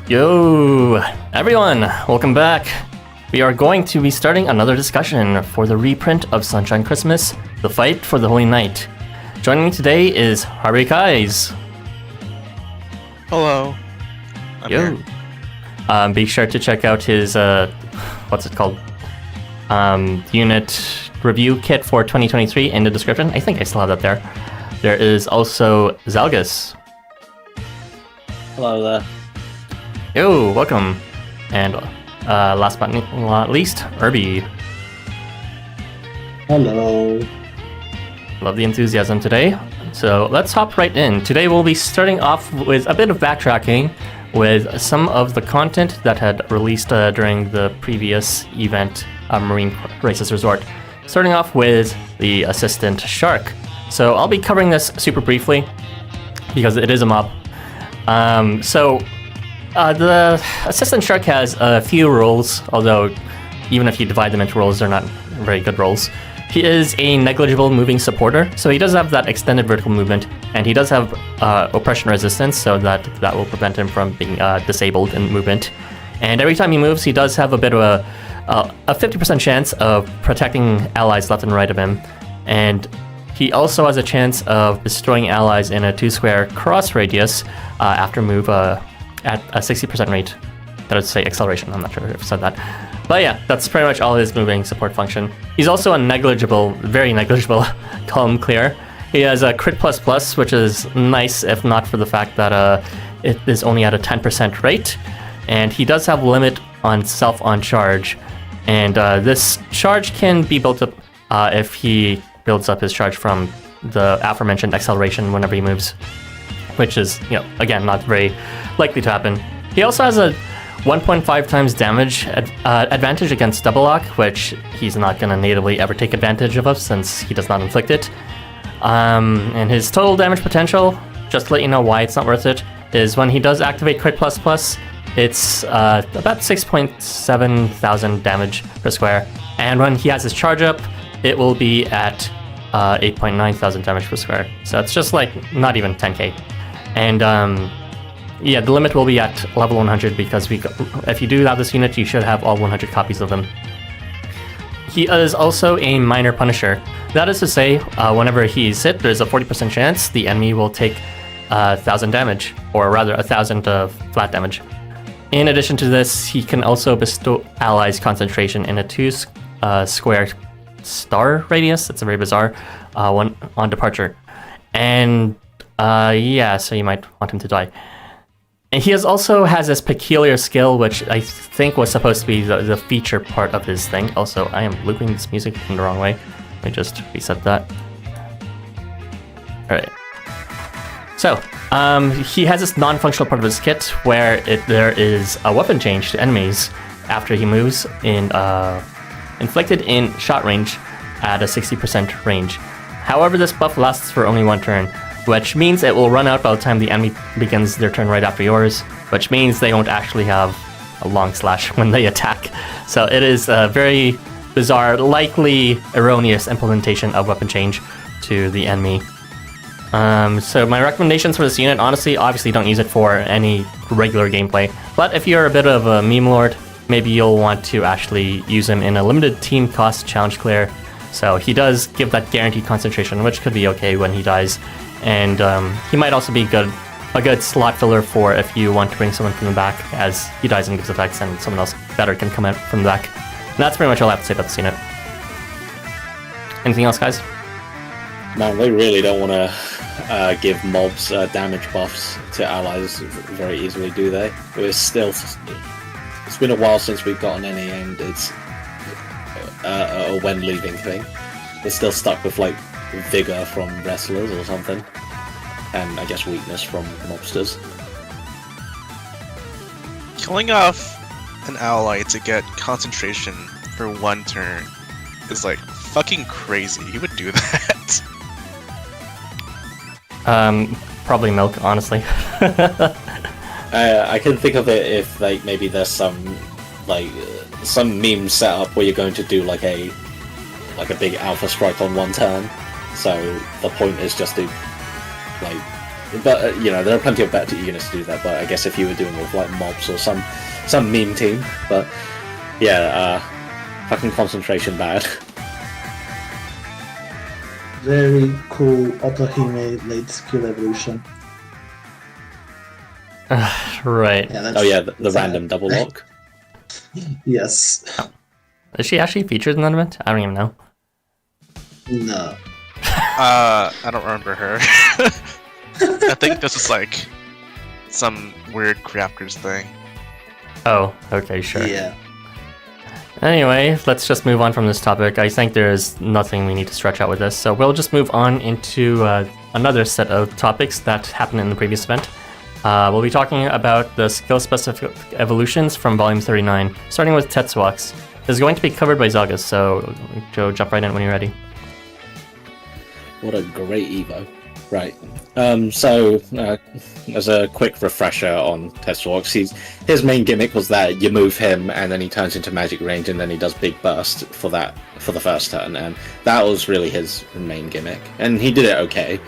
Yo, everyone, welcome back. We are going to be starting another discussion for the reprint of Sunshine Christmas, The Fight for the Holy Night. Joining me today is Harvey Kais. Hello. I'm Yo. here. Be sure to check out his, unit review kit for 2023 in the description. I think I still have that there. There is also Zalgus. Hello there. Yo, welcome. And last but not least, Irby. Hello. Love the enthusiasm today. So let's hop right in. Today we'll be starting off with a bit of backtracking with some of the content that had released during the previous event, Marine Races Resort. Starting off with the Assistant Shark. So I'll be covering this super briefly because it is a mob. The Assistant Shark has a few roles, although even if you divide them into roles, they're not very good roles. He is a negligible moving supporter, so he does have that extended vertical movement, and he does have oppression resistance, so that will prevent him from being disabled in movement. And every time he moves, he does have a bit of a 50% chance of protecting allies left and right of him, and he also has a chance of destroying allies in a 2-square cross radius after move at a 60% rate. That would say acceleration, I'm not sure if I said that. But yeah, that's pretty much all his moving support function. He's also a negligible, very negligible column clear. He has a crit plus, which is nice if not for the fact that it is only at a 10% rate. And he does have limit on self on charge. And this charge can be built up if he builds up his charge from the aforementioned acceleration whenever he moves, which is, again, not very likely to happen. He also has a 1.5 times damage advantage against double lock, which he's not going to natively ever take advantage of since he does not inflict it. And his total damage potential, just to let you know why it's not worth it, is when he does activate crit plus, it's about 6.7 thousand damage per square. And when he has his charge up, it will be at 8.9 thousand damage per square. So it's just like not even 10k. And the limit will be at level 100 because if you do have this unit, you should have all 100 copies of him. He is also a minor punisher. That is to say, whenever he's hit, there's a 40% chance the enemy will take 1,000 damage, or rather 1,000 flat damage. In addition to this, he can also bestow allies concentration in a 2-square star radius. It's a very bizarre one on departure. And so you might want him to die. And he also has this peculiar skill, which I think was supposed to be the feature part of his thing. Also, I am looping this music in the wrong way. Let me just reset that. Alright. So, he has this non-functional part of his kit where there is a weapon change to enemies after he moves inflicted in shot range at a 60% range. However, this buff lasts for only one turn, which means it will run out by the time the enemy begins their turn right after yours, which means they won't actually have a long slash when they attack. So it is a very bizarre, likely erroneous implementation of weapon change to the enemy. So my recommendations for this unit, honestly, obviously don't use it for any regular gameplay, but if you're a bit of a meme lord, maybe you'll want to actually use him in a limited team cost challenge clear. So he does give that guaranteed concentration, which could be okay when he dies. And he might also be a good slot filler for if you want to bring someone from the back as he dies and gives effects and someone else better can come out from the back. And that's pretty much all I have to say about this unit. Anything else, guys? Man, they really don't want to give mobs damage buffs to allies very easily, do they? It's been a while since we've gotten any, and it's a when leaving thing. They're still stuck with like vigor from wrestlers or something, and I guess weakness from mobsters. Killing off an ally to get concentration for one turn is like fucking crazy. He would do that. Probably milk, honestly. I can think of it if like maybe there's some meme setup where you're going to do like a big alpha strike on one turn. So the point is just to like but there are plenty of better units to do that. But I guess if you were doing it with like mobs or some meme team, but yeah, fucking concentration bad. Very cool Otohime late skill evolution. Right. Yeah, Oh yeah, the random double lock. Yes. Is she actually featured in that event? I don't even know. No. I don't remember her. I think this is like some weird crafters thing. Oh, okay, sure. Yeah. Anyway, let's just move on from this topic. I think there's nothing we need to stretch out with this, so we'll just move on into another set of topics that happened in the previous event. We'll be talking about the skill-specific evolutions from Volume 39, starting with Tetsuox. This is going to be covered by Zagas, so Joe, jump right in when you're ready. What a great Evo. Right. So, as a quick refresher on Tetsuox, his main gimmick was that you move him and then he turns into magic range and then he does big burst for the first turn, and that was really his main gimmick. And he did it okay.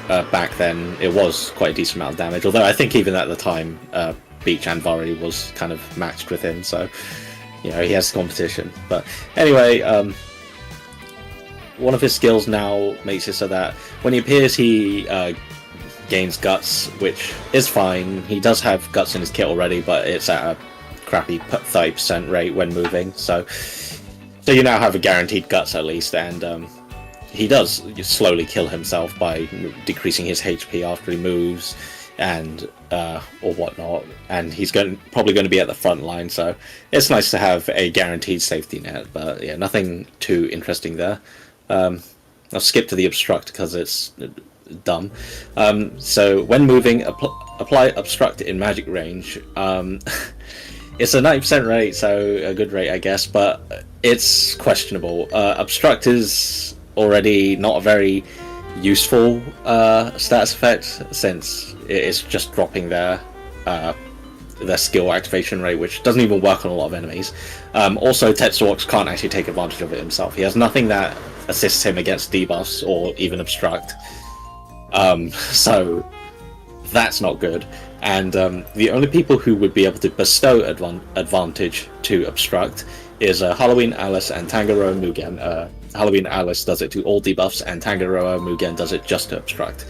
Back then it was quite a decent amount of damage, although I think even at the time Beach and Vari was kind of matched with him, so he has competition. But anyway, one of his skills now makes it so that when he appears, he gains guts, which is fine. He does have guts in his kit already, but it's at a crappy 30% rate when moving. So you now have a guaranteed guts at least, and he does slowly kill himself by decreasing his HP after he moves, and or whatnot. And he's probably going to be at the front line, so it's nice to have a guaranteed safety net. But yeah, nothing too interesting there. I'll skip to the obstruct because it's dumb. So when moving, apply obstruct in magic range. It's a 90% rate, so a good rate, I guess, but it's questionable. Obstruct is already not a very useful stats effect, since it's just dropping their skill activation rate, which doesn't even work on a lot of enemies. Also, Tetsuox can't actually take advantage of it himself. He has nothing that assists him against debuffs or even obstruct. So that's not good. And the only people who would be able to bestow advantage to obstruct is Halloween Alice and Tangaroa Mugen. Halloween Alice does it to all debuffs, and Tangaroa Mugen does it just to obstruct.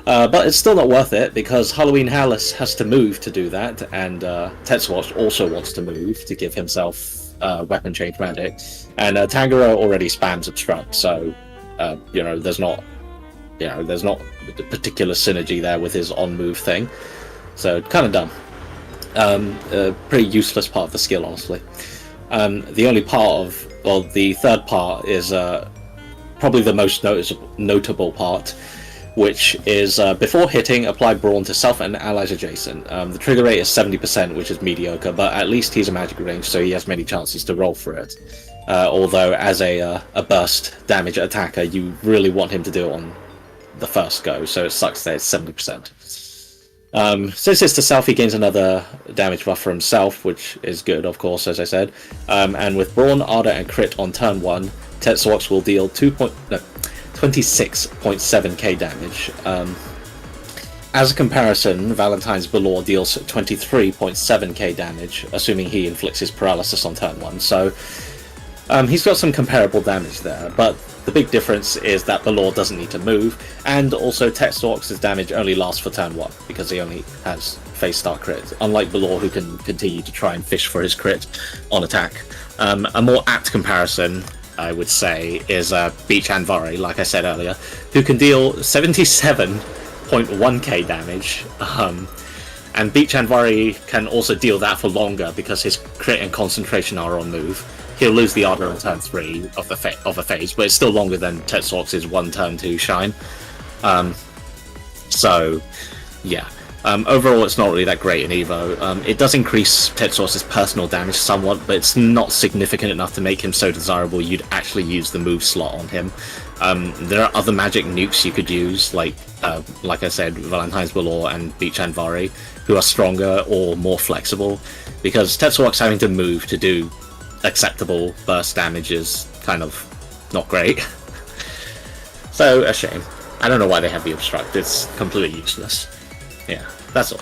But it's still not worth it, because Halloween Alice has to move to do that, and Tetsuox also wants to move to give himself weapon change magic, and Tangaroa already spams obstruct, so there's not a particular synergy there with his on move thing, so kind of dumb. A pretty useless part of the skill, honestly. The only the third part is probably the most notable part, which is before hitting, apply Brawn to self and allies adjacent. The trigger rate is 70%, which is mediocre, but at least he's a magic range, so he has many chances to roll for it. Although, as a burst damage attacker, you really want him to do it on the first go, so it sucks that it's 70%. Since it's to self, he gains another damage buff for himself, which is good, of course, as I said. And with Brawn, Ardor, and Crit on turn 1, Tetsuox will deal 26.7k damage. As a comparison, Valentine's Velour deals 23.7k damage, assuming he inflicts his paralysis on turn 1. So he's got some comparable damage there, but the big difference is that Velour doesn't need to move, and also Tetsuox's damage only lasts for turn 1, because he only has face start crit, unlike Velour, who can continue to try and fish for his crit on attack. A more apt comparison, I would say, is Beach and Vari, like I said earlier, who can deal 77.1k damage, and Beach and Vari can also deal that for longer because his crit and concentration are on move. He'll lose the Ardor on turn 3 of a phase, but it's still longer than Tetsuox's 1 turn 2 shine. So, yeah. Overall, it's not really that great in Evo. It does increase Tetsuox's personal damage somewhat, but it's not significant enough to make him so desirable you'd actually use the move slot on him. There are other magic nukes you could use, like I said, Valentine's Velour and Beach and Vari, who are stronger or more flexible, because Tetsuox having to move to do acceptable burst damage is kind of not great. So, a shame. I don't know why they have the obstruct. It's completely useless. Yeah, that's all.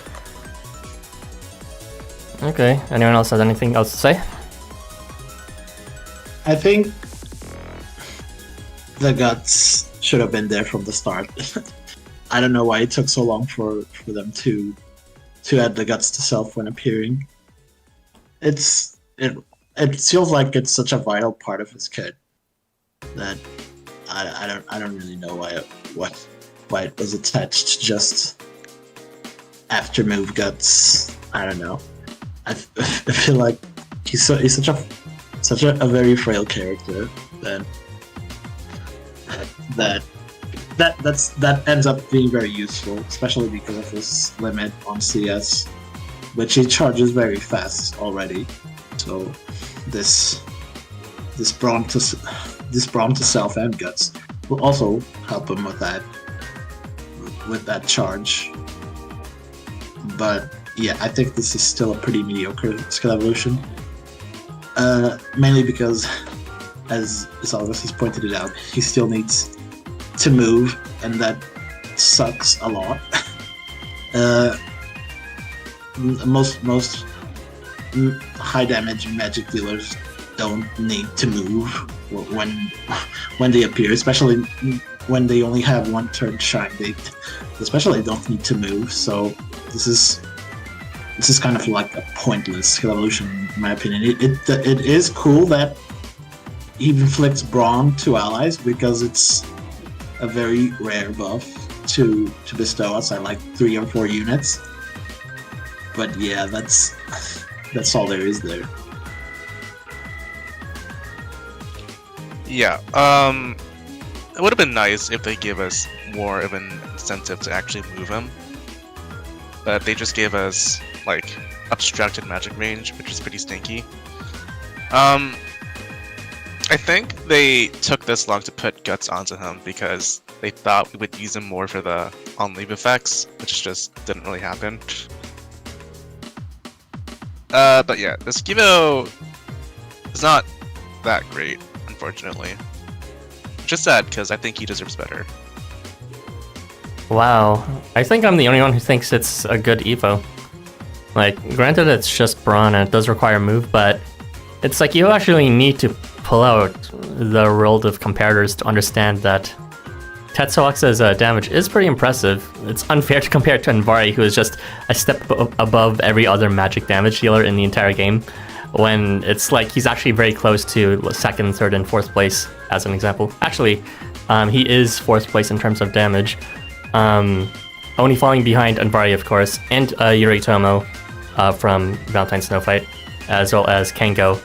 Okay. Anyone else has anything else to say? I think the guts should have been there from the start. I don't know why it took so long for them to add the guts to self when appearing. It feels like it's such a vital part of his kit that I don't really know why it was attached just after move guts. I don't know. I feel like he's such a very frail character that ends up being very useful, especially because of his limit on CS, which he charges very fast already. So this brawn to self and guts will also help him with that charge. But yeah, I think this is still a pretty mediocre skill evolution. Mainly because, as August has pointed it out, he still needs to move, and that sucks a lot. Most high damage magic dealers don't need to move when they appear, especially when they only have one turn shine. They especially don't need to move. So this is kind of like a pointless skill evolution, in my opinion. It is cool that he inflicts brawn to allies because it's a very rare buff to bestow outside like 3 or 4 units. But yeah, that's all there is there. Yeah, it would have been nice if they gave us more of an incentive to actually move him. But they just gave us, like, abstracted magic range, which is pretty stinky. I think they took this long to put guts onto him because they thought we would use him more for the on-leave effects, which just didn't really happen. But yeah, this Givo is not that great, unfortunately. Which is sad, because I think he deserves better. Wow. I think I'm the only one who thinks it's a good Evo. Like, granted it's just brawn and it does require move, but it's like you actually need to pull out the world of comparators to understand that Tetsuox's damage is pretty impressive. It's unfair to compare it to Anvari, who is just a step above every other magic damage dealer in the entire game, when it's like he's actually very close to 2nd, 3rd, and 4th place, as an example. Actually, he is 4th place in terms of damage, only falling behind Anvari, of course, and Yoritomo from Valentine's Snow Fight, as well as Kengo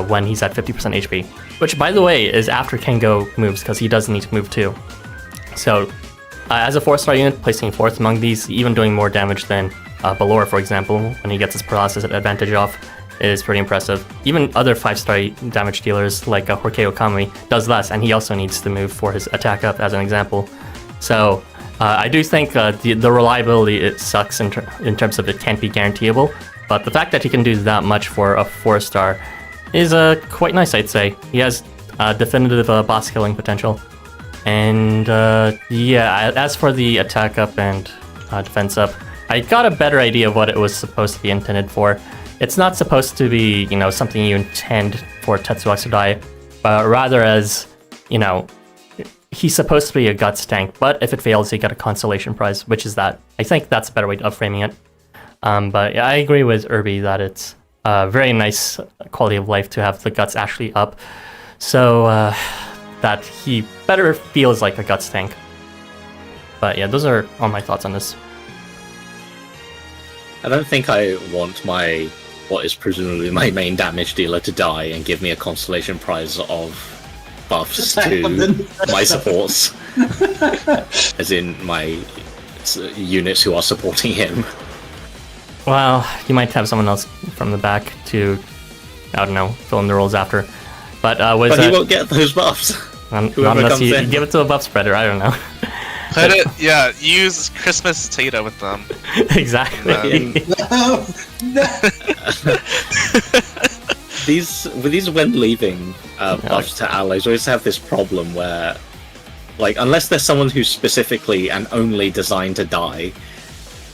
when he's at 50% HP. Which, by the way, is after Kengo moves, because he does need to move too. So, as a 4-star unit, placing 4th among these, even doing more damage than Balor, for example, when he gets his paralysis advantage off, is pretty impressive. Even other 5-star damage dealers like Horkei Okami does less, and he also needs to move for his attack up, as an example. So, I do think the reliability, it sucks in terms of it can't be guaranteeable, but the fact that he can do that much for a 4-star is quite nice, I'd say. He has definitive boss killing potential. And yeah, as for the attack up and defense up, I got a better idea of what it was supposed to be intended for. It's not supposed to be, something you intend for Tetsuox to die, but rather as, he's supposed to be a guts tank, but if it fails, you get a consolation prize, which is that. I think that's a better way of framing it. But yeah, I agree with Irby that it's a very nice quality of life to have the guts actually up, so that he better feels like a guts tank. But yeah, those are all my thoughts on this. I don't think I want what is presumably my main damage dealer to die and give me a consolation prize of buffs to my supports. As in my units who are supporting him. Well, you might have someone else from the back to, I don't know, fill in the roles after. But he won't get those buffs. Not unless you give it to a buff spreader, I don't know. Put it, yeah, use Christmas Tata with them. Exactly. No. These when leaving buffs to allies always have this problem where Like, unless there's someone who's specifically and only designed to die,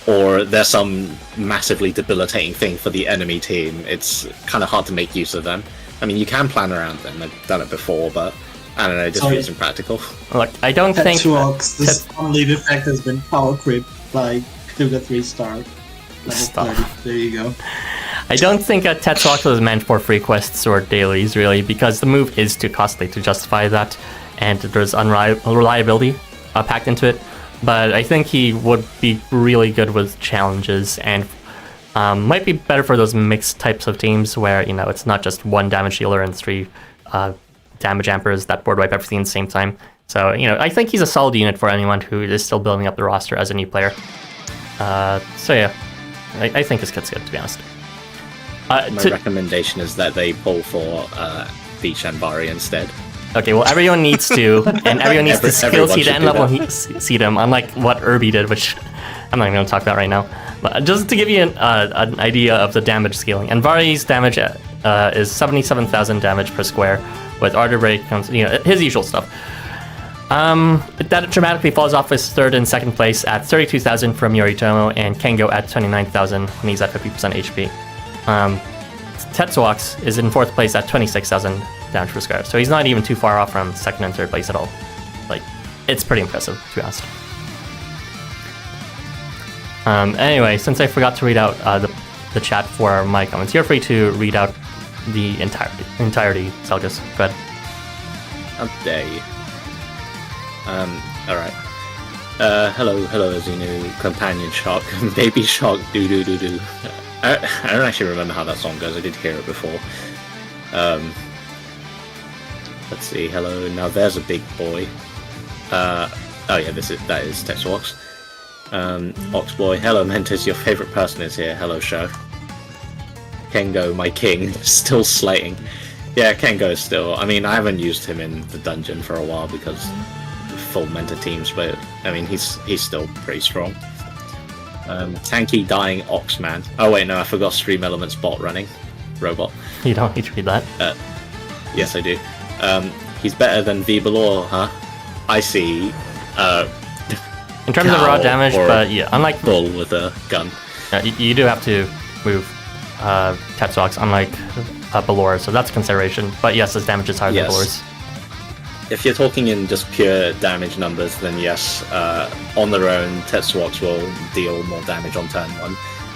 or there's some massively debilitating thing for the enemy team, it's kind of hard to make use of them. I mean, you can plan around them. I've done it before, but I don't know, it just feels impractical. Look, I don't think... Tetsuox, this only effect has been power creep by Kuga 3-star. Level 30. There you go. I don't think Tetsuox was meant for free quests or dailies, really, because the move is too costly to justify that, and there's unreliability packed into it. But I think he would be really good with challenges, and might be better for those mixed types of teams where, you know, it's not just one damage dealer and 3 damage ampers that board wipe everything at the same time. So, you know, I think he's a solid unit for anyone who is still building up the roster as a new player. So yeah, I think this kid's good, to be honest. My recommendation is that they pull for Beach and Bari instead. Okay, well, everyone needs to, and everyone needs to skill seed and level seed him, unlike what Irby did, which I'm not even going to talk about right now. But just to give you an idea of the damage scaling, and Vari's damage is 77,000 damage per square, with Ardor Break comes, you know, his usual stuff. That dramatically falls off his third and second place at 32,000 from Yoritomo, and Kengo at 29,000 when he's at 50% HP. Tetsuox is in fourth place at 26,000 damage per square, so he's not even too far off from second and third place at all. Like, it's pretty impressive, to be honest. Anyway, since I forgot to read out the chat for my comments, you're free to read out the entirety, so I'll just go ahead. How dare you? Alright. Hello, Azinu, Companion Shark, Baby Shark, do. I don't actually remember how that song goes, I did hear it before. Let's see, hello, now there's a big boy. Oh yeah, that is Tetsuox. Oxboy, hello Mentis, your favourite person is here, hello show. Kengo, my king, still slating. Yeah, Kengo is still, I mean, I haven't used him in the dungeon for a while because full Menta teams, but I mean, he's still pretty strong. Tanky dying Oxman. Oh wait, no, I forgot Stream Elements bot running. Robot. You don't need to read that. Yes, I do. He's better than Vapula, huh? I see. In terms of raw damage, but yeah, unlike bull with a gun. You do have to move Tetsuox, unlike Balor, so that's a consideration. But yes, his damage is higher than Balor's. If you're talking in just pure damage numbers, then yes, on their own, Tetsuox will deal more damage on turn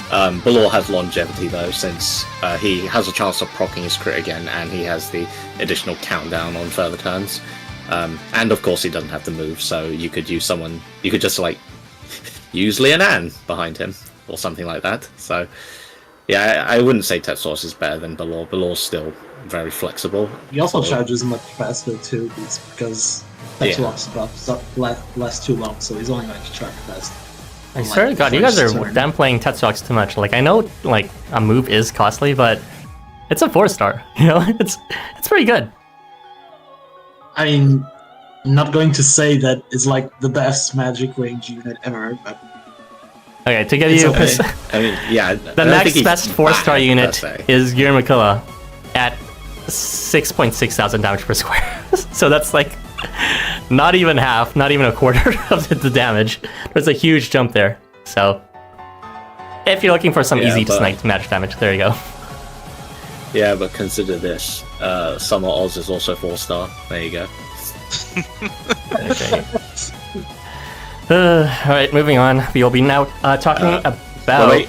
1. Balor has longevity though, since he has a chance of proccing his crit again, and he has the additional countdown on further turns. And of course he doesn't have to move, so you could use someone, you could just like, use Lianan behind him, or something like that. So, yeah, I wouldn't say Tetsuox is better than Balor. Balor's still very flexible. He also charges much faster too, because Tetsuox buff lasts too long, so he's only going to charge fast. I swear to God, you guys are downplaying Tetsuox too much. Like, I know, like, a move is costly, but it's a 4-star. You know, it's pretty good. I mean, I'm not going to say that it's like the best magic range unit ever, but okay, to give you okay. I mean, yeah, the next best 4-star unit is Girimukula at 6.6 thousand damage per square. So that's like not even half, not even a quarter of the damage. There's a huge jump there. So if you're looking for some easy to snipe magic damage, there you go. Yeah, but consider this. Summer Oz is also 4-star. There you go. Okay. Alright, moving on. We will be now talking about... Wait,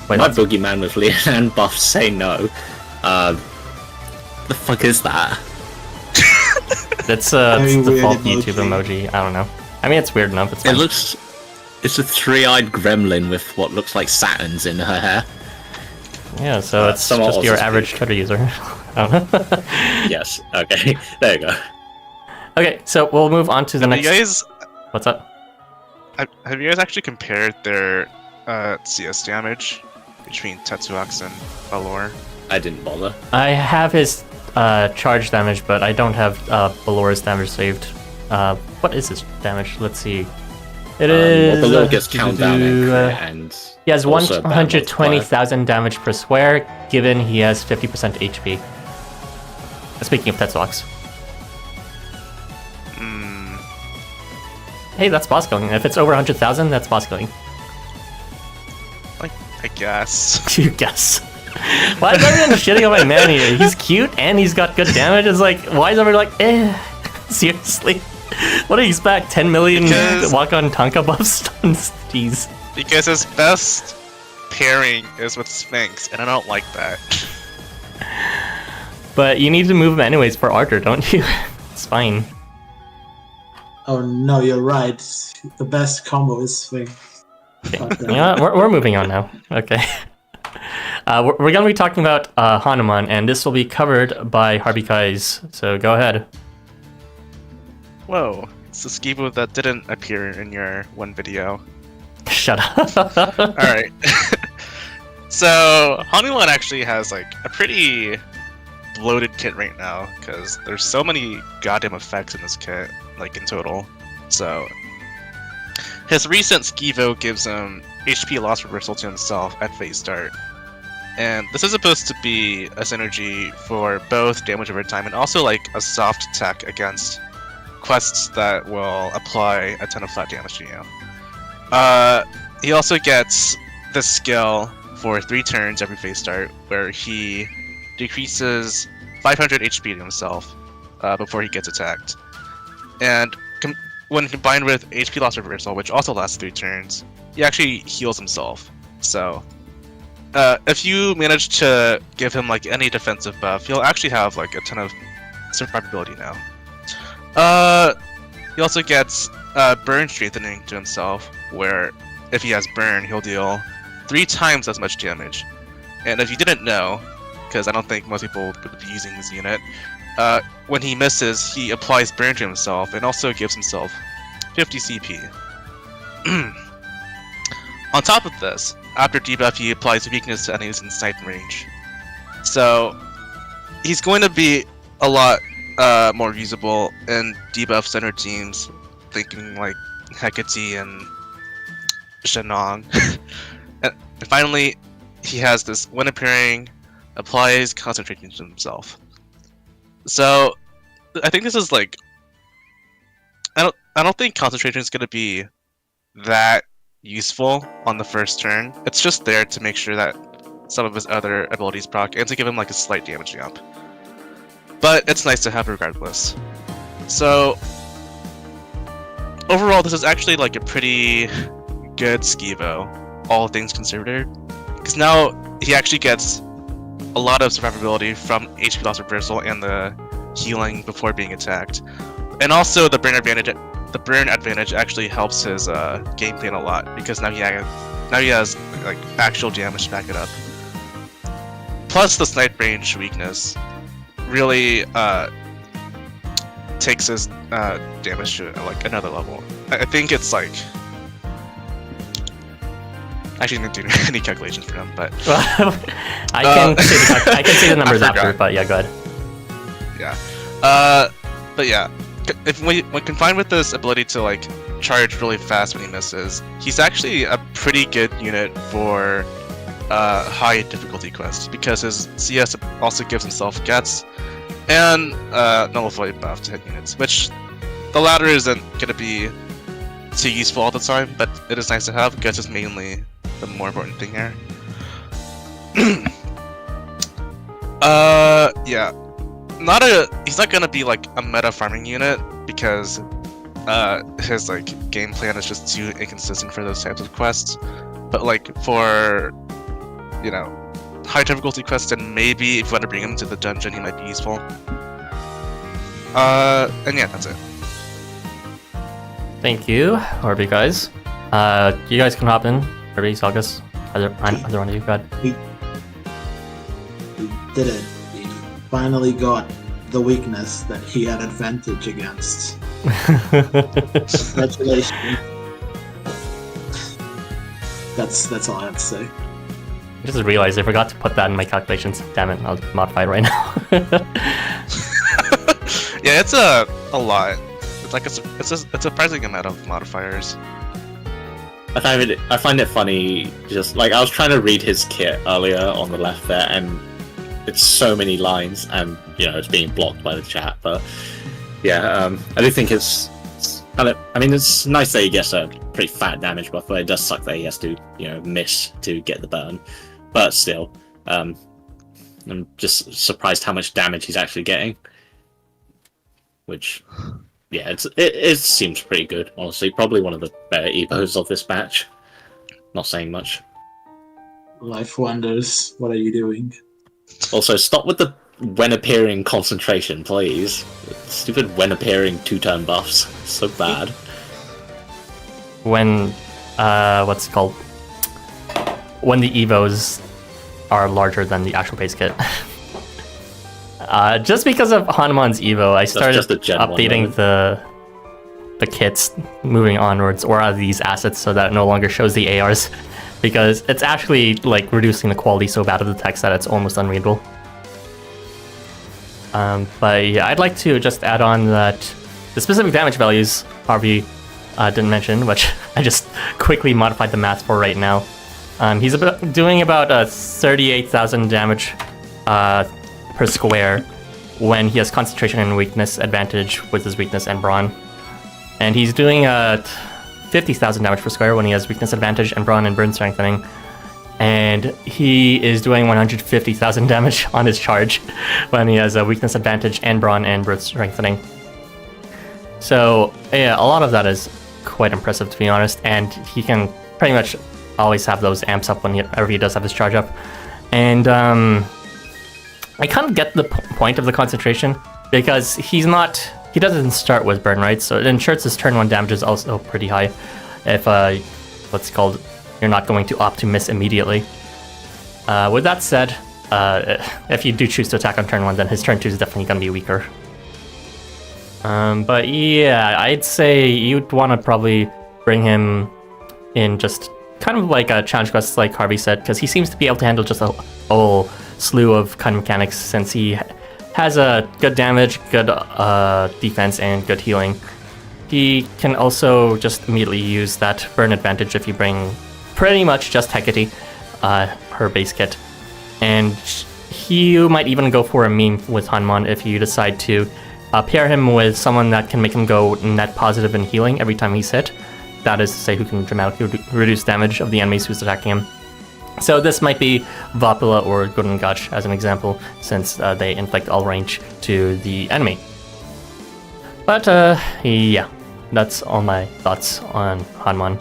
my boogeyman with Lianan buff say no. The fuck is that? It's the default YouTube emoji. I don't know. I mean, it's weird enough. It's fun. It's a 3-eyed gremlin with what looks like Saturns in her hair. Yeah, so it's just your average Twitter user. I don't know. Yes. Okay. There you go. Okay, so we'll move on to the next. You guys, what's up? Have you guys actually compared their CS damage between Tetsuox and Balor? I didn't bother. I have his charge damage, but I don't have Balor's damage saved. What is his damage? Let's see. It is. Well, Balor gets countdown and he has 120,000 damage per square, given he has 50% HP. Speaking of Tetsuox. hey, that's boss killing. If it's over 100,000, that's boss killing. Like, I guess. You guess. Why is everyone shitting on my man here? He's cute and he's got good damage. It's like, why is everyone like, eh? Seriously? What do you expect? 10 million walk-on Tonka buffs? Jeez. Because his best pairing is with Sphinx, and I don't like that. But you need to move him anyways for Arthur, don't you? It's fine. Oh no, you're right. The best combo is Sphinx. Yeah, we're moving on now. Okay. We're going to be talking about Hanuman, and this will be covered by Harvey Kais. So go ahead. Whoa, it's the Skibo that didn't appear in your one video. Shut up. Alright. So, Hanuman actually has like a pretty bloated kit right now, because there's so many goddamn effects in this kit, like in total. So, his recent Skivo gives him HP loss reversal to himself at phase start. And this is supposed to be a synergy for both damage over time and also like a soft tech against quests that will apply a ton of flat damage to you. He also gets the skill for 3 turns every phase start, where he decreases 500 HP to himself before he gets attacked. And when combined with HP loss reversal, which also lasts 3 turns, he actually heals himself. So, if you manage to give him like any defensive buff, he'll actually have like a ton of survivability now. He also gets burn strengthening to himself, where if he has burn, he'll deal 3 times as much damage. And if you didn't know, because I don't think most people would be using this unit, when he misses, he applies burn to himself and also gives himself 50 CP. On top of this, after debuff, he applies weakness to enemies in sight range. So he's going to be a lot more usable in debuff center teams, thinking like Hecate and Shennong. And finally, he has this when appearing, applies concentration to himself. So I think this is like, I don't think concentration is going to be that useful on the first turn. It's just there to make sure that some of his other abilities proc and to give him like a slight damage jump. But it's nice to have regardless. So overall, this is actually like a pretty good Skivo, all things considered, because now he actually gets a lot of survivability from HP loss reversal and the healing before being attacked, and also the burn advantage. The burn advantage actually helps his game plan a lot, because now he has like actual damage to back it up. Plus the snipe range weakness really takes his damage to like another level. I think it's like, actually didn't do any calculations for him, but I can say the numbers after. But yeah, go ahead. Yeah, but yeah, when combined with this ability to like charge really fast when he misses, he's actually a pretty good unit for high difficulty quests, because his CS also gives himself guts and nullify buff to hit units, which the latter isn't gonna be too useful all the time, but it is nice to have. Guts is mainly the more important thing here. Yeah, he's not gonna be like a meta farming unit, because his like game plan is just too inconsistent for those types of quests. But like for, you know, high difficulty quests, and maybe if you want to bring him to the dungeon, he might be useful. And yeah, that's it. Thank you, Harvey guys. You guys can hop in. Harvey, Saugus, either one of you, go ahead. We did it. We finally got the weakness that he had advantage against. Congratulations. That's all I have to say. I just realized I forgot to put that in my calculations. Damn it, I'll modify it right now. Yeah, it's a lot. It's like it's a surprising amount of modifiers. I find it funny. Just like I was trying to read his kit earlier on the left there, and it's so many lines, and you know it's being blocked by the chat. But yeah, I do think it's I mean, it's nice that he gets a pretty fat damage buff, but it does suck that he has to, miss to get the burn. But still, I'm just surprised how much damage he's actually getting. Which, yeah, it seems pretty good, honestly. Probably one of the better evos of this batch. Not saying much. Life wonders. What are you doing? Also, stop with the when appearing concentration, please. Stupid when appearing 2-turn buffs. So bad. When, what's it called? When the evos are larger than the actual base kit. Just because of Hanuman's evo, I started updating the kits moving onwards, or these assets, so that it no longer shows the ARs. Because it's actually like reducing the quality so bad of the text that it's almost unreadable. But yeah, I'd like to just add on that the specific damage values Harvey didn't mention, which I just quickly modified the math for right now. He's doing about 38,000 damage per square when he has concentration and weakness advantage with his weakness and brawn. And he's doing 50,000 damage per square when he has weakness advantage and brawn and burn strengthening. And he is doing 150,000 damage on his charge when he has a weakness advantage and brawn and burn strengthening. So yeah, a lot of that is quite impressive, to be honest, and he can pretty much always have those amps up whenever he does have his charge up. And I kind of get the point of the concentration, because he doesn't start with burn, right? So it ensures his turn 1 damage is also pretty high if you're not going to opt to miss immediately. With that said, if you do choose to attack on turn 1, then his turn 2 is definitely going to be weaker. But yeah, I'd say you'd want to probably bring him in just kind of like a challenge quest, like Harvey said, because he seems to be able to handle just a whole slew of kind of mechanics, since he has a good damage, good defense, and good healing. He can also just immediately use that burn advantage if you bring pretty much just Hecate, her base kit. And you might even go for a meme with Hanuman if you decide to pair him with someone that can make him go net positive in healing every time he's hit. That is to say, who can dramatically reduce damage of the enemies who's attacking him. So this might be Vapula or Gach as an example, since they inflict all range to the enemy. But yeah, that's all my thoughts on Hanuman.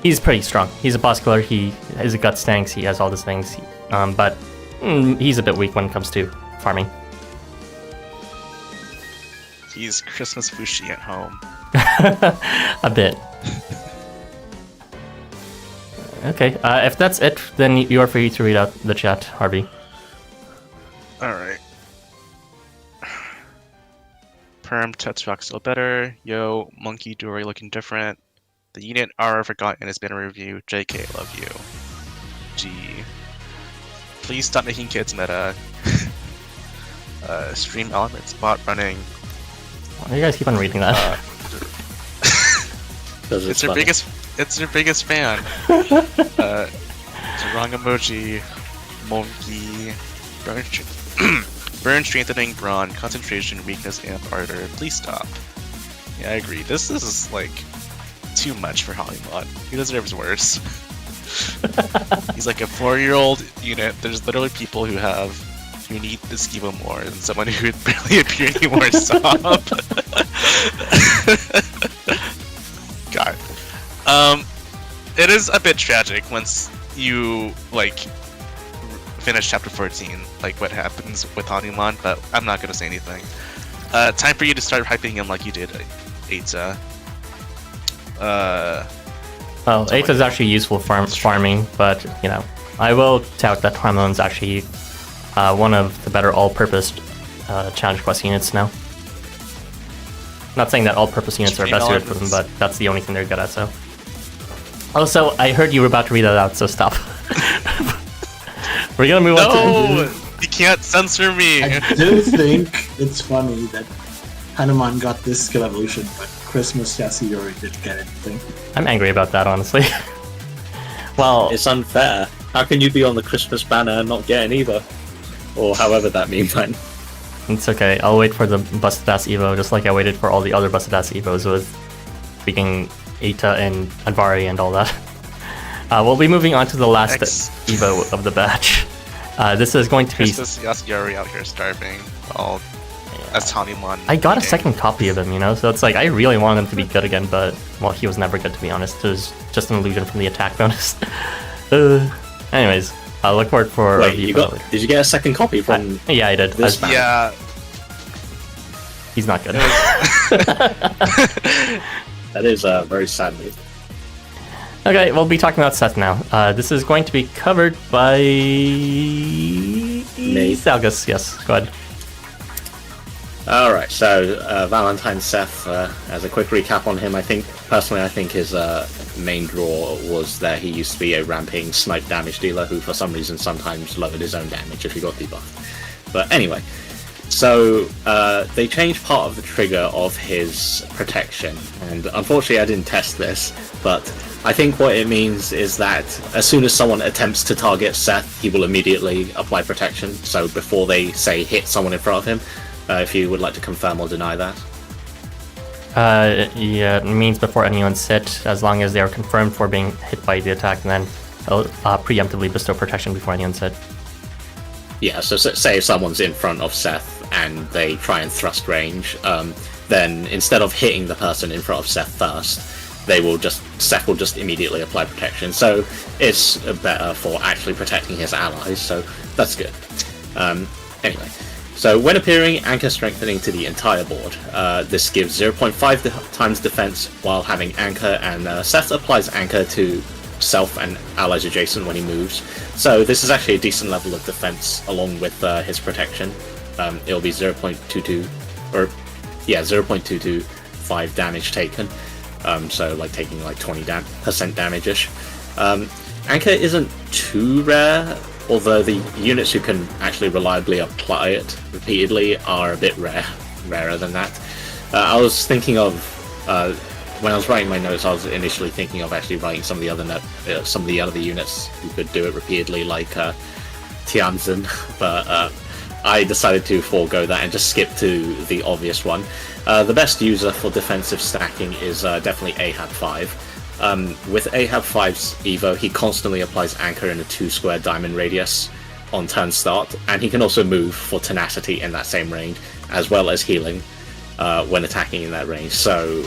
He's pretty strong. He's a boss killer, he has a gut stanks, he has all these things, but he's a bit weak when it comes to farming. He's Christmas Fushi at home. A bit. Okay, if that's it, then you are free to read out the chat, Harvey. Alright. Perm, Tetsuox still better. Yo, Monkey Dory looking different. The unit R forgotten has been a review. JK, love you. G. Please stop making kids meta. Stream elements, bot running. Why do you guys keep on reading that? It's your biggest fan. It's the wrong emoji. Monkey. Burn, strengthening, brawn, concentration, weakness, amp, ardor. Please stop. Yeah, I agree. This is like too much for Hanuman. He deserves worse. He's like a 4-year-old unit. There's literally people who need this Skibo more than someone who would barely appear anymore. Stop. God. It is a bit tragic once you finish chapter 14, like what happens with Hanuman, but I'm not gonna say anything. Time for you to start hyping him like you did Eita. Well, Eita is actually useful for farming, but I will tout that Hanuman's actually one of the better all-purpose challenge quest units now. Not saying that all-purpose units are best suited for them, but that's the only thing they're good at, so. Also, I heard you were about to read that out, so stop. We're gonna move on to... No! You can't censor me! I do think it's funny that Hanuman got this skill evolution, but Christmas Yasuyori didn't get anything. I'm angry about that, honestly. Well... It's unfair. How can you be on the Christmas banner and not get an Evo? Or however that meme went. It's okay, I'll wait for the busted ass Evo, just like I waited for all the other busted ass Evos with freaking Eita and Anvari and all that. We'll be moving on to the last Evo of the batch. This is going to be... This Yasuyori out here starving. All as Hanuman. I got a second copy of him, you know, so it's like I really wanted him to be good again, but well, he was never good to be honest. It was just an illusion from the attack bonus. Anyways, I look forward for. Wait, did you get a second copy from? Yeah, I did. Yeah. He's not good. That is very sad news. Okay, we'll be talking about Seth now. This is going to be covered by Salgus. Yes, go ahead. Alright, so Valentine Seth, as a quick recap on him, I think his main draw was that he used to be a ramping snipe damage dealer who for some reason sometimes lowered his own damage if he got debuffed. But anyway, so they changed part of the trigger of his protection, and unfortunately I didn't test this, but I think what it means is that as soon as someone attempts to target Seth, he will immediately apply protection, so before they, say, hit someone in front of him. If you would like to confirm or deny that. Yeah, it means before anyone's hit, as long as they are confirmed for being hit by the attack, and then they'll preemptively bestow protection before anyone's hit. Yeah, so say if someone's in front of Seth and they try and thrust range, then instead of hitting the person in front of Seth first, Seth will just immediately apply protection. So it's better for actually protecting his allies, so that's good. Anyway. So when appearing, Anchor strengthening to the entire board. This gives 0.5 times defense while having Anchor, and Seth applies Anchor to self and allies adjacent when he moves. So this is actually a decent level of defense along with his protection. It'll be 0.225 damage taken. So like taking like 20% damage-ish. Anchor isn't too rare, although the units who can actually reliably apply it repeatedly are a bit rarer than that. I was thinking of, when I was writing my notes, I was initially thinking of actually writing some of the other units who could do it repeatedly, like Tianzin, but I decided to forego that and just skip to the obvious one. The best user for defensive stacking is definitely Ahab 5. With Ahab 5's Evo, he constantly applies Anchor in a 2-square diamond radius on turn start, and he can also move for tenacity in that same range, as well as healing when attacking in that range. So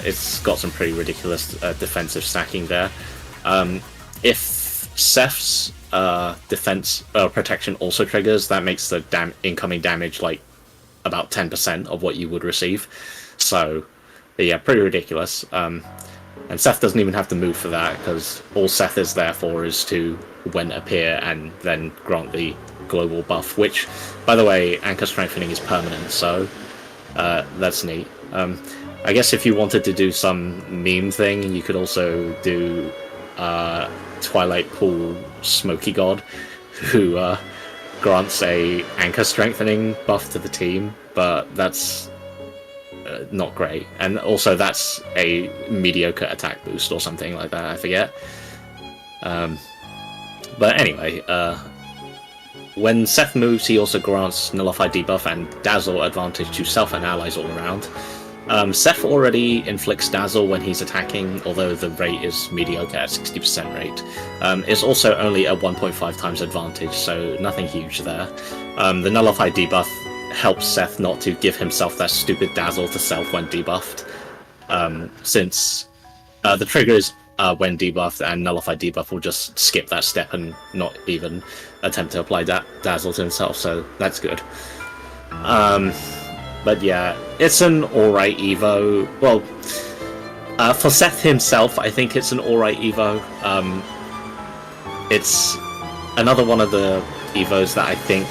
it's got some pretty ridiculous defensive stacking there. If Seth's defense protection also triggers, that makes the incoming damage like about 10% of what you would receive. So yeah, pretty ridiculous. And Seth doesn't even have to move for that, because all Seth is there for is to, when appear, and then grant the global buff, which, by the way, Anchor Strengthening is permanent, so that's neat. I guess if you wanted to do some meme thing, you could also do Twilight Pool Smoky God, who grants a Anchor Strengthening buff to the team, but that's not great, and also that's a mediocre attack boost or something like that, I forget. But anyway, when Seth moves, he also grants Nullify debuff and Dazzle advantage to self and allies all around. Seth already inflicts Dazzle when he's attacking, although the rate is mediocre at 60% rate. It's also only a 1.5 times advantage, so nothing huge there. The Nullify debuff helps Seth not to give himself that stupid Dazzle to self when debuffed, since the trigger is when debuffed, and Nullify debuff will just skip that step and not even attempt to apply Dazzle to himself, so that's good. But yeah, it's an alright Evo. Well, for Seth himself, I think it's an alright Evo. It's another one of the Evos that I think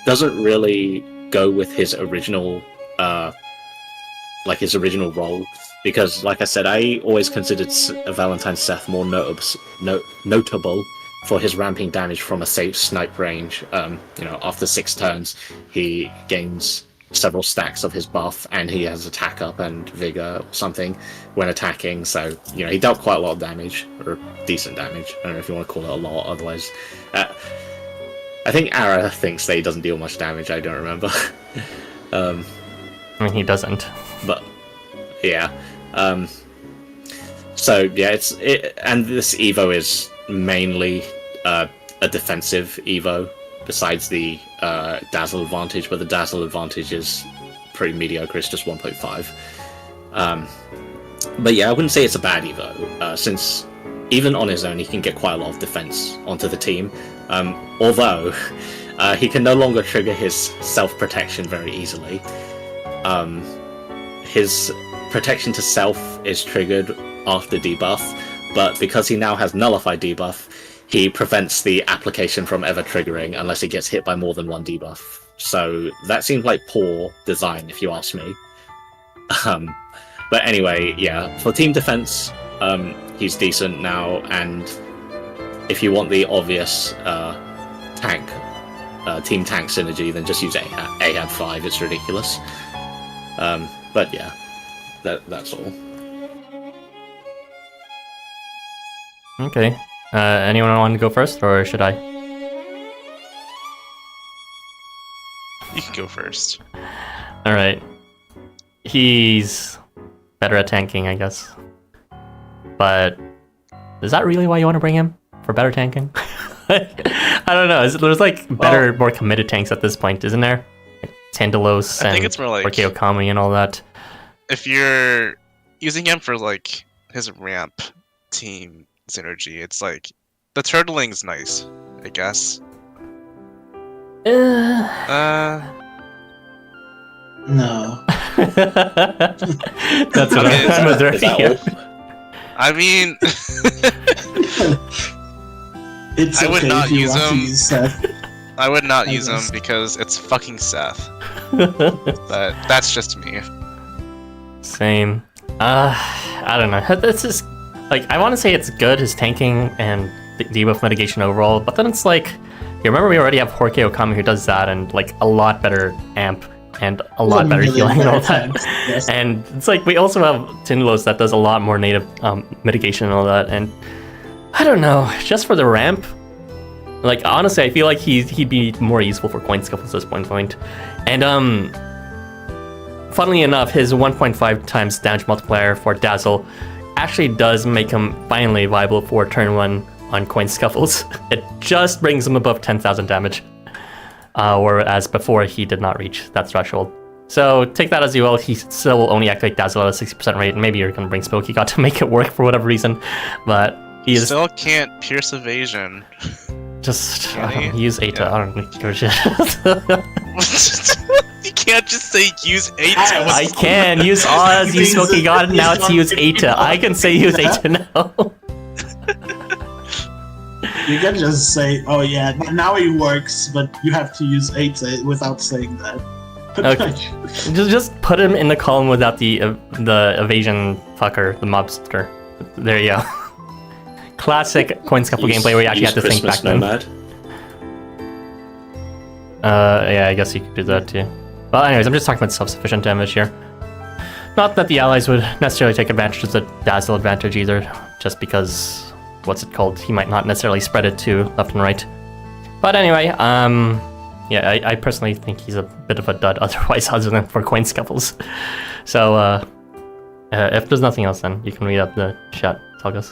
doesn't really go with his original role, because like I said, I always considered Valentine Seth more notable for his ramping damage from a safe snipe range. After 6 turns he gains several stacks of his buff, and he has attack up and vigor or something when attacking, so he dealt quite a lot of damage, or decent damage. I don't know if you want to call it a lot, otherwise I think Ara thinks that he doesn't deal much damage, I don't remember. I mean, he doesn't. But, yeah. So yeah, and this Evo is mainly a defensive Evo, besides the Dazzle advantage, but the Dazzle advantage is pretty mediocre, it's just 1.5. But yeah, I wouldn't say it's a bad Evo, since even on his own he can get quite a lot of defense onto the team, although he can no longer trigger his self-protection very easily. His protection to self is triggered after debuff, but because he now has nullified debuff, he prevents the application from ever triggering unless he gets hit by more than one debuff. So that seems like poor design, if you ask me. But anyway, yeah, for team defense, he's decent now, and if you want the obvious team tank synergy, then just use Ahab 5, it's ridiculous. But yeah, that's all. Okay. Anyone want to go first, or should I? You can go first. Alright. He's better at tanking, I guess. But is that really why you want to bring him? For better tanking? I don't know. There's like better, more committed tanks at this point, isn't there? Like Tantalos I think it's more like Okami and all that. If you're using him for like his ramp team synergy, it's like the turtling's nice, I guess. No. That's what I was referring. I mean, It's I would okay not if you use want to him. use Seth. I would not I use him guess. because it's fucking Seth. But that's just me. Same. I don't know. This is like, I want to say it's good, his tanking and the debuff mitigation overall, but then it's like, you remember we already have Horkei Okami who does that, and like a lot better amp and a lot better healing and all that. Yes. And it's like we also have Tinlos that does a lot more native mitigation and all that. And I don't know, just for the ramp, like honestly, I feel like he'd be more useful for coin scuffles at this point. And funnily enough, his 1.5 times damage multiplier for Dazzle actually does make him finally viable for turn 1 on coin scuffles. It just brings him above 10,000 damage, whereas before he did not reach that threshold. So take that as you will. He still will only activate Dazzle at a 60% rate, and maybe you're gonna bring Spooky God to make it work for whatever reason, but he is Still can't pierce evasion. just Can he? use Eta. Yeah. I don't give a shit. You can't just say use 8. I can use Oz, use Spooky God, and now it's use Eta. I can say use Eta now. You can just say, "Oh yeah, now it works," but you have to use 8 without saying that. Okay. Just put him in the column without the evasion fucker, the mobster. There you go. Classic coin scuffle gameplay where you actually have to think back then. Nomad. Yeah, I guess you could do that too. Well, anyways, I'm just talking about self-sufficient damage here. Not that the allies would necessarily take advantage of the Dazzle advantage either, just because, what's it called? He might not necessarily spread it to left and right. But anyway, yeah, I personally think he's a bit of a dud otherwise, other than for coin scuffles. So, if there's nothing else, then you can read out the chat, Talgus.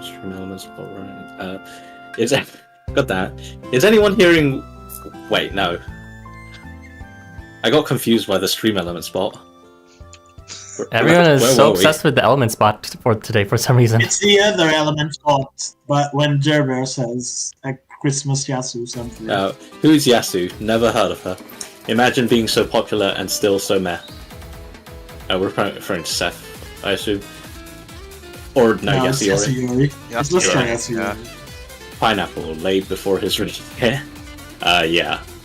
Stream elements, got that. Is anyone hearing? Wait, no. I got confused by the stream element spot. Everyone is Where so were we? obsessed with the element spot for today for some reason. It's the other element spot, but when Gerber says a Christmas Yasu something. Who's Yasu? Never heard of her. Imagine being so popular and still so meh. We're referring to Seth, I assume. Or no, it's Yasuyori. Yasuyori. It's just Yasuyori, Yasuyori. yeah. Pineapple laid before his release. Yeah.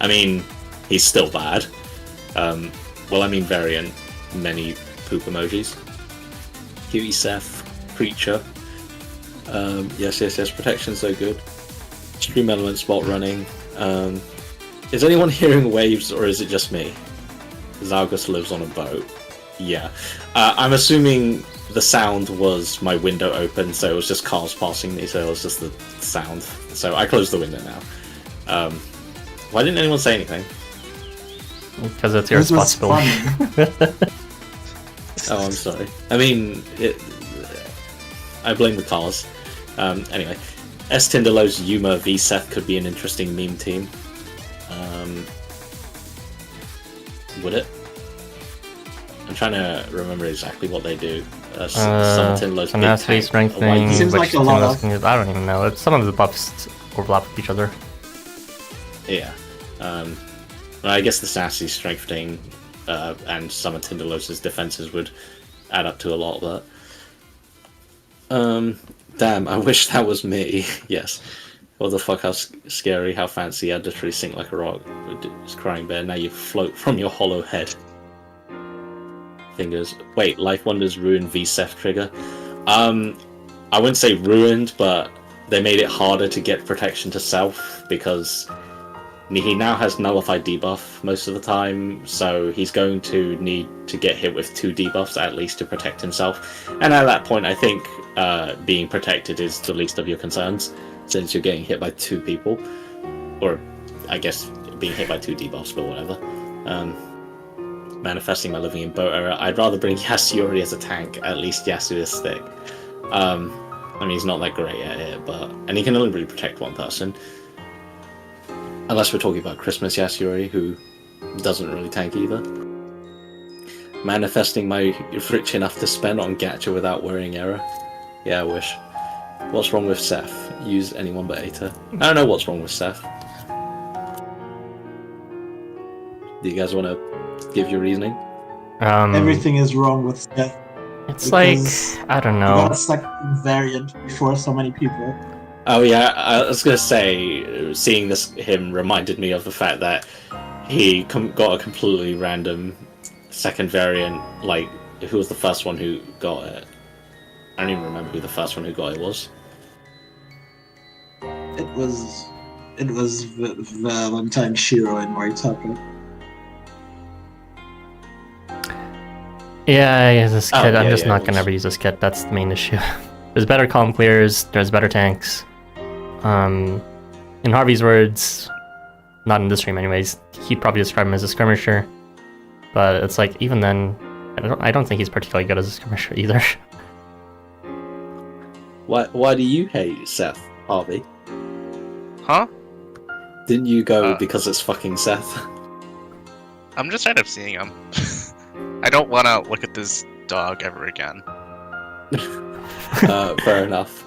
I mean, he's still bad. Well, I mean, variant. Many poop emojis. Huey Seth, Preacher. Yes, protection's so good. Stream element spot running. Is anyone hearing waves or is it just me? Zalgus lives on a boat. Yeah. I'm assuming the sound was my window open, so it was just cars passing me, so it was just the sound. So I closed the window now. Why didn't anyone say anything? Because it's your This was responsibility. funny. Oh, I'm sorry. I mean, I blame the cars. Anyway, S. Tinderlow's Yuma v Seth could be an interesting meme team. Would it? I'm trying to remember exactly what they do. Some Tinderlow's big tenacity, tank, strengthening, Seems which like a lot Tinderlow's of- can use. I don't even know. Some of the buffs overlap with each other. Yeah. Well, I guess the sassy strengthening and some of Tinderlow's defenses would add up to a lot of that. Damn, I wish that was me. Yes. What the fuck, how scary, how fancy, I'd literally sink like a rock. It's crying bear, now you float from your hollow head. Fingers. Wait, Life Wonders ruined V Seth trigger? I wouldn't say ruined, but they made it harder to get protection to self, because he now has nullified debuff most of the time, so he's going to need to get hit with 2 debuffs at least to protect himself. And at that point, I think being protected is the least of your concerns, since you're getting hit by 2 people. Or, I guess, being hit by 2 debuffs, but whatever. Manifesting my living in boat era. I'd rather bring Yasuyori as a tank, at least Yasu is thick. I mean, he's not that great at it, but... And he can only really protect 1 person. Unless we're talking about Christmas Yasuyori, who doesn't really tank either. Manifesting my rich enough to spend on gacha without worrying error. Yeah, I wish. What's wrong with Seth? Use anyone but Eta. I don't know what's wrong with Seth. Do you guys want to give your reasoning? Everything is wrong with Seth. It's like, because I don't He know. got a second variant before so many people. Oh yeah, I was gonna say, seeing him reminded me of the fact that he got a completely random second variant. Like, who was the first one who got it? I don't even remember who the first one who got it was. It was Valentine Shiro and Ryota. Yeah, I use this Oh, kit. I'm yeah, just yeah, not it gonna was. ever use this kit. That's the main issue. There's better calm clears. There's better tanks. In Harvey's words, not in this stream anyways, he'd probably describe him as a skirmisher. But it's like, even then, I don't think he's particularly good as a skirmisher either. Why do you hate Seth, Harvey? Huh? Didn't you go because it's fucking Seth? I'm just tired of seeing him. I don't want to look at this dog ever again. Fair enough.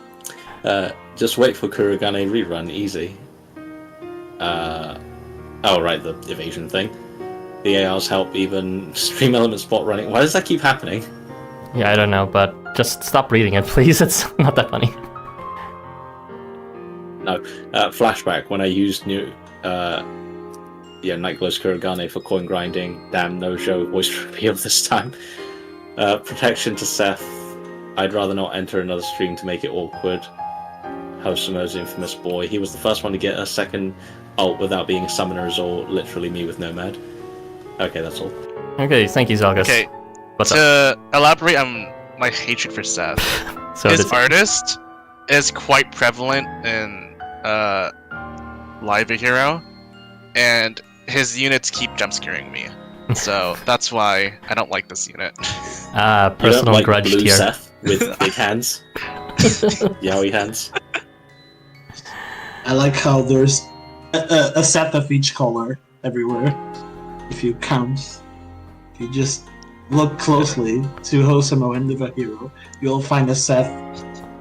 Just wait for Kurogane rerun, easy. Oh right, the evasion thing. The ARs help even stream element spot running. Why does that keep happening? Yeah, I don't know, but just stop reading it, please. It's not that funny. No. Flashback, when I used Nightglow's Kurogane for coin grinding. Damn, no show voice reveal this time. Protection to Seth. I'd rather not enter another stream to make it awkward. Housamo's infamous boy. He was the first one to get a second ult without being a summoner, or literally me with Nomad. Okay, that's all. Okay, thank you, Zalgus. Okay, What's up? to elaborate on my hatred for Seth, So his this- artist is quite prevalent in Live a Hero, and his units keep jump scaring me. So that's why I don't like this unit. You don't personal like grudge blue tier. Seth with big hands? Yowie hands? I like how there's a set of each color everywhere. If you count, if you just look closely to Housamo and the hero, you'll find a set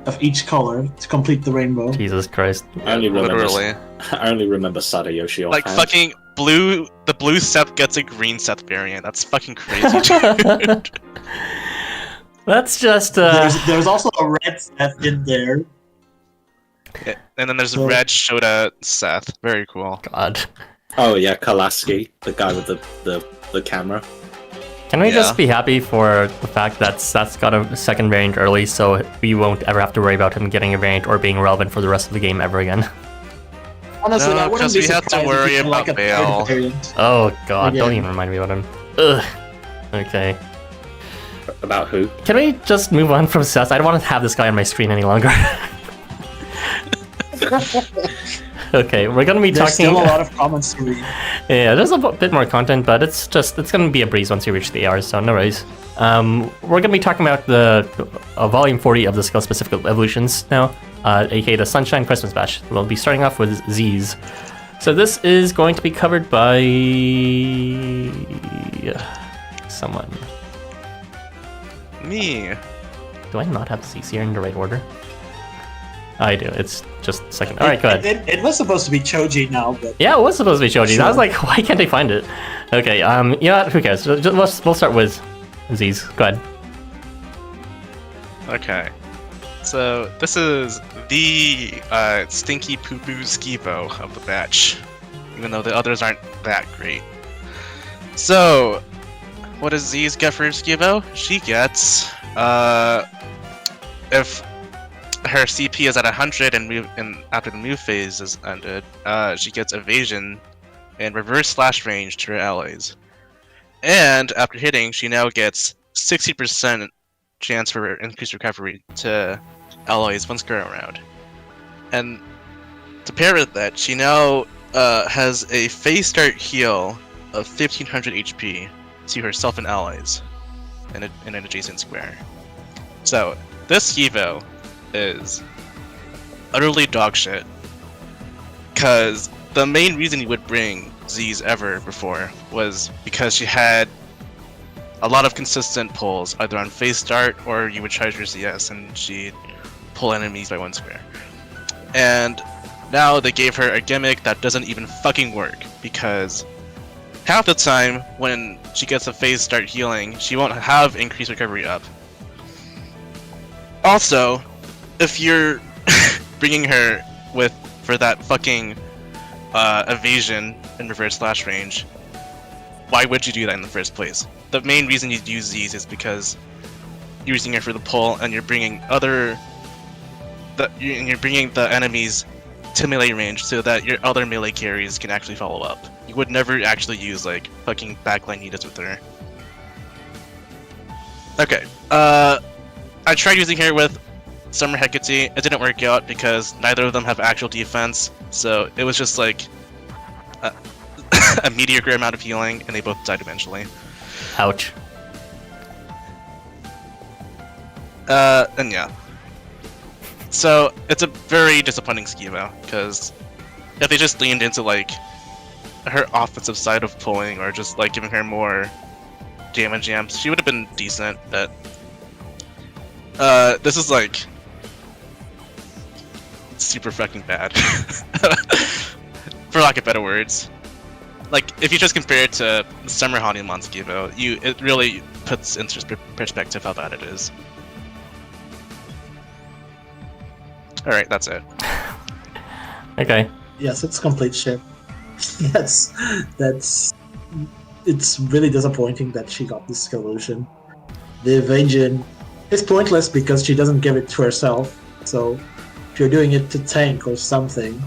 of each color to complete the rainbow. Jesus Christ. I only Literally. remember Sadayoshi Like offhand. fucking blue, the blue Seth gets a green Seth variant. That's fucking crazy, dude. That's just There's also a red set in there. And then there's a red Shota Seth. Very cool. God. Oh yeah, Kalaski, the guy with the camera. Can we Yeah. just be happy for the fact that Seth's got a second variant early, so we won't ever have to worry about him getting a variant or being relevant for the rest of the game ever again? Honestly, No, I wouldn't 'cause be we have to surprised if worry you about like a Bale. third variant. Oh god, don't Again. even remind me about him. Ugh. Okay. About who? Can we just move on from Seth? I don't want to have this guy on my screen any longer. Okay, we're gonna be There's talking. still a lot of comments to read. Yeah, there's a bit more content, but it's gonna be a breeze once you reach the AR, so no worries. We're gonna be talking about the volume 40 of the skill-specific evolutions now, aka the Sunshine Christmas Bash. We'll be starting off with Z's. So this is going to be covered by someone. Me. Do I not have Z's here in the right order? I do. It's just a second. All right, go ahead. It was supposed to be Choji now, but Yeah, it was supposed to be Choji. Sure. I was like, why can't they find it? Okay, yeah, who cares? We'll start with Z's. Go ahead. Okay. So this is the stinky poo-poo Skivo of the batch, even though the others aren't that great. So, what does Z's get for Skivo? She gets, if her CP is at 100 and after the move phase is ended, she gets evasion and reverse slash range to her allies. And after hitting, she now gets 60% chance for increased recovery to allies once go around. And to pair with that, she now has a phase start heal of 1500 HP to herself and allies in an adjacent square. So this Evo is utterly dogshit, because the main reason you would bring Z's ever before was because she had a lot of consistent pulls, either on phase start or you would charge your CS and she'd pull enemies by one square. And now they gave her a gimmick that doesn't even fucking work, because half the time when she gets a phase start healing, she won't have increased recovery up. Also, if you're bringing her for that fucking evasion and reverse slash range, why would you do that in the first place? The main reason you'd use these is because you're using her for the pull, and you're bringing you're bringing the enemies to melee range so that your other melee carries can actually follow up. You would never actually use like fucking backline Nidas with her. Okay, I tried using her with Summer Hecate. It didn't work out because neither of them have actual defense, so it was just like a mediocre amount of healing, and they both died eventually. Ouch. And yeah. So it's a very disappointing Skivo, because if they just leaned into like her offensive side of pulling, or just like giving her more damage amps, she would have been decent. But this is like super fucking bad, for lack of better words. Like, if you just compare it to Summer Hanuman Skivo, it really puts into perspective how bad it is. Alright, that's it. Okay. yes, it's complete shit. Yes, it's really disappointing that she got this evolution. The evasion is pointless because she doesn't give it to herself, so if you're doing it to tank or something,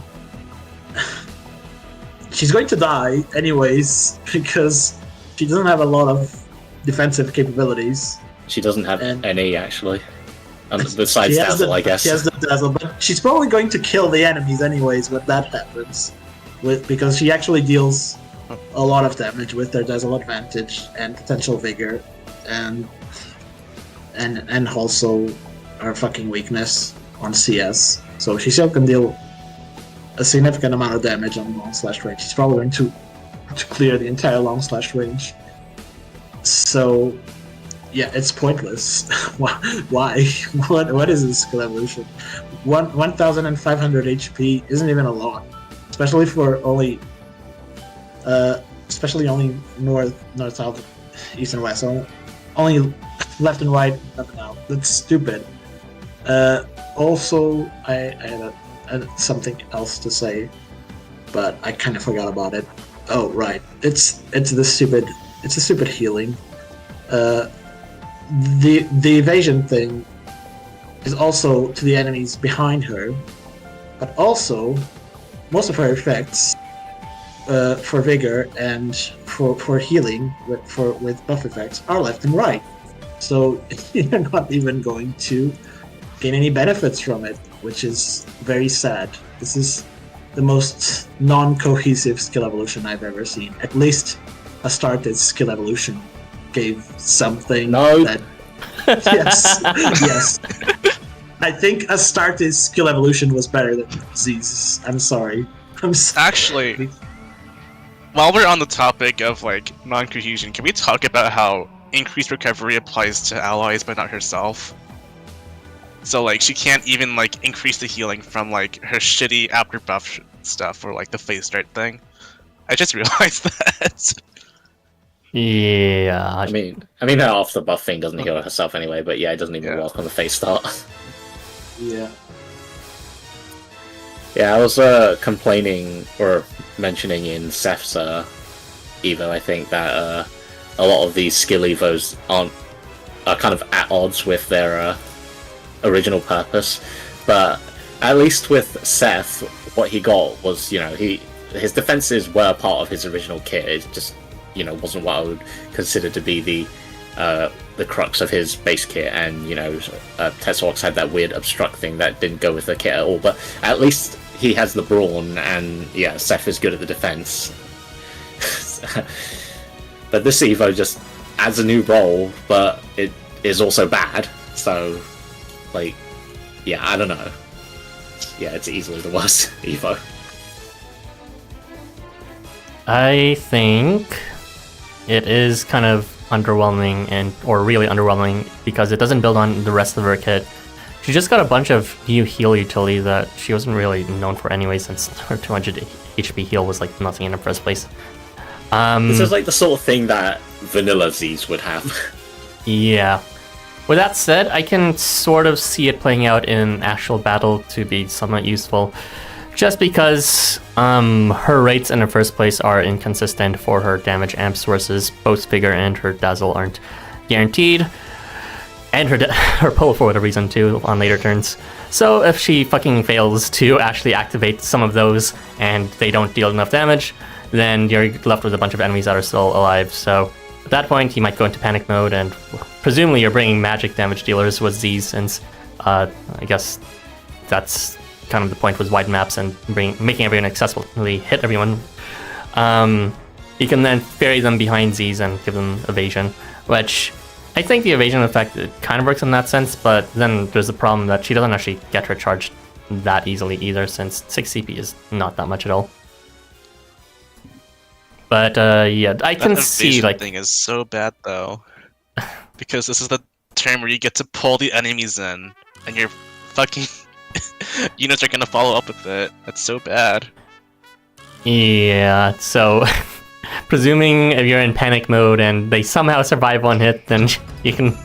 she's going to die anyways, because she doesn't have a lot of defensive capabilities. She doesn't have any, actually. Besides Dazzle, I guess. She has the Dazzle, but she's probably going to kill the enemies anyways when that happens, because she actually deals a lot of damage with their Dazzle advantage and potential vigor, and also her fucking weakness on CS. So she still can deal a significant amount of damage on long slash range. She's probably going to clear the entire long slash range. So yeah, it's pointless. Why? What is this skill evolution? 1,500 HP isn't even a lot, especially for only north, south, east, and west. So only left and right up and down. That's stupid. Also, I had something else to say, but I kind of forgot about it. Oh right, it's a stupid healing. The evasion thing is also to the enemies behind her, but also most of her effects for vigor and for healing with buff effects are left and right. So you're not even going to gain any benefits from it, which is very sad. This is the most non-cohesive skill evolution I've ever seen. At least Astarte's skill evolution gave something that... Yes, yes. I think Astarte's skill evolution was better than Z's. I'm sorry. Actually, while we're on the topic of like non-cohesion, can we talk about how increased recovery applies to allies but not herself? So like she can't even like increase the healing from like her shitty after buff stuff or like the phase start thing. I just realized that. Yeah. I mean, her off the buff thing doesn't heal herself anyway, but yeah, it doesn't even work on the phase start. Yeah. Yeah, I was complaining or mentioning in Seth's Evo, I think, that a lot of these skill Evos are kind of at odds with their original purpose. But at least with Seth, what he got was, his defenses were part of his original kit. It just, wasn't what I would consider to be the crux of his base kit, and Tetsuox had that weird obstruct thing that didn't go with the kit at all. But at least he has the brawn, and Seth is good at the defense. But this Evo just adds a new role, but it is also bad. So, I don't know. Yeah, it's easily the worst Evo. I think it is kind of underwhelming or really underwhelming because it doesn't build on the rest of her kit. She just got a bunch of new heal utility that she wasn't really known for anyway, since her 200 HP heal was like nothing in the first place. This is like the sort of thing that vanilla Z's would have. Yeah. With that said, I can sort of see it playing out in actual battle to be somewhat useful. Just because her rates in the first place are inconsistent for her damage amp sources. Both Vigor and her Dazzle aren't guaranteed. And her pull for whatever reason too on later turns. So if she fucking fails to actually activate some of those and they don't deal enough damage, then you're left with a bunch of enemies that are still alive. So at that point, you might go into panic mode, and presumably you're bringing magic damage dealers with Z's, since I guess that's kind of the point, was wide maps and making everyone accessibly hit everyone. You can then bury them behind Z's and give them evasion, which I think the evasion effect kind of works in that sense, but then there's the problem that she doesn't actually get her charged that easily either, since 6 CP is not that much at all. But I can see that thing is so bad though, because this is the term where you get to pull the enemies in, and your fucking units are gonna follow up with it. That's so bad. Yeah. So, presuming if you're in panic mode and they somehow survive one hit, then you can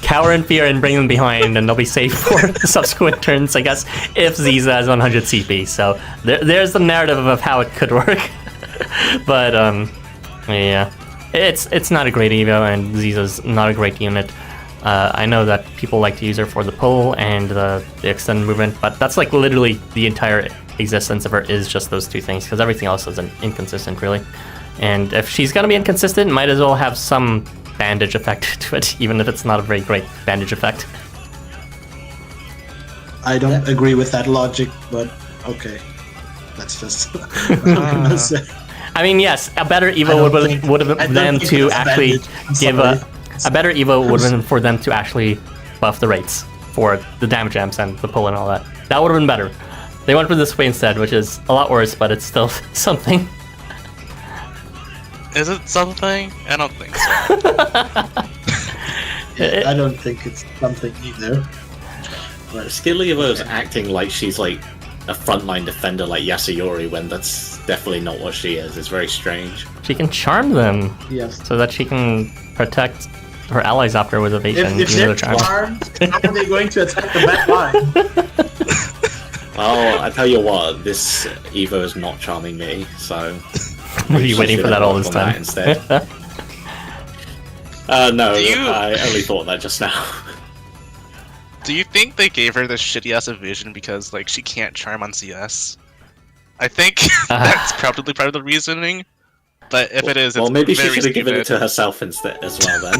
cower in fear and bring them behind, and they'll be safe for the subsequent turns, I guess, if Ziza has 100 CP. So there's the narrative of how it could work. But yeah, it's not a great Evo, and Ziza's not a great unit. I know that people like to use her for the pull and the extended movement, but that's like literally the entire existence of her is just those two things, because everything else is inconsistent, really. And if she's gonna be inconsistent, might as well have some bandage effect to it, even if it's not a very great bandage effect. I don't agree with that logic, but okay. That's just what I'm gonna say. I mean, yes, a better Evo would have been them to actually give a better Evo would have been for them to actually buff the rates for the damage amps and the pull and all that. That would have been better. They went for this way instead, which is a lot worse, but it's still something. Is it something? I don't think so. I don't think it's something either. Right, Skill Evo's acting like she's like a frontline defender like Yasuyori, when that's definitely not what she is. It's very strange. She can charm them, yes, so that she can protect her allies after with evasion. If they're charmed, how are they going to attack the back line? Oh, I tell you what, this Evo is not charming me, so... Were you waiting for that all this time? Instead. No, I only thought that just now. Do you think they gave her this shitty-ass evasion because, like, she can't charm on CS? I think that's probably part of the reasoning, but if it is, it's maybe she very should have given it stupid. to herself instead as well, then.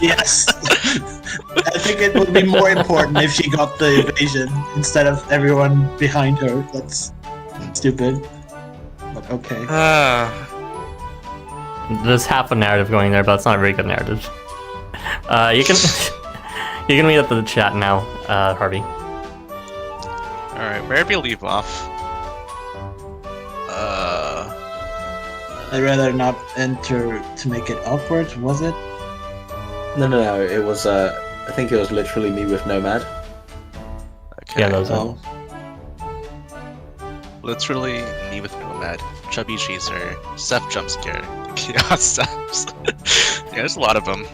Yes! I think it would be more important if she got the evasion instead of everyone behind her. That's stupid. But okay. There's half a narrative going there, but it's not a very good narrative. You can you can read up the chat now, Harvey. Alright, where did we leave off? I'd rather not enter to make it awkward, was it? No. It was. I think it was literally me with Nomad. Okay. Yeah, those are. Oh, Literally me with Nomad, Chubby Chaser, Seth jump scare, Chaos Steps. Yeah, there's a lot of them.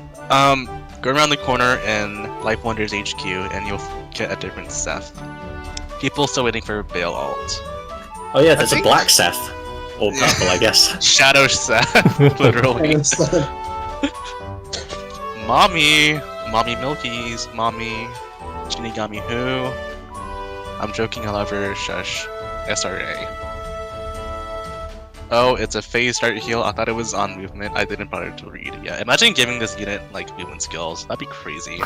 Go around the corner in Life Wonders HQ and you'll get a different Seth. People still waiting for Bale alt. Oh yeah, there's a think- black Seth. Or purple, I guess. Shadow Seth, literally. Mommy Milkies, Mommy, Shinigami Who. I'm joking, I love her, shush. SRA. Oh, it's a phase start heal. I thought it was on movement. I didn't bother to read. Yeah, imagine giving this unit like movement skills. That'd be crazy.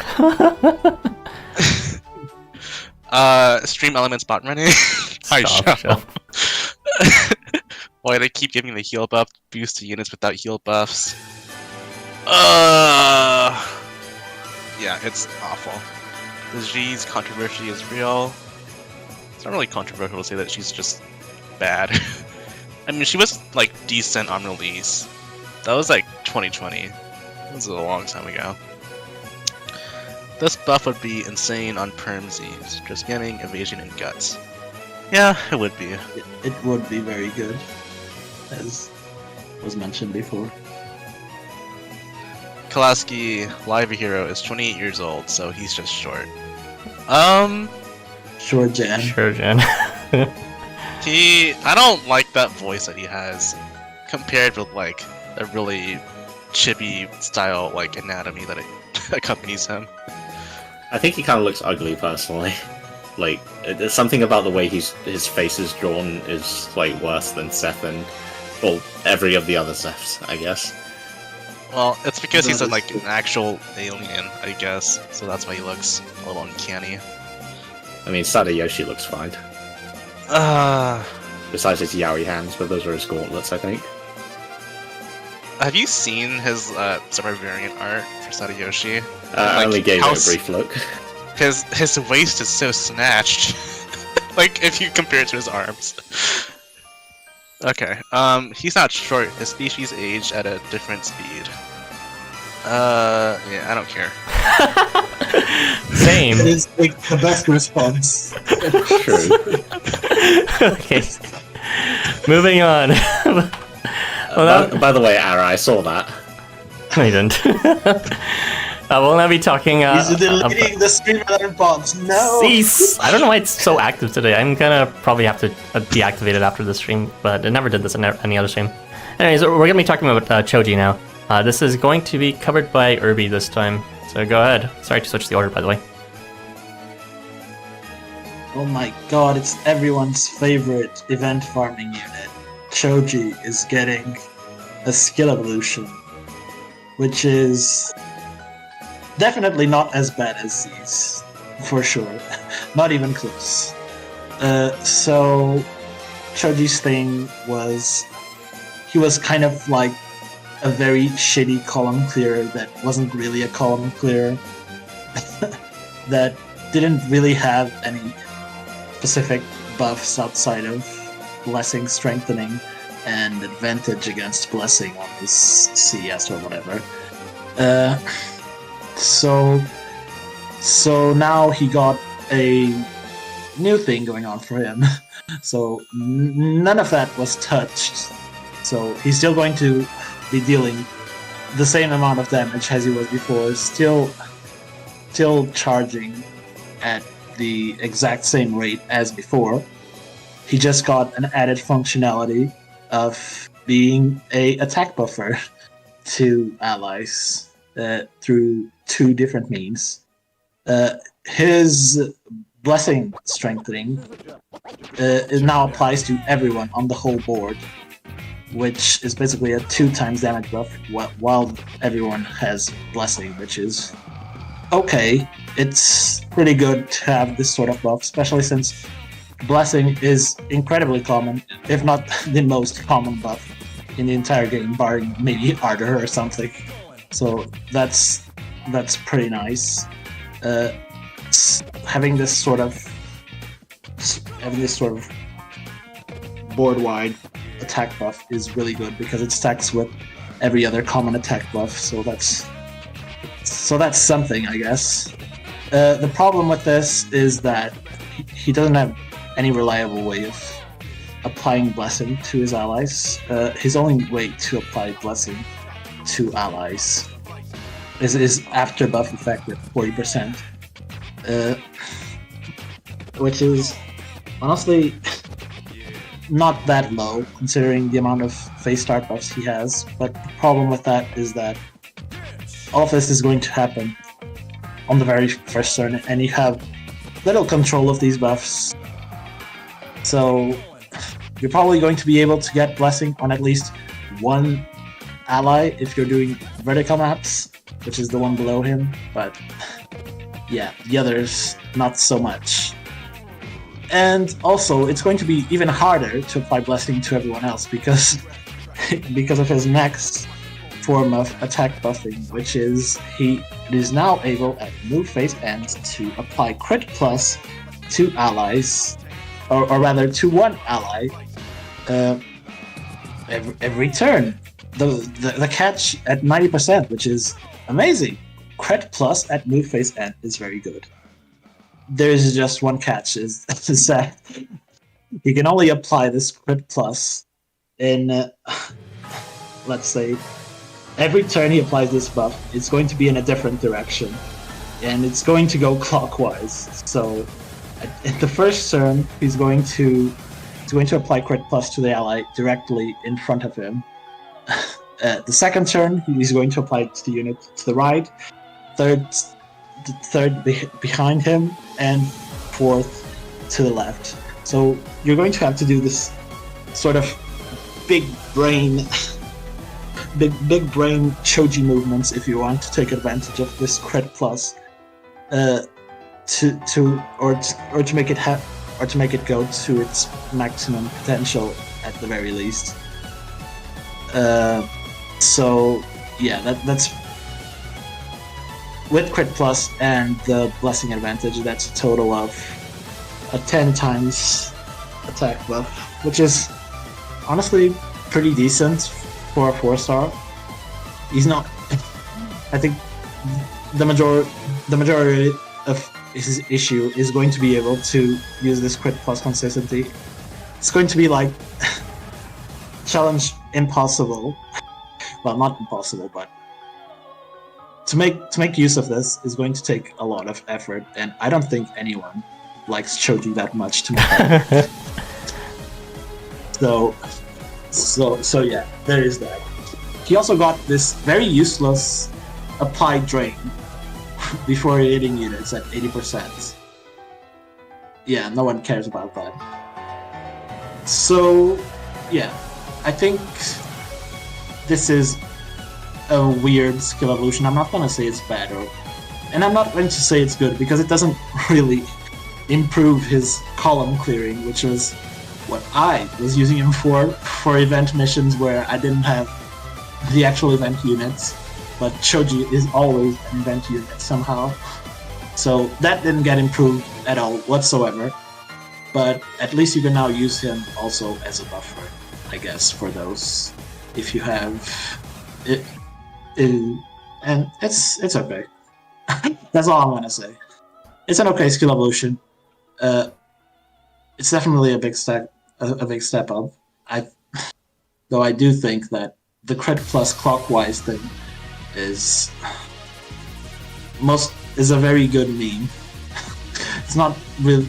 Stream elements bot running. Hi, Stop. Why they keep giving the heal buff boost to units without heal buffs? Yeah, it's awful. The G's controversy is real. It's not really controversial to say that she's just bad. I mean, she was like decent on release. That was like 2020. That was a long time ago. This buff would be insane on Perm Z's, just getting evasion and guts. Yeah, it would be. it would be very good, as was mentioned before. Kalaski, Live Hero, is 28 years old, so he's just short. Sure, Jan. Sure, Jen. I don't like that voice that he has, compared with like a really chibi style like anatomy that accompanies him. I think he kind of looks ugly, personally. Like, there's something about the way his face is drawn is like worse than Seth and, well, every of the other Seths, I guess. Well, it's because he's like an actual alien, I guess, so that's why he looks a little uncanny. I mean, Sadayoshi looks fine. Besides his yaoi hands, but those are his gauntlets, I think. Have you seen his summer variant art for Sadayoshi? I only gave it a brief look. His waist is so snatched. Like, if you compare it to his arms. Okay, he's not short. His species age at a different speed. Yeah, I don't care. Same. It is like the best response. True. Okay. Moving on. By the way, Ara, I saw that. No, you didn't. We'll now be talking. He's deleting the stream bots. No. Cease! I don't know why it's so active today. I'm gonna probably have to deactivate it after the stream, but it never did this in any other stream. Anyways, we're gonna be talking about Choji now. This is going to be covered by Irby this time, so go ahead. Sorry to switch the order, by the way. Oh my god, it's everyone's favorite event farming unit. Choji is getting a skill evolution, which is definitely not as bad as these, for sure. Not even close. So Choji's thing was, he was kind of like a very shitty column clearer that wasn't really a column clearer, that didn't really have any specific buffs outside of blessing strengthening and advantage against blessing on his CS or whatever. So now he got a new thing going on for him. So none of that was touched. So he's still going to be dealing the same amount of damage as he was before, still charging at the exact same rate as before. He just got an added functionality of being a attack buffer to allies through two different means. His blessing strengthening it now applies to everyone on the whole board, which is basically a 2x damage buff while everyone has blessing, which is okay. It's pretty good to have this sort of buff, especially since Blessing is incredibly common, if not the most common buff in the entire game, barring maybe Ardor or something. So that's pretty nice. Having this sort of board-wide attack buff is really good because it stacks with every other common attack buff. So that's something, I guess. The problem with this is that he doesn't have any reliable way of applying Blessing to his allies. His only way to apply Blessing to allies is after buff effect at 40%, which is honestly not that low considering the amount of phase start buffs he has. But the problem with that is that all of this is going to happen on the very first turn, and you have little control of these buffs. So you're probably going to be able to get Blessing on at least one ally if you're doing vertical maps, which is the one below him, but yeah, the others not so much. And also, it's going to be even harder to apply Blessing to everyone else because of his next form of attack buffing, which is he is now able at move phase end to apply crit plus to allies, or rather to one ally, every turn. The catch at 90%, which is amazing. Crit plus at move phase end is very good. There's just one catch, is that he can only apply this crit plus in, let's say, every turn he applies this buff, it's going to be in a different direction, and it's going to go clockwise. So, at the first turn, he's going to apply crit plus to the ally directly in front of him. The second turn, he's going to apply it to the unit to the right. Third behind him, and fourth to the left. So you're going to have to do this sort of big brain Choji movements if you want to take advantage of this crit plus, to make it go to its maximum potential at the very least. So yeah, that's with crit plus and the blessing advantage. That's a total of a 10 times attack buff, which is honestly pretty decent for a 4-star. He's not. I think the majority of his issue is going to be able to use this crit plus consistently. It's going to be like challenge impossible. Well, not impossible, but to make use of this is going to take a lot of effort, and I don't think anyone likes Choji that much to make that. So yeah, there is that. He also got this very useless applied drain before hitting units at 80%. Yeah, no one cares about that. So yeah, I think this is a weird skill evolution. I'm not gonna say it's bad, and I'm not going to say it's good because it doesn't really improve his column clearing, which was what I was using him for event missions where I didn't have the actual event units, but Choji is always an event unit somehow. So that didn't get improved at all whatsoever, but at least you can now use him also as a buffer, I guess, for those, if you have it. And it's okay. That's all I'm gonna say. It's an okay skill evolution. It's definitely a big step up. Though I do think that the crit plus clockwise thing is a very good meme. It's not really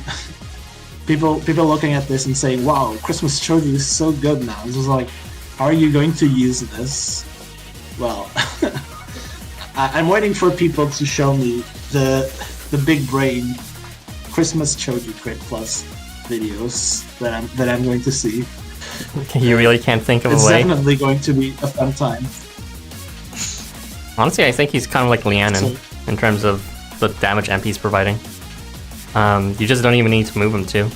people looking at this and saying, "Wow, Christmas Choji is so good now." It's just like, how are you going to use this? Well, I'm waiting for people to show me the big brain Christmas Choji crit plus videos that I'm going to see. You really can't think of a way? It's definitely going to be a fun time. Honestly, I think he's kind of like Lianon in terms of the damage MP he's providing. You just don't even need to move him too.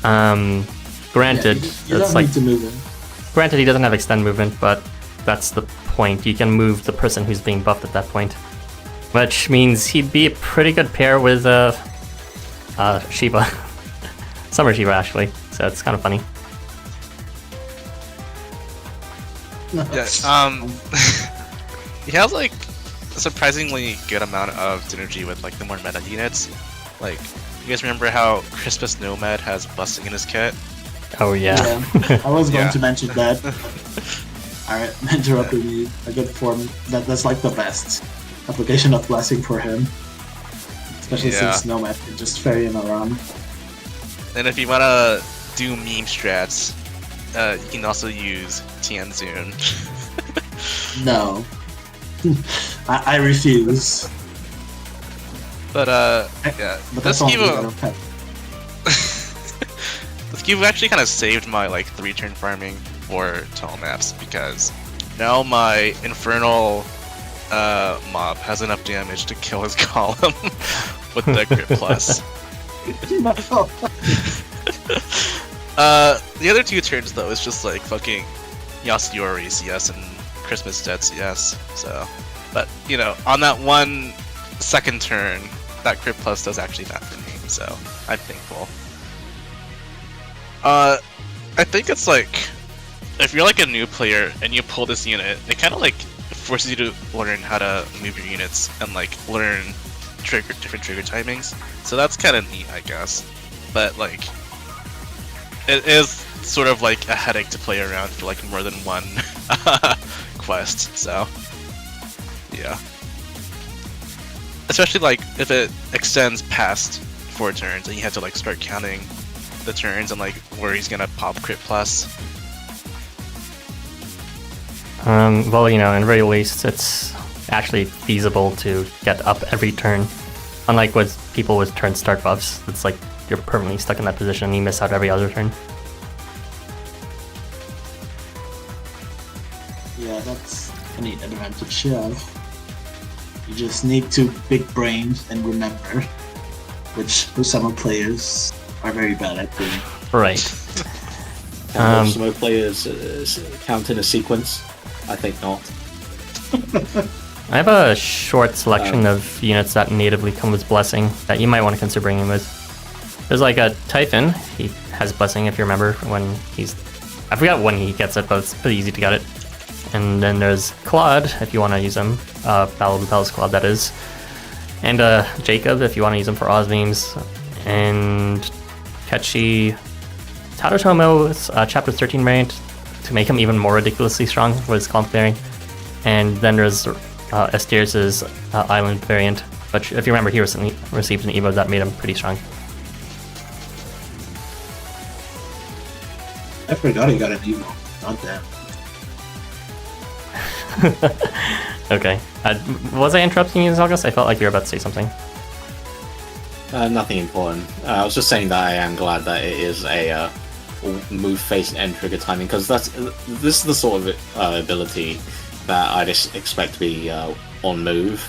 Granted, you don't need to move him. Granted, he doesn't have extend movement, but that's the point. You can move the person who's being buffed at that point, which means he'd be a pretty good pair with Shiba, Summer Shiba actually. So it's kind of funny. Yeah. He has like a surprisingly good amount of synergy with like the more meta units. Like, you guys remember how Crispus Nomad has busting in his kit? Oh yeah. I was going Yeah. to mention that. Alright, interrupted me. A good form. That's like the best application of blessing for him. Especially Yeah. since Nomad can just ferry him around. And if you wanna do meme strats, you can also use Tianzun. No. I refuse. But yeah, But this that's only Kiva, out of pet. this Kiva actually kind of saved my like 3-turn farming for tall maps because now my infernal mob has enough damage to kill his column with the crit plus. The other 2 turns though is just like fucking Yasuyori CS and Christmas Dead CS. So, but you know, on that one second turn, that crit plus does actually matter for me. So I'm thankful. I think it's like if you're like a new player and you pull this unit, it kind of like forces you to learn how to move your units and like learn different trigger timings. So that's kind of neat, I guess. But like, it is sort of like a headache to play around for like more than one quest. So yeah, especially like if it extends past 4 turns and you have to like start counting the turns and like where he's gonna pop crit plus. Well, you know, in very least, it's actually feasible to get up every turn. Unlike with people with turn start buffs, it's like you're permanently stuck in that position and you miss out every other turn. Yeah, that's a neat advantage, yeah. You just need to big brain and remember, which Housamo players are very bad at doing. Right. Can most players count in a sequence? I think not. I have a short selection of units that natively come with Blessing that you might want to consider bringing with. There's like a Typhon. He has Blessing if you remember when he's... I forgot when he gets it, but it's pretty easy to get it. And then there's Claude if you want to use him. Babalon's Claude, that is. And Jacob if you want to use him for Osbeams. And Ketchi... Tarutomo's Chapter 13 variant to make him even more ridiculously strong with his column clearing. And then there's Astir's Island variant, which if you remember he recently received an Evo that made him pretty strong. I forgot he got an Evo. Not that. Okay. Was I interrupting you, August? I felt like you were about to say something. Nothing important. I was just saying that I am glad that it is a move, face, and end trigger timing, because this is the sort of ability that I just expect to be on move,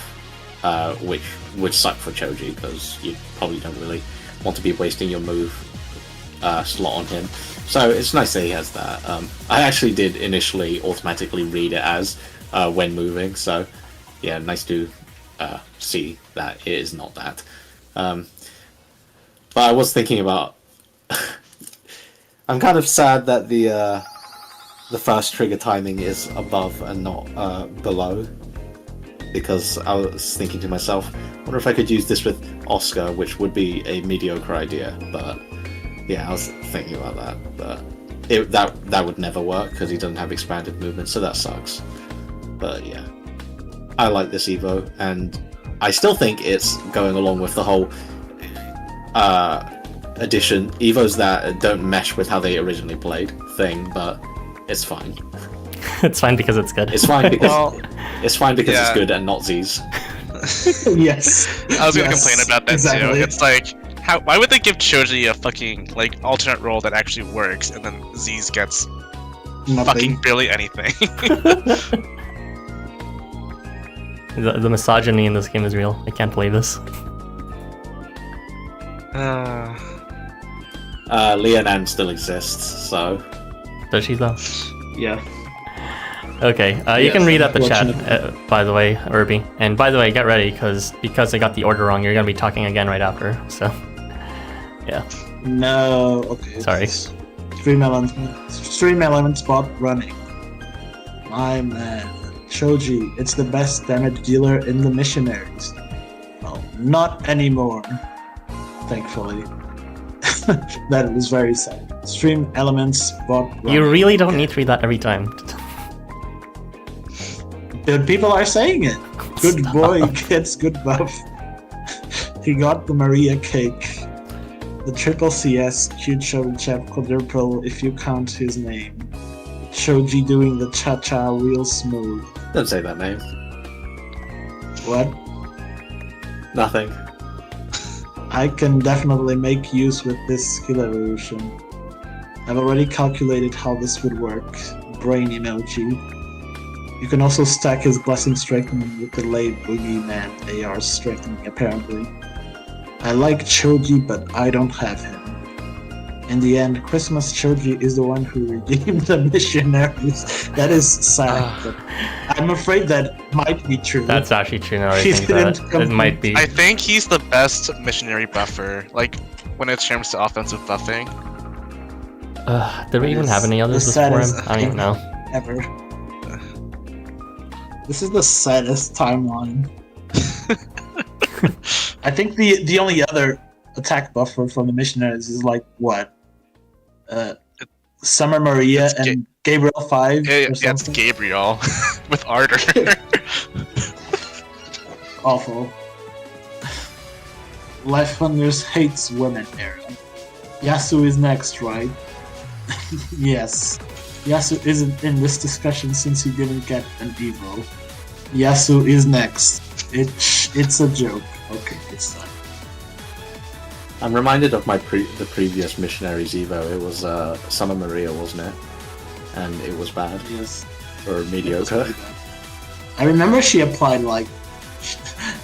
which would suck for Choji, because you probably don't really want to be wasting your move slot on him. So it's nice that he has that. I actually did initially automatically read it as when moving, so yeah, nice to see that it is not that. But I was thinking about... I'm kind of sad that the first trigger timing is above and not below, because I was thinking to myself, I wonder if I could use this with Oscar, which would be a mediocre idea, but yeah, I was thinking about that, but that would never work because he doesn't have expanded movement, so that sucks. But yeah, I like this Evo, and I still think it's going along with the whole addition Evos that don't mesh with how they originally played thing, but it's fine. It's fine because it's good. It's fine because Well, it's fine because yeah. it's good and not Z's. Yes. I was gonna Yes, complain about that exactly. too. It's like, why would they give Choji a fucking like alternate role that actually works, and then Z's gets Nothing. fucking barely anything? The misogyny in this game is real. I can't believe this. Leonan still exists, so... Does she though? Yeah. Okay, you Yes, can read out the chat, unfortunately. by the way, Irby. And by the way, get ready, because I got the order wrong, you're gonna be talking again right after, so... Yeah. No, okay. Sorry. Stream element spot running. My man. Choji, it's the best damage dealer in the missionaries. Well, not anymore. Thankfully. That was very sad. Stream elements spot running. You really don't need to read that every time. Dude, people are saying it. Good boy gets good buff. He got the Maria cake. The triple CS, cute Showy chap quadruple if you count his name. Choji doing the cha-cha real smooth. Don't say that name. What? Nothing. I can definitely make use with this skill evolution. I've already calculated how this would work. Brain emoji. You can also stack his blessing strengthening with the late boogeyman AR strengthening apparently. I like Choji, but I don't have him. In the end, Christmas Choji is the one who redeemed the missionaries. That is sad, but I'm afraid that might be true. That's actually true now. I He think didn't that it complete- might be. I think he's the best missionary buffer. Like when it comes to offensive buffing. Did we even have any others The before him? saddest I don't even know. Ever. This is the saddest timeline. I think the only other attack buffer from the missionaries is like what? Summer Maria It's and Gabriel 5 Yeah, or it's something. Gabriel with ardor. Awful. Life Funders hates women era. Yasu is next, right? Yes. Yasu isn't in this discussion since he didn't get an Evo. Yasu is next. It's a joke. Okay, it's fine. I'm reminded of the previous Missionaries Evo. It was Summer Maria, wasn't it? And it was bad. Yes. Or mediocre. I remember she applied like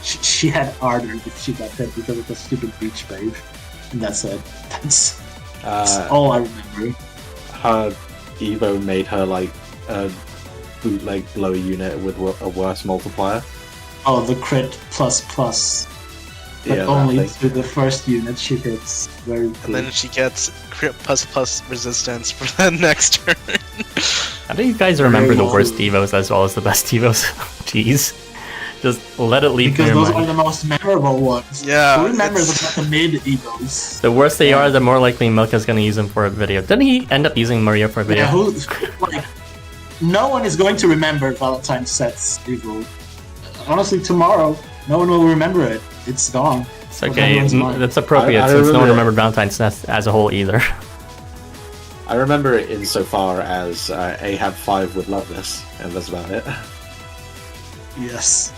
she had ardor if she got hit because of the stupid beach babe. And that's it. That's all I remember. Her Evo made her like a bootleg blow unit with a worse multiplier. Oh, the crit plus plus. But Yeah, only that thing. to the first unit she hits. Very cool. And then she gets crit plus resistance for the next turn. How do you guys remember the Very worst cool. Evos as well as the best Evos? Jeez. Just let it leave Because your those mind. are the most memorable ones. Yeah, Who remembers it's- about the mid Evos? The worse they are, the more likely Milka's gonna use them for a video. Didn't he end up using Maria for a video? Yeah, who like no one is going to remember Valentine Seth's Evo. Honestly, tomorrow, no one will remember it. It's gone. It's okay. Everyone's mind. That's appropriate I since no one remember- remembered Valentine's Nest as a whole either. I remember it insofar as Ahab 5 would love this, and that's about it. Yes.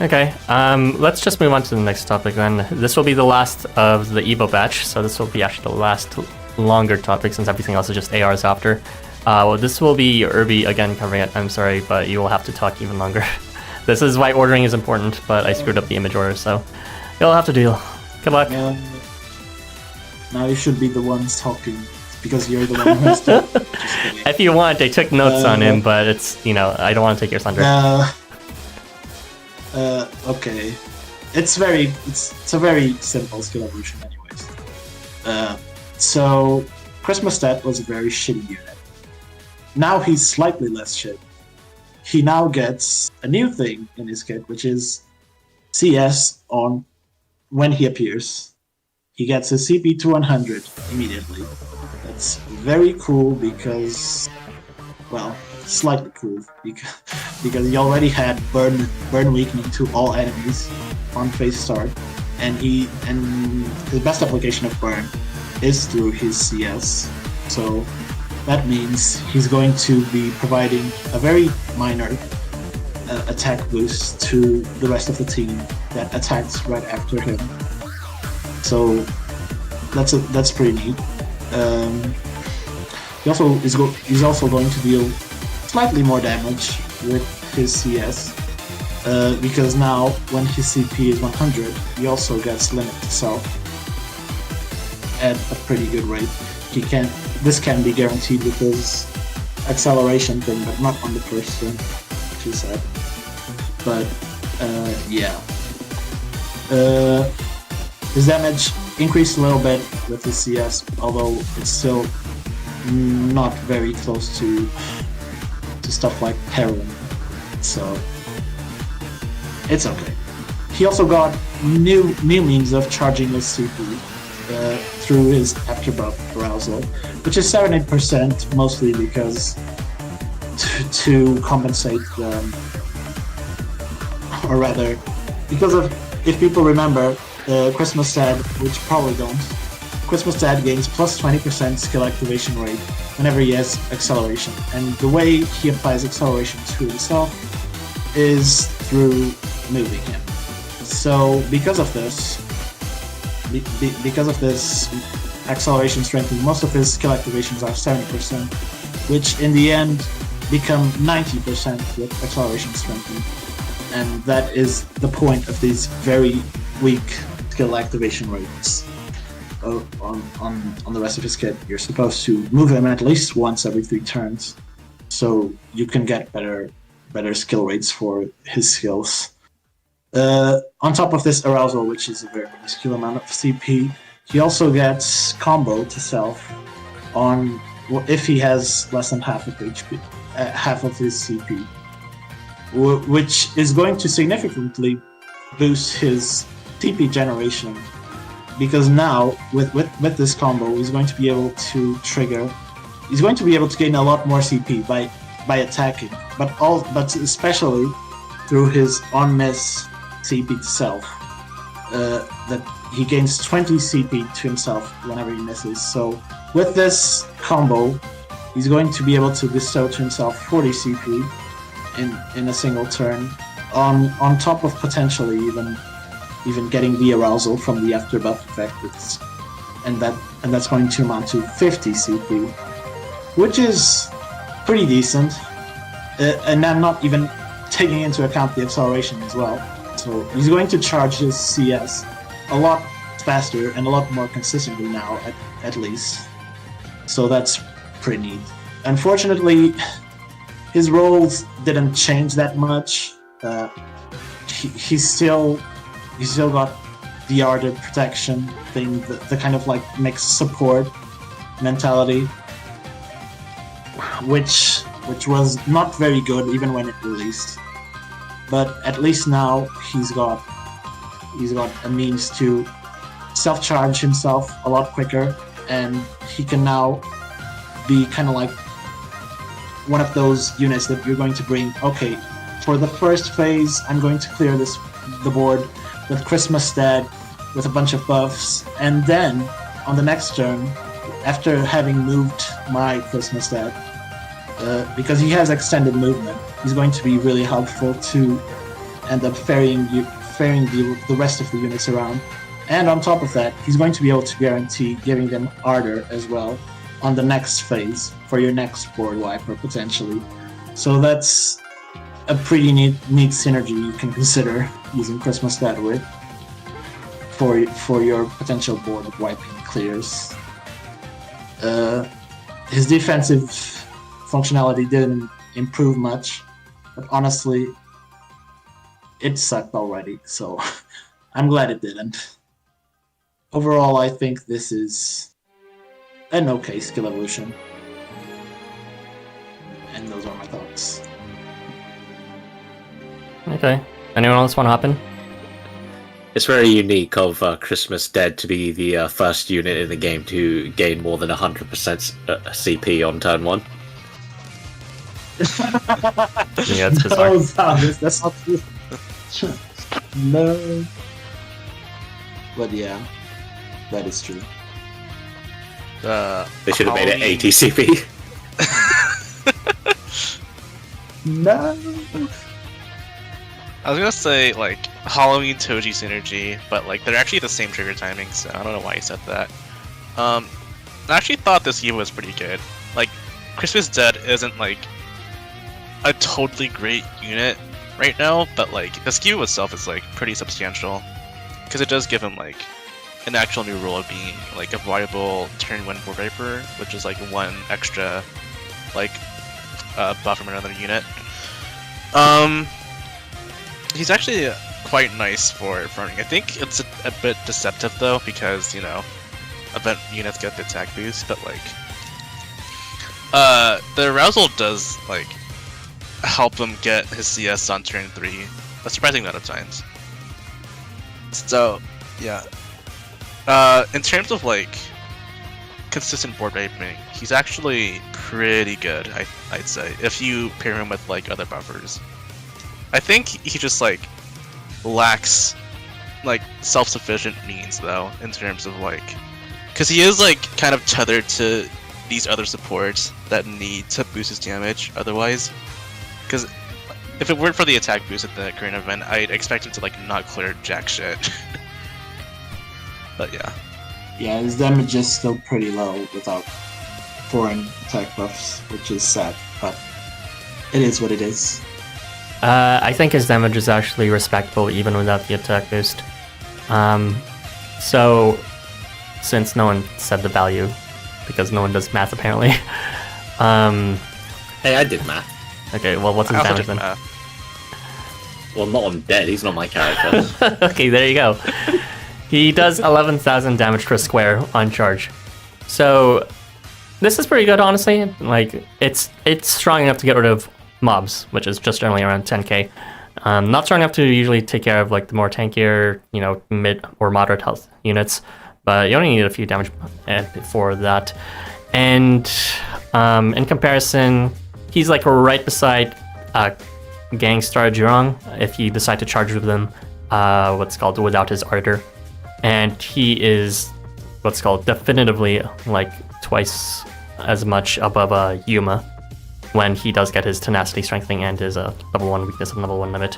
Okay, let's just move on to the next topic then. This will be the last of the Evo batch, so this will be actually the last longer topic since everything else is just ARs after. Well, this will be Irby again covering it. I'm sorry, but you will have to talk even longer. This is why ordering is important, but I screwed up the image order, so you'll have to deal. Good luck. Now you should be the ones talking because you're the one who has to. Just kidding. If you want, I took notes on him, but it's, you know, I don't want to take your thunder. Okay. It's a very simple skill evolution anyways. So Christmas Stat was a very shitty unit. Now he's slightly less shit. He now gets a new thing in his kit, which is CS on when he appears. He gets his CP to 100 immediately. That's very cool because, well, slightly cool because he already had burn weakening to all enemies on phase start, and the best application of burn is through his CS. So that means he's going to be providing a very minor attack boost to the rest of the team that attacks right after him. So that's pretty neat. He's also going to deal slightly more damage with his CS because now when his CP is 100, he also gets limit to self. at a pretty good rate. This can be guaranteed with his acceleration thing, but not on the first turn, which is sad. But yeah. His damage increased a little bit with his CS, although it's still not very close to stuff like heroin, so it's okay. He also got new means of charging his CP through his afterbuff arousal, which is 70%, mostly because to compensate or rather, because of, if people remember, Christmas Dad, which probably don't, Christmas Dad gains plus 20% skill activation rate whenever he has acceleration, and the way he applies acceleration to himself is through moving him. So because of this acceleration strengthening, most of his skill activations are 70%, which in the end become 90% with acceleration strengthening. And that is the point of these very weak skill activation rates on the rest of his kit. You're supposed to move him at least once every 3 turns, so you can get better skill rates for his skills. On top of this arousal, which is a very minuscule amount of CP, he also gets combo to self on if he has less than half of HP, half of his CP, which is going to significantly boost his TP generation, because now with this combo he's going to be able to gain a lot more CP by attacking, but especially through his on miss CP to self, that he gains 20 CP to himself whenever he misses. So with this combo he's going to be able to bestow to himself 40 CP in a single turn, on top of potentially even getting the arousal from the afterbuff effect, and that's going to amount to 50 CP, which is pretty decent. And I'm not even taking into account the acceleration as well. So he's going to charge his CS a lot faster and a lot more consistently now, at least. So that's pretty neat. Unfortunately, his roles didn't change that much. He's still got the art of protection thing, the kind of like mixed support mentality, which was not very good even when it released. But at least now he's got a means to self-charge himself a lot quicker, and he can now be kind of like one of those units that you're going to bring. Okay, for the first phase, I'm going to clear the board with Christmas Dad with a bunch of buffs, and then on the next turn, after having moved my Christmas Dad, because he has extended movement, he's going to be really helpful to end up ferrying the rest of the units around. And on top of that, he's going to be able to guarantee giving them ardor as well on the next phase for your next board wiper potentially. So that's a pretty neat synergy you can consider using Christmas Dad with for your potential board wiping clears. His defensive functionality didn't improve much, but honestly, it sucked already, so I'm glad it didn't. Overall, I think this is an okay skill evolution. And those are my thoughts. Okay. Anyone else want to hop in? It's very unique of Christmas Dead to be the first unit in the game to gain more than 100% CP on turn 1. Yeah, it's bizarre. That's not true. No. But yeah, that is true. They should have made it 80 CP. No. I was gonna say, like, Halloween Toji synergy, but, like, they're actually the same trigger timing, so I don't know why you said that. I actually thought this Eva was pretty good. Like, Christmas Dead isn't, like, a totally great unit right now, but, like, the skew itself is, like, pretty substantial. Because it does give him, like, an actual new rule of being like a viable turn 1 Board Viper, which is like 1 extra like buff from another unit. He's actually quite nice for farming. I think it's a bit deceptive though, because you know, event units get the attack boost, but like the arousal does like help him get his CS on turn 3 a surprising amount of times. So yeah, in terms of like consistent board vaping, he's actually pretty good. I'd say if you pair him with like other buffers. I think he just like lacks like self-sufficient means though, in terms of like, because he is like kind of tethered to these other supports that need to boost his damage otherwise. Because if it weren't for the attack boost at the current event, I'd expect him to like not clear jack shit. But yeah. Yeah, his damage is still pretty low without foreign attack buffs, which is sad, but it is what it is. I think his damage is actually respectable even without the attack boost. So, since no one said the value, because no one does math apparently. Hey, I did math. Okay, well, what's his damage then? Well, not on dead, he's not my character. Okay, there you go. He does 11,000 damage per square on charge. So, this is pretty good, honestly. Like, it's strong enough to get rid of mobs, which is just generally around 10k. Not strong enough to usually take care of like the more tankier, you know, mid or moderate health units, but you only need a few damage for that. And in comparison, he's like right beside Gangstar Jurong if you decide to charge with him, what's called without his ardor, and he is what's called definitively like twice as much above Yuma when he does get his tenacity strengthening and his level 1 weakness and level 1 limit.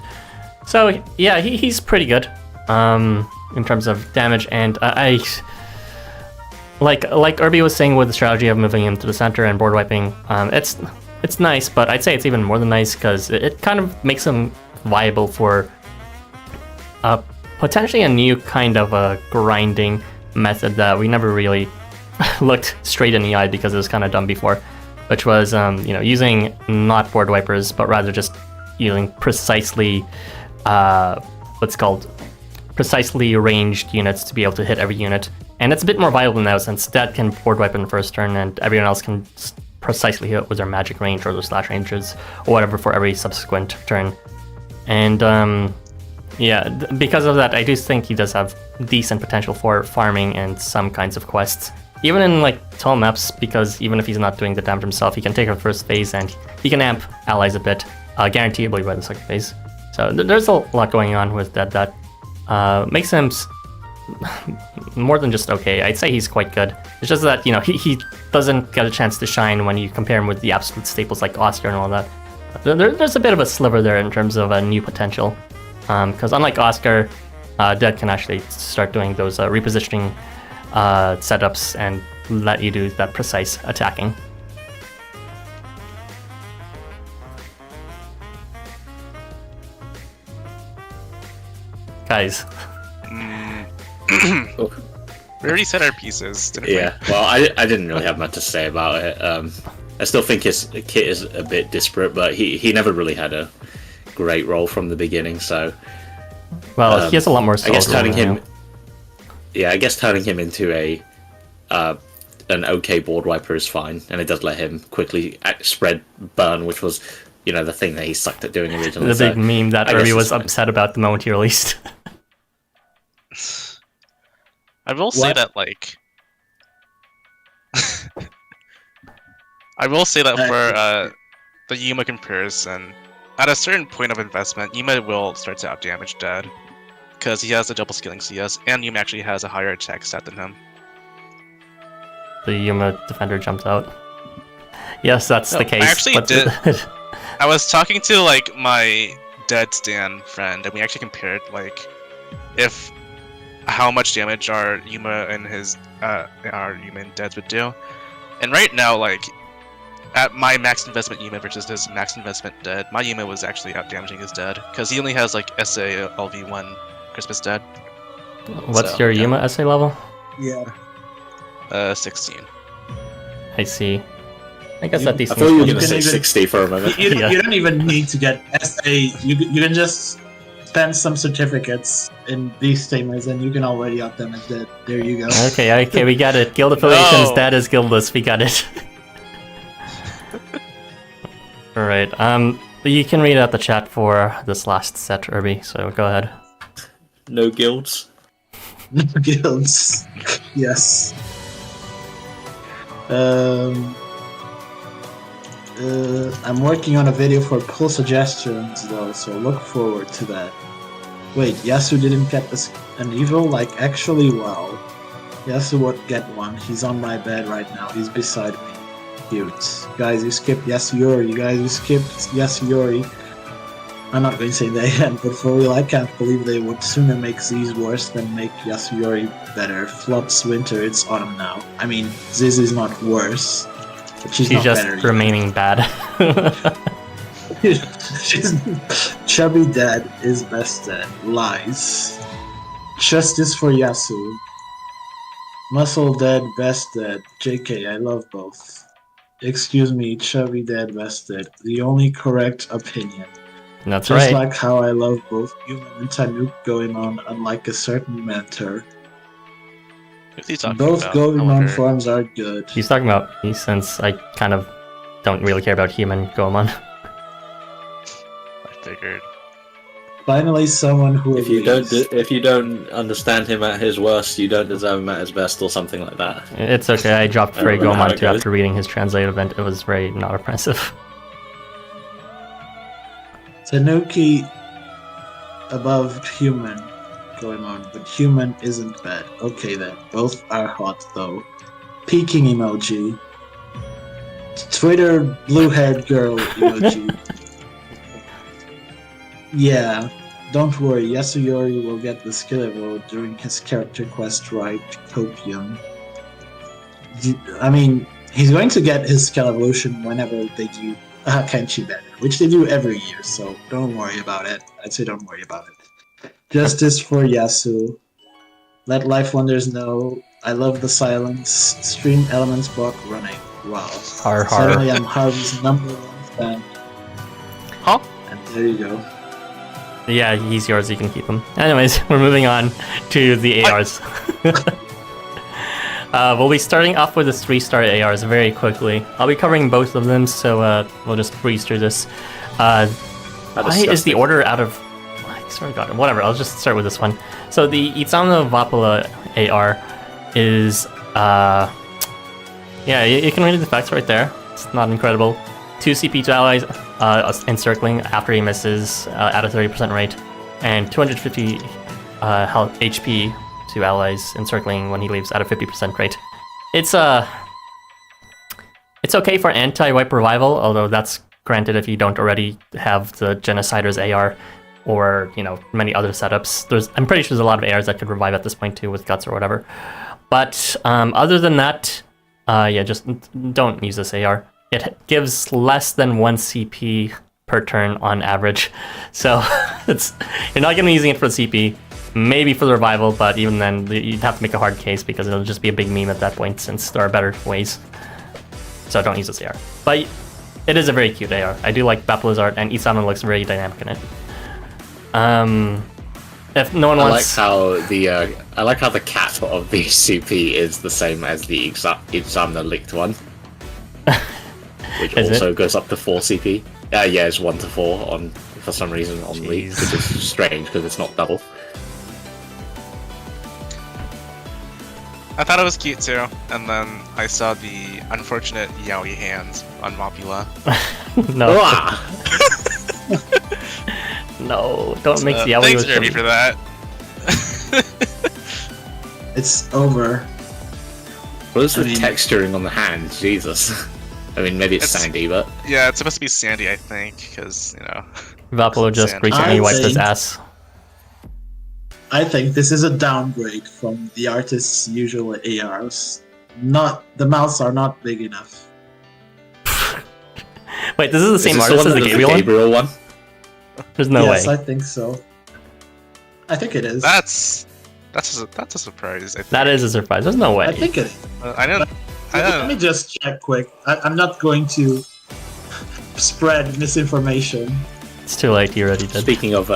So yeah, he's pretty good in terms of damage, and I like Irby was saying with the strategy of moving him to the center and board wiping. It's nice, but I'd say it's even more than nice because it kind of makes him viable for potentially a new kind of a grinding method that we never really looked straight in the eye because it was kind of dumb before, which was you know, using not board wipers but rather just using precisely precisely ranged units to be able to hit every unit. And it's a bit more viable now since Dad can board wipe in the first turn and everyone else can precisely hit with their magic range or their slash ranges or whatever for every subsequent turn. And yeah, because of that, I do think he does have decent potential for farming and some kinds of quests. Even in like tall maps, because even if he's not doing the damage himself, he can take the first phase and he can amp allies a bit, guaranteedly by the second phase. So there's a lot going on with that makes him more than just okay. I'd say he's quite good. It's just that, you know, he doesn't get a chance to shine when you compare him with the absolute staples like Oscar and all that. There's a bit of a sliver there in terms of a new potential. Because unlike Oscar, Dead can actually start doing those repositioning setups and let you do that precise attacking. Guys. We already said our pieces, didn't we? Yeah, well, I didn't really have much to say about it. I still think his kit is a bit disparate, but he never really had a great role from the beginning, so... Well, he has a lot more I guess turning him... now. Yeah, I guess turning him into an okay board wiper is fine, and it does let him quickly spread burn, which was, you know, the thing that he sucked at doing originally. The big meme that Irby was upset about the moment he released. I will say that, like... I will say that for the Yuma comparison, at a certain point of investment, Yuma will start to outdamage Dead, because he has a double scaling CS, and Yuma actually has a higher attack stat than him. The Yuma defender jumped out. Yes, that's the case. I actually did. I was talking to like my Dead Stan friend, and we actually compared like how much damage our Yuma and Deads would do. And right now, like at my max investment Yuma versus his max investment Dead, my Yuma was actually out damaging his Dead because he only has like SA LV1 Christmas Dead. What's So, your yeah. Yuma essay level? Yeah. 16. I see. I guess that I decent. thought you were You going to can say even- 60 for a moment. Yeah. You don't even need to get SA. You can just spend some certificates in these statements, and you can already up them as dead. There you go. Okay, we got it. Guild affiliations, No. that is guildless. We got it. All right. You can read out the chat for this last set, Irby. So go ahead. No guilds. Guilds. Yes. I'm working on a video for pull suggestions though, so look forward to that. Wait, Yasu didn't get an evil? Like, actually, wow. Yasu would get one. He's on my bed right now. He's beside me. Cute. Guys, you skipped Yasuyori. Guys, you skipped Yasuyori. I'm not going to say they had, but for real, I can't believe they would sooner make Z's worse than make Yasuyori better. Flops winter, it's autumn now. I mean, Ziz is not worse, but she's not just better either. remaining bad. She's chubby dad is best dad. Lies. Justice for Yasu. Muscle dad, best dad. JK, I love both. Excuse me, chubby dad, best dad. The only correct opinion. That's Just right. like how I love both Human and Tanuk going on, unlike a certain mentor. Who's he talking Both about? going I on wonder. forms are good. He's talking about me since I kind of don't really care about human Goemon. I figured. Finally, someone who If you agrees. don't understand him at his worst, you don't deserve him at his best, or something like that. It's okay. I dropped I Frey don't know how Goemon it too goes. after reading his translate event. It was very not oppressive. Tanuki above human going on, but human isn't bad. Okay then, both are hot though. Peeking emoji. Twitter blue-haired girl emoji. Yeah, don't worry, Yasuyori will get the skill evo during his character quest right, Copium. I mean, he's going to get his skill evolution whenever they do Kenshi better, which they do every year, so don't worry about it. I'd say don't worry about it. Justice for Yasu. Let Life Wonders know. I love the silence. Stream Elements block running. Wow. Har har. Suddenly I'm Harvey's #1 fan. Huh? And there you go. Yeah, he's yours. You can keep him. Anyways, we're moving on to the ARs. We'll be starting off with the 3-star ARs very quickly. I'll be covering both of them, so we'll just breeze through this. Why is the order out of... I swear to God, whatever, I'll just start with this one. So the Itzamna Vapula AR is... yeah, you can read the facts right there. It's not incredible. 2 CP to allies encircling after he misses at a 30% rate, and 250 health HP to allies encircling when he leaves at a 50% rate. It's okay for anti-wipe revival, although that's granted if you don't already have the Genocider's AR or, you know, many other setups. I'm pretty sure there's a lot of ARs that could revive at this point too with Guts or whatever. But other than that, yeah, just don't use this AR. It gives less than 1 CP per turn on average, so you're not going to be using it for the CP. Maybe for the revival, but even then, you'd have to make a hard case because it'll just be a big meme at that point since there are better ways. So don't use this AR. But it is a very cute AR. I do like Vapula's art, and Itzamna looks very dynamic in it. If no one wants... I like how the cap of the CP is the same as the Itzamna linked one, which Is also it? goes up to 4 CP. Yeah, it's 1 to 4 on for some reason on League, Jeez. which is strange because it's not double. I thought it was cute too, and then I saw the unfortunate yaoi hands on Vapula. No, Ah! no, don't mix Yaoi Thanks, with Jeremy, them. for that. It's over. What is the I mean- texturing on the hand? Jesus. I mean, maybe it's It's- sandy, but Yeah, it's supposed to be sandy, I think, because, you know. Vapula just Sand. recently I wiped his think- ass. I think this is a downgrade from the artist's usual ARs. The mouths are not big enough. Wait, this is the is same this artist as that the does Gabriel one? Gabriel one? There's no Yes, way. I think so. I think it is. That's That's a surprise. I think. That is a surprise. There's no way. I think it is. I don't. Let me just check quick. I'm not going to spread misinformation. It's too late. You already did. Speaking of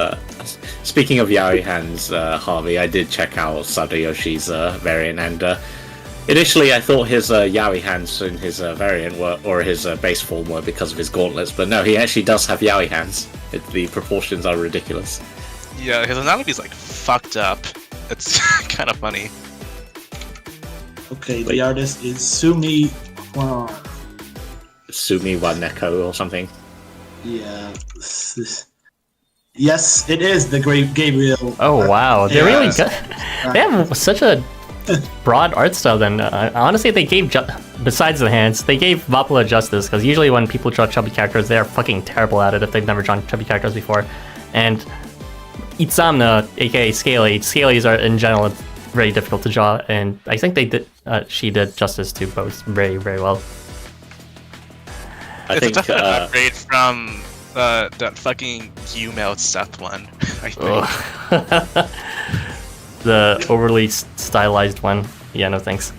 Yaoi hands, Harvey, I did check out Sadayoshi's variant, and initially I thought his Yaoi hands in his variant were, or his base form were because of his gauntlets, but no, he actually does have Yaoi hands. The proportions are ridiculous. Yeah, his anatomy's like fucked up. It's kind of funny. Okay, the artist is Sumi. Sumi Waneko or something. Yeah. Yes, it is the great Gabriel. Oh wow, they're really good. Right. They have such a broad art style. Then honestly, they gave besides the hands, they gave Vapula justice, because usually when people draw chubby characters, they are fucking terrible at it if they've never drawn chubby characters before. And Itzamna, aka Scalies are in general very difficult to draw, and I think they did. She did justice to both very, very well. I It's think definitely an upgrade from that fucking U-mouth Seth one. I think. The overly stylized one. Yeah, no thanks.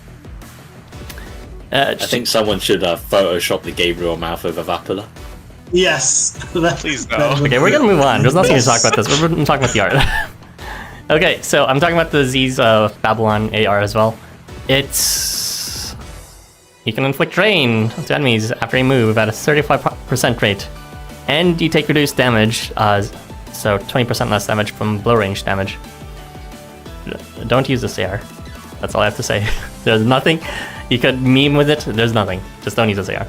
I think someone should Photoshop the Gabriel mouth of a Vapula. Yes. Please no. Okay, we're gonna move on. There's nothing to talk about this. We're gonna talk about the art. Okay, so I'm talking about the Z's Babalon AR as well. It's... You can inflict drain to enemies after a move at a 35% rate. And you take reduced damage, so 20% less damage from blow range damage. Don't use this AR. That's all I have to say. There's nothing. You could meme with it. There's nothing. Just don't use this AR.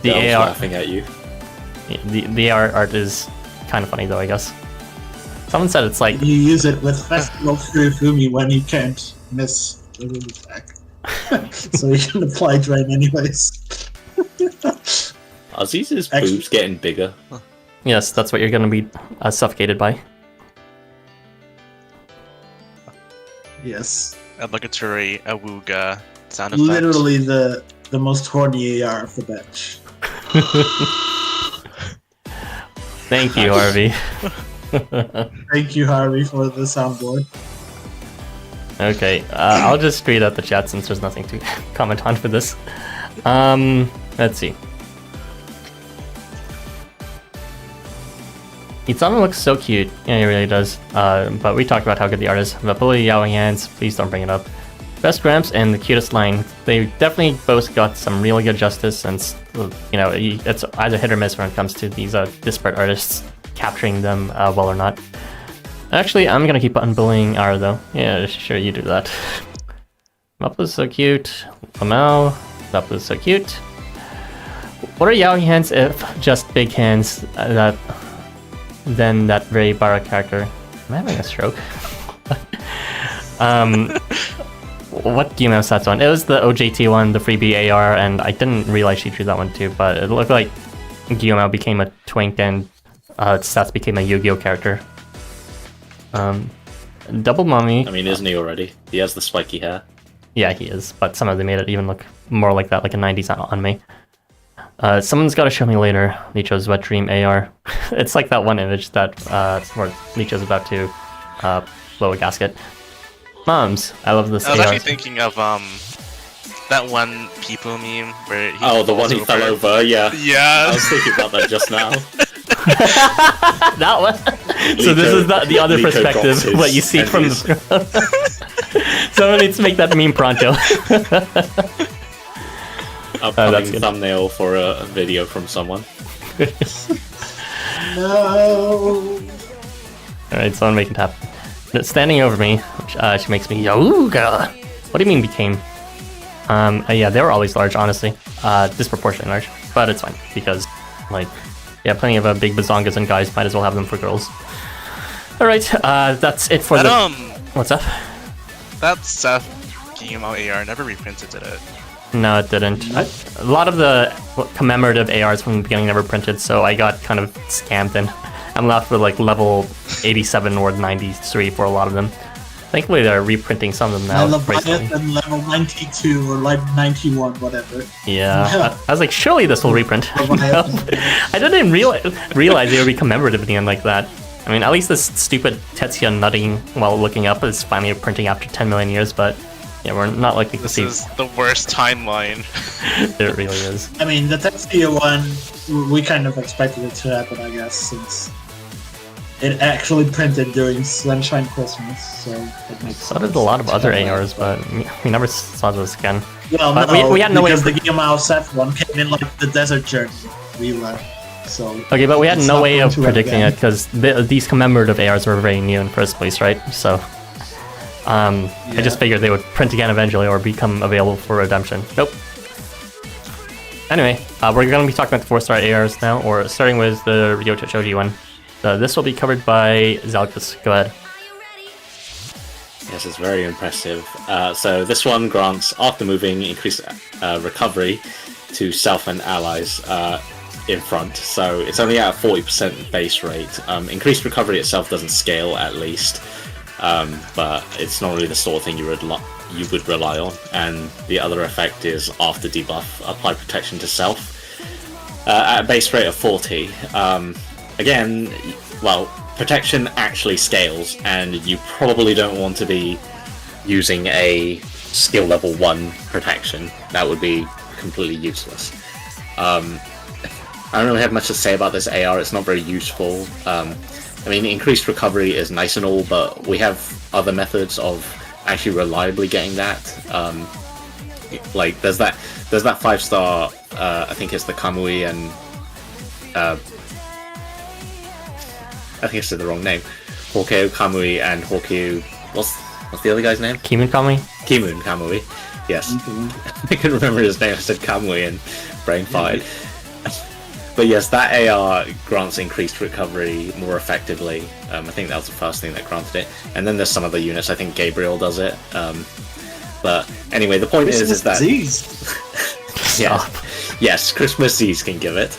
The AR laughing at you. The AR art is kind of funny though, I guess. Someone said it's like You use it with Festival Furifumi when you can't miss the room attack. So you can apply drain anyways. Are Z's boobs getting bigger? yes, that's what you're gonna be suffocated by. Yes. Obligatory awooga sound effect. Literally the most horny AR of the bench. Thank you, Harvey. Thank you, Harvey, for the soundboard. Okay, I'll just read out the chat since there's nothing to comment on for this. Let's see. Itzamna looks so cute. Yeah, he really does. But we talked about how good the art is. Vapula, yaoi hands, please don't bring it up. Best Gramps and the cutest line. They definitely both got some really good justice, and you know, it's either hit or miss when it comes to these disparate artists capturing them well or not. Actually, I'm gonna keep unbullying Ara though. Yeah, sure, you do that. Vapula's so cute. Lamau, Vapula's so cute. What are yaoi hands if just big hands than that very Bara character? Am I having a stroke? What do you have stats on? It was the OJT one, the freebie AR, and I didn't realize she drew that one too, but it looked like Guillemot became a twink and Seth became a Yu-Gi-Oh character. Double Mommy. I mean, isn't he already? He has the spiky hair. Yeah, he is, but somehow they made it even look more like that, like a 90s anime. Someone's got to show me later Licho's Wet Dream AR. It's like that one image that where Licho's about to blow a gasket. Moms, I love this. I was AR. actually thinking of that one people meme where the one he fell over. Yeah. Yeah. I was thinking about that just now. That one. So this is the other Licho perspective, what you see from the. Someone needs to make that meme pronto. Upcoming thumbnail for a video from someone. No. Alright, someone make it happen. Standing over me, she makes me Yauga. What do you mean became? Yeah, they were always large, honestly. Disproportionately large. But it's fine, because, like, yeah, plenty of big bazongas and guys, might as well have them for girls. Alright, that's it for that, What's up? That Seth Guillemot AR never reprinted, did it? No, it didn't. A lot of the commemorative ARs from the beginning never printed, so I got kind of scammed and I'm left with like level 87 or 93 for a lot of them. Thankfully, they're reprinting some of them now. I love it and level 92 or like 91, whatever. Yeah. I was like, surely this will reprint. I didn't even realize they would be commemorative at the end like that. I mean, at least this stupid Tetsuya nutting while looking up is finally printing after 10 million years, but yeah, we're not likely to see. This is the worst timeline. It really is. I mean, the Tetsuya one, we kind of expected it to happen, I guess, since it actually printed during Sunshine Christmas, so it makes So did a lot of other ARs, but we never saw those again. Well, But no, we had no way because of... the Guillemot Seth one came in like the Desert Journey rerun, so... Okay, but we had it's no not way going of to predicting again. it, because these commemorative ARs were very new in first place, right? So... I just figured they would print again eventually or become available for redemption. Nope. Anyway, we're going to be talking about the 4-star ARs now, or starting with the Ryota Choji one. This will be covered by Zalkus. Go ahead. Yes, it's very impressive. So this one grants, after moving, increased recovery to self and allies in front. So it's only at a 40% base rate. Increased recovery itself doesn't scale, at least. But it's not really the sort of thing you would rely on. And the other effect is, after debuff, apply protection to self at a base rate of 40. Again, well, protection actually scales, and you probably don't want to be using a skill level 1 protection. That would be completely useless. I don't really have much to say about this AR. It's not very useful. I mean, increased recovery is nice and all, but we have other methods of actually reliably getting that. Like, there's that 5-star, I think it's the Kamui and... I think I said the wrong name. Horkeu Kamui and Horkeu... What's the other guy's name? Kimun Kamui? Kimun Kamui. Yes. I couldn't remember his name. I said Kamui and brain fired. But yes, that AR grants increased recovery more effectively. I think that was the first thing that granted it. And then there's some other units. I think Gabriel does it. But anyway, the point is that... Yes, Christmas Z's can give it.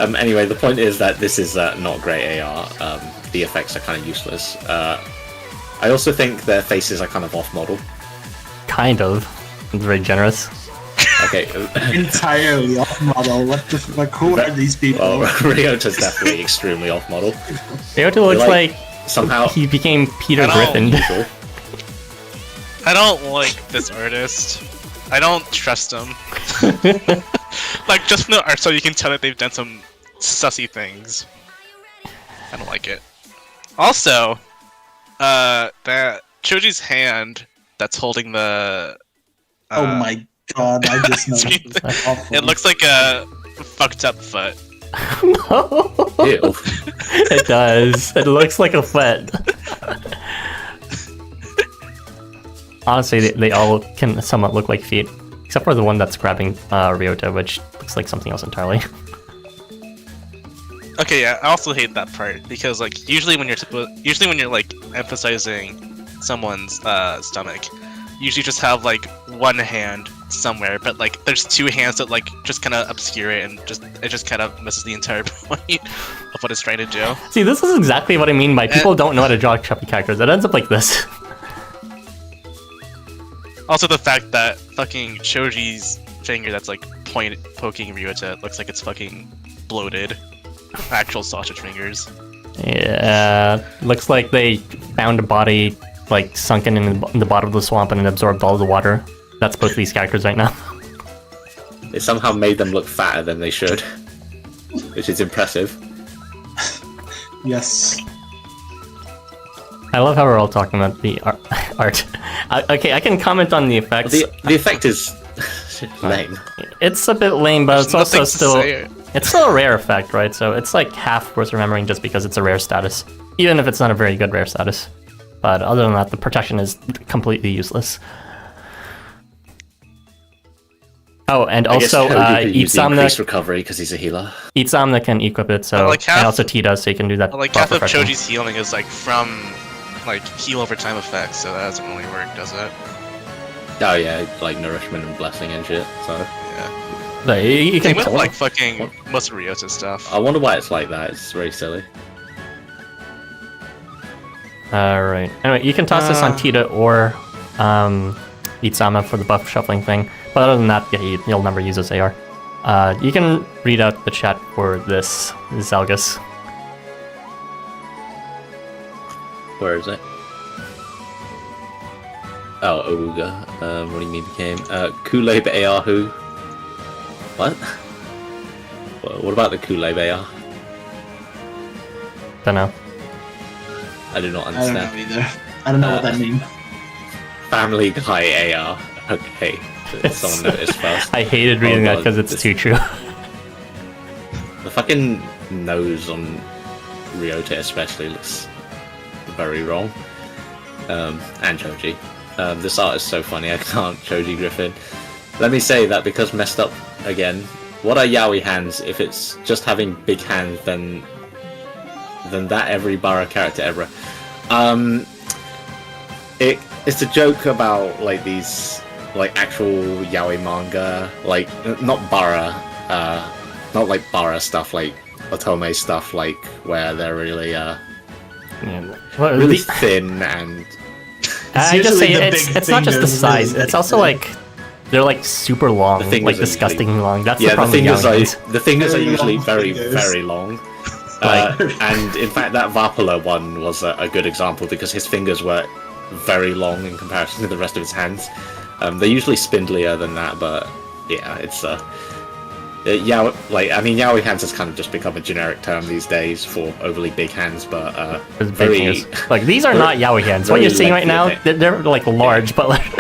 Anyway, the point is that this is not great AR. The effects are kind of useless. I also think their faces are kind of off-model. Kind of. It's very generous. Okay. Entirely off-model. What the fuck? Who are these people? Well, Ryota's definitely extremely off-model. Ryota looks like somehow he became Peter Griffin. I don't like this artist. I don't trust him. Like, just from the art style, you can tell that they've done some sussy things. I don't like it. Also, that Choji's hand that's holding the... oh my god, I just noticed. It looks like a fucked up foot. No! Ew. It does. It looks like a foot. Honestly, they all can somewhat look like feet. Except for the one that's grabbing Ryota, which looks like something else entirely. Okay, yeah, I also hate that part because, like, usually when you're like emphasizing someone's stomach, you usually just have like one hand somewhere, but like there's two hands that like just kind of obscure it, and it just kind of misses the entire point of what it's trying to do. See, this is exactly what I mean by people don't know how to draw chubby characters. It ends up like this. Also, the fact that fucking Choji's finger that's like poking Ryota looks like it's fucking bloated. Actual sausage fingers. Yeah, looks like they found a body like sunken in the bottom of the swamp and it absorbed all the water. That's both these characters right now. It somehow made them look fatter than they should, which is impressive. Yes. I love how we're all talking about the art. Okay, I can comment on the effects. The effect is lame. It's a bit lame, but it's also still... Say. It's still a rare effect, right? So it's like half worth remembering just because it's a rare status. Even if it's not a very good rare status. But other than that, the protection is completely useless. Oh, and also Itzamna recovery because he's a healer. Itzamna can equip it, so like and also T does, so you can do that. Like half of Choji's healing is like from like heal over time effects, so that doesn't really work, does it? Oh yeah, like nourishment and blessing and shit. So yeah. But you can with like fucking most of Ryota's stuff. I wonder why it's like that. It's very silly. Alright. Anyway, you can toss this on Tita or Itzamna for the buff shuffling thing. But other than that, yeah, you'll never use this AR. You can read out the chat for this, Zalgus. Where is it? Oh, Awuga. What do you mean became? Kool-Aid AR who? What? What about the Kool-Aid AR? Don't know. I do not I don't understand. know either. I don't know what that means. Family Guy AR. Okay. Someone noticed first. I hated reading that because it's too true. The fucking nose on Ryota especially looks very wrong. And Choji. This art is so funny, I can't. Choji Griffin. Let me say that because messed up again. What are yaoi hands? If it's just having big hands, then that every Bara character ever. It's a joke about like these like actual yaoi manga, like not Bara, not like Bara stuff, like Otome stuff, like where they're really really thin and. I just say usually the it's not just the fingers, size. really. It's also like they're like super long, The fingers like are disgustingly long. That's Yeah, the problem with yaoi hands. the fingers are Very usually long very, fingers. very long. And in fact, that Vapula one was a good example because his fingers were very long in comparison to the rest of his hands. They're usually spindlier than that, but yeah, it's yaoi hands has kind of just become a generic term these days for overly big hands, but It's big very fingers. Like these are not yaoi hands. What very you're seeing right now, lengthy. they're like large, but like,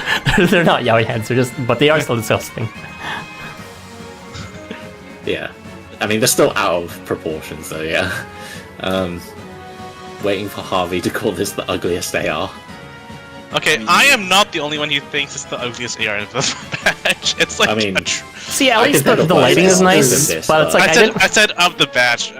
they're not yaoi hands. But they are still disgusting. yeah. I mean, they're still out of proportions, though. Yeah. Waiting for Harvey to call this the ugliest AR. Okay, I am not the only one who thinks it's the ugliest AR in the batch. It's like I mean, See, at I least can the handle lighting both. is nice, This, but it's like I said of the batch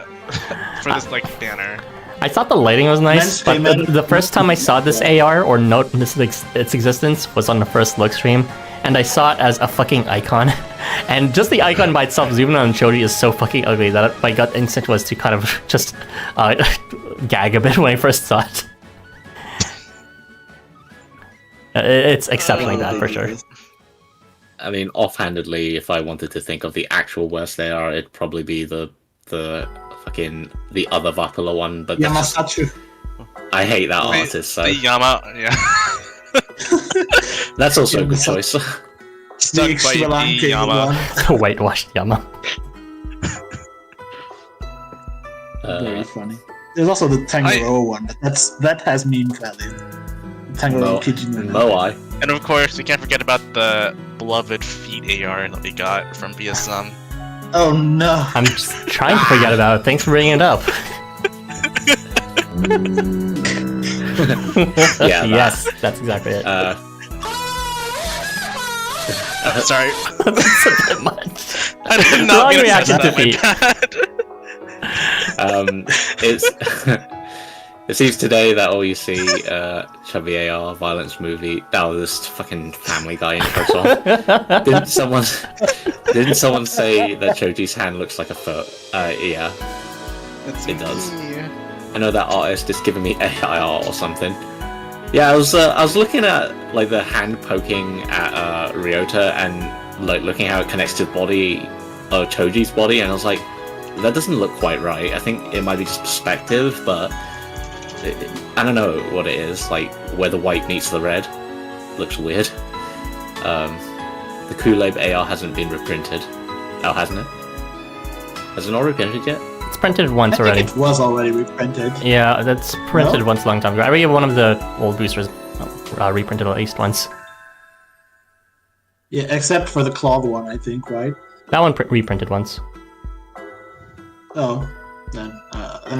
for this like banner. I thought the lighting was nice, but the first time I saw this AR or noticed its existence was on the first look stream, and I saw it as a fucking icon. And just the icon by itself, zooming on Choji, is so fucking ugly that my gut instinct was to kind of just gag a bit when I first saw it. It's exceptionally bad for sure. I mean, offhandedly, if I wanted to think of the actual worst AR, it'd probably be the other Vapula one. But Yamasatsu. I hate that artist, so The Yama, yeah. that's also a good choice. Stuck by Sri the Lankan Yama. one. Whitewashed Yama. Very funny. There's also the Tanjiro one. That has meme value. Tanjiro Kijino. Moai. And of course, we can't forget about the beloved feet AR that we got from BSM. Oh no. I'm just trying to forget about it. Thanks for bringing it up. Yeah, Yes, that's exactly it. Sorry, That's a bit much. I did Wrong not mean to reaction touch to feet. that. it's it seems today that all you see chubby AR violence movie. Oh, this fucking Family Guy intro song. Didn't someone say that Choji's hand looks like a foot? Yeah, it does. I know that artist is giving me AIR or something. Yeah, I was looking at like the hand poking at Ryota and like looking how it connects to the body of Choji's body, and I was like, that doesn't look quite right. I think it might be just perspective, but I don't know what it is. Like where the white meets the red looks weird. The Kool-Aid AR hasn't been reprinted. Oh, hasn't it? Has it not reprinted yet? It's printed once I already. think it was already reprinted. Yeah, that's printed No? once a long time ago. I already have one of the old boosters reprinted at least once. Yeah, except for the clawed one, I think, right? That one reprinted once. Oh, then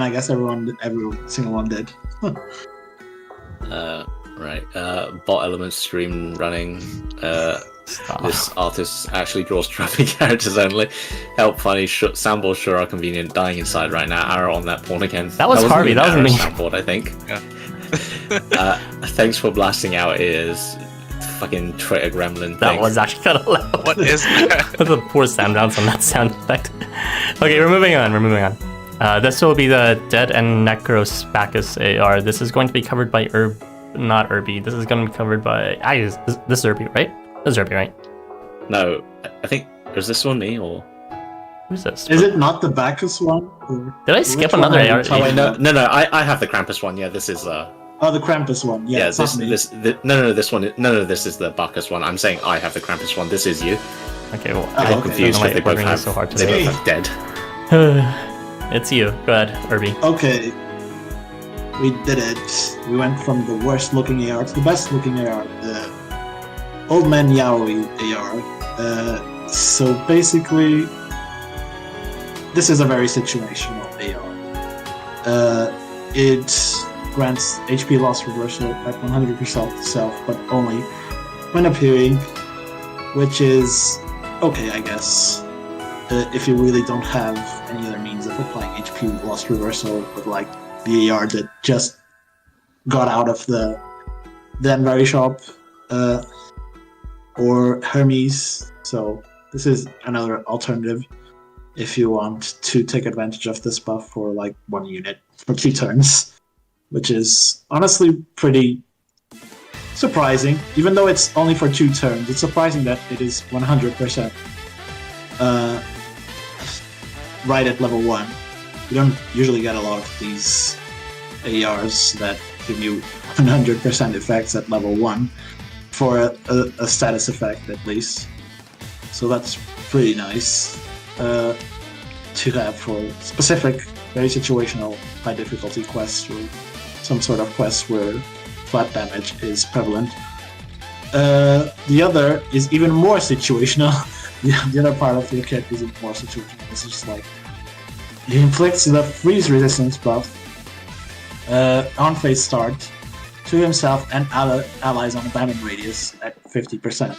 I guess every single one did. Right. Bot Elements stream running. This artist actually draws trapping characters only. Help funny. Soundboard sure are convenient. Dying inside right now. Arrow on that porn again. That was Harvey. That wasn't me. Soundboard, I think. Yeah. Thanks for blasting out ears. Fucking Twitter gremlin. That thing. was actually kind of loud. What is that? The poor sound bounce on that sound effect. Okay, we're moving on. This will be the Dead and Necros Bacchus AR. This is going to be covered by not Irby. This is going to be covered by... this is Irby, right? This is Irby, right? No, I think... is this one me, or... Who's this? Is it not the Bacchus one? Or Did I skip which one another are you AR? talking Oh, wait, about? no, I have the Krampus one. Yeah, this is Oh, the Krampus one. Yeah, it's not me. This one. No, this is the Bacchus one. I'm saying I have the Krampus one. This is you. Okay, well, I got confused because they both ordering have. is so hard to They say. both have dead. It's you. Go ahead, Irby. Okay. We did it. We went from the worst looking AR to the best looking AR. The Old Man Yaoi AR. So basically, this is a very situational AR. It grants HP loss reversal at 100% self, but only when appearing, which is okay, I guess. If you really don't have any other means of applying HP loss reversal with like the AR that just got out of the Danbury shop, or Hermes. So this is another alternative if you want to take advantage of this buff for like 1 unit for 2 turns, which is honestly pretty surprising. Even though it's only for 2 turns, it's surprising that it is 100% right at level 1. You don't usually get a lot of these ARs that give you 100% effects at level 1 for a status effect at least. So that's pretty nice to have for specific, very situational, high difficulty quests or some sort of quest where flat damage is prevalent. The other is even more situational. The other part of the kit is even more situational. It's just like he inflicts the freeze resistance buff on phase start to himself and allies on a diamond radius at 50%.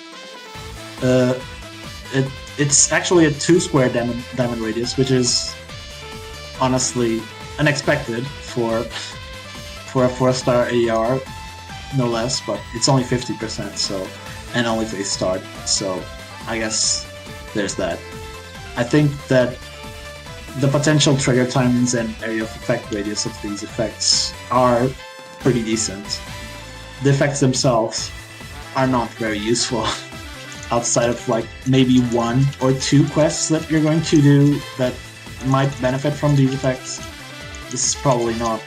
It's actually a 2 square diamond radius, which is honestly unexpected for a 4-star AR, no less, but it's only 50%, so, and only phase start, so I guess there's that. I think that the potential trigger timings and area of effect radius of these effects are pretty decent. The effects themselves are not very useful outside of like maybe 1 or 2 quests that you're going to do that might benefit from these effects. This is probably not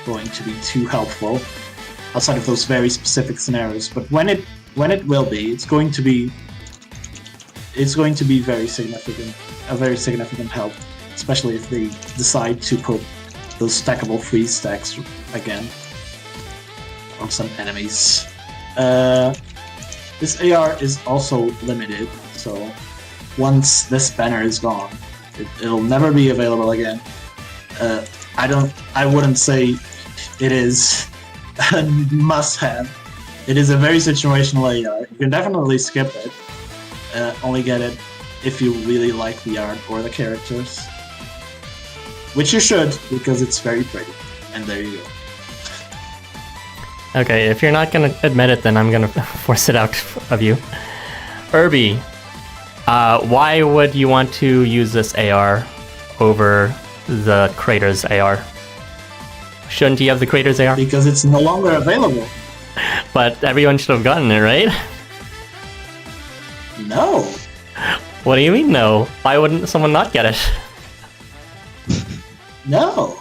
going to be too helpful outside of those very specific scenarios, but when it will be, it's going to be very significant, a very significant help, especially if they decide to put those stackable freeze stacks again on some enemies. This AR is also limited, so once this banner is gone, it'll never be available again. I wouldn't say it is a must-have. It is a very situational AR. You can definitely skip it. Only get it if you really like the art or the characters. Which you should, because it's very pretty. And there you go. Okay, if you're not gonna admit it, then I'm gonna force it out of you. Irby, why would you want to use this AR over the Craters AR? Shouldn't you have the Craters AR? Because it's no longer available. But everyone should have gotten it, right? No. What do you mean, no? Why wouldn't someone not get it? No.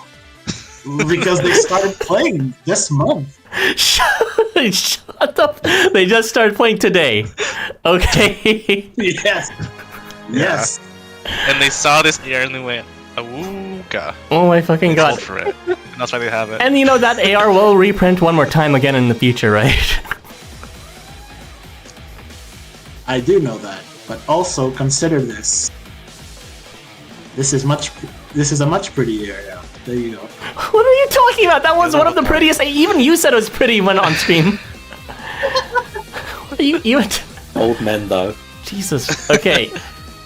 Because they started playing this month. Shut up. They just started playing today. Okay. Yes. Yes. And they saw this AR and they went, awooga. Oh my fucking god. For it. And that's why they have it. And you know that AR will reprint one more time again in the future, right? I do know that, but also consider this. This is a much prettier area. There you go. What are you talking about? That was one of the prettiest. Even you said it was pretty when on stream. What are you even? Old men, though. Jesus. Okay.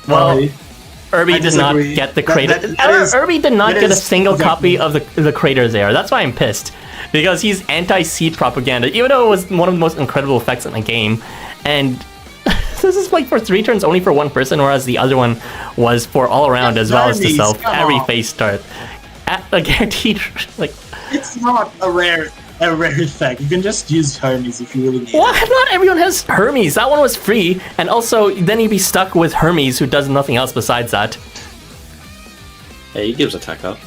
Well, Irby did not get the Crater. Irby did not get a single copy of the Craters AR. That's why I'm pissed. Because he's anti-seed propaganda, even though it was one of the most incredible effects in the game. And this is like for 3 turns only for 1 person, whereas the other one was for all around as well as the self. Every phase start. A guaranteed, like... It's not a rare effect. You can just use Hermes if you really need it. What? Not everyone has Hermes. That one was free, and also then you'd be stuck with Hermes, who does nothing else besides that. Hey, he gives attack up.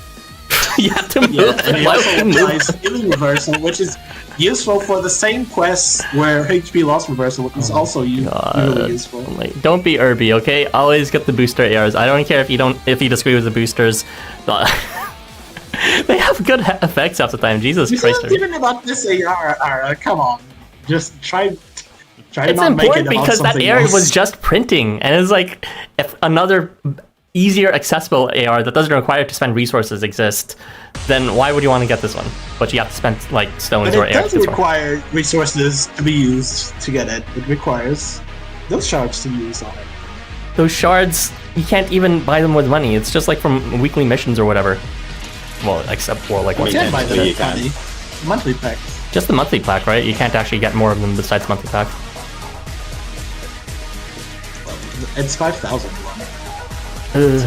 You have to move. Yeah, and it Why also would you move? applies healing reversal, which is useful for the same quests where HP loss reversal is also really useful. Like, don't be Irby, okay? Always get the booster ARs. I don't care if you disagree with the boosters. They have good effects half the time. Jesus You're Christ. not even about this AR. Come on, just try to It's not make it important about because that something AR else. was just printing, and it's like if another easier accessible AR that doesn't require to spend resources exists, then why would you want to get this one? But you have to spend like stones But or it AR. does require resources to be used to get it. It requires those shards to use on it. Those shards, you can't even buy them with money. It's just like from weekly missions or whatever. Well, except for like I once mean, a By month. technically the you can. money, monthly pack. Just the monthly pack, right? You can't actually get more of them besides monthly pack. It's 5,000 one. Ugh.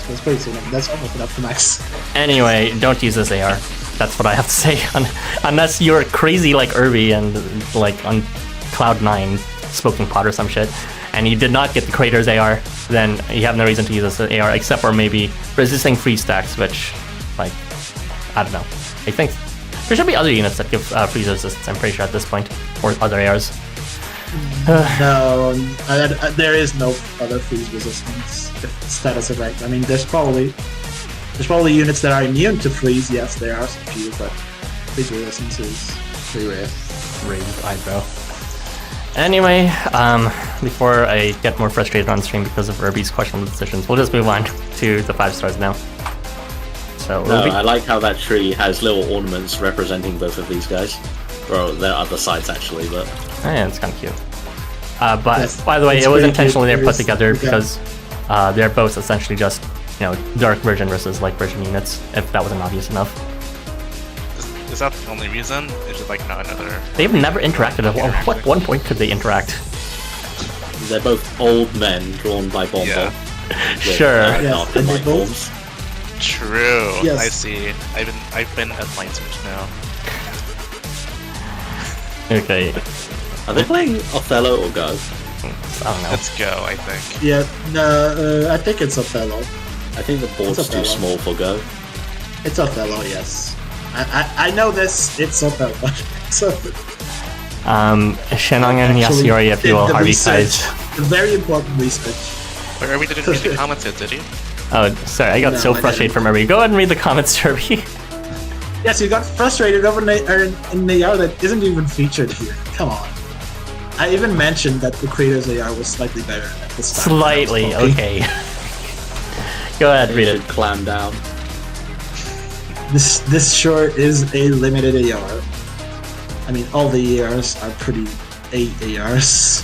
That's pretty soon. That's almost enough to max. Anyway, don't use this AR. That's what I have to say. Unless you're crazy like Irby and like on Cloud 9 smoking pot or some shit, and you did not get the Crater's AR, then you have no reason to use this AR except for maybe resisting freeze stacks, which, like, I don't know. I think there should be other units that give freeze resistance, I'm pretty sure at this point, or other ARs. No, there is no other freeze resistance status effect. I mean, there's probably units that are immune to freeze. Yes, there are some few, but freeze resistance is pretty rare. Raised eyebrow. Anyway, before I get more frustrated on stream because of Irby's questionable decisions, we'll just move on to the 5 stars now. So, No, Irby? I like how that tree has little ornaments representing both of these guys. Well, there are other sides actually, but Oh, yeah, it's kind of cute. But Yes, by the way, it's it was pretty intentionally cute. put together Yeah. because they're both essentially just, dark version versus light version units, if that wasn't obvious enough. Is that the only reason? Is it like not another? They've never interacted. At what one point could they interact? they're both old men drawn by Bomb Yeah. Bomb. Sure. Yes, Not and they light both- bulbs. True. Yes. I see. I've been at Light Switch now. Okay. Are they playing Othello or Go? I don't know. Let's go. I think. Yeah, no, I think it's Othello. I think the board's It's too Othello. small for Go. It's Othello, yes. I know this. It's Othello. So Shennong and actually Yasuyori, if you did will, the Harvey research. ties. Very important research. But Irby didn't read the comments yet, did he? Oh, sorry, I got No, so I frustrated didn't. from Irby. Go ahead and read the comments, Irby. Yes, you got frustrated over an AR that isn't even featured here. Come on. I even mentioned that the creator's AR was slightly better at this time. Slightly, I was talking. okay. Go ahead, They read should it. clam down. This sure is a limited AR. I mean, all the ARs are pretty ARs.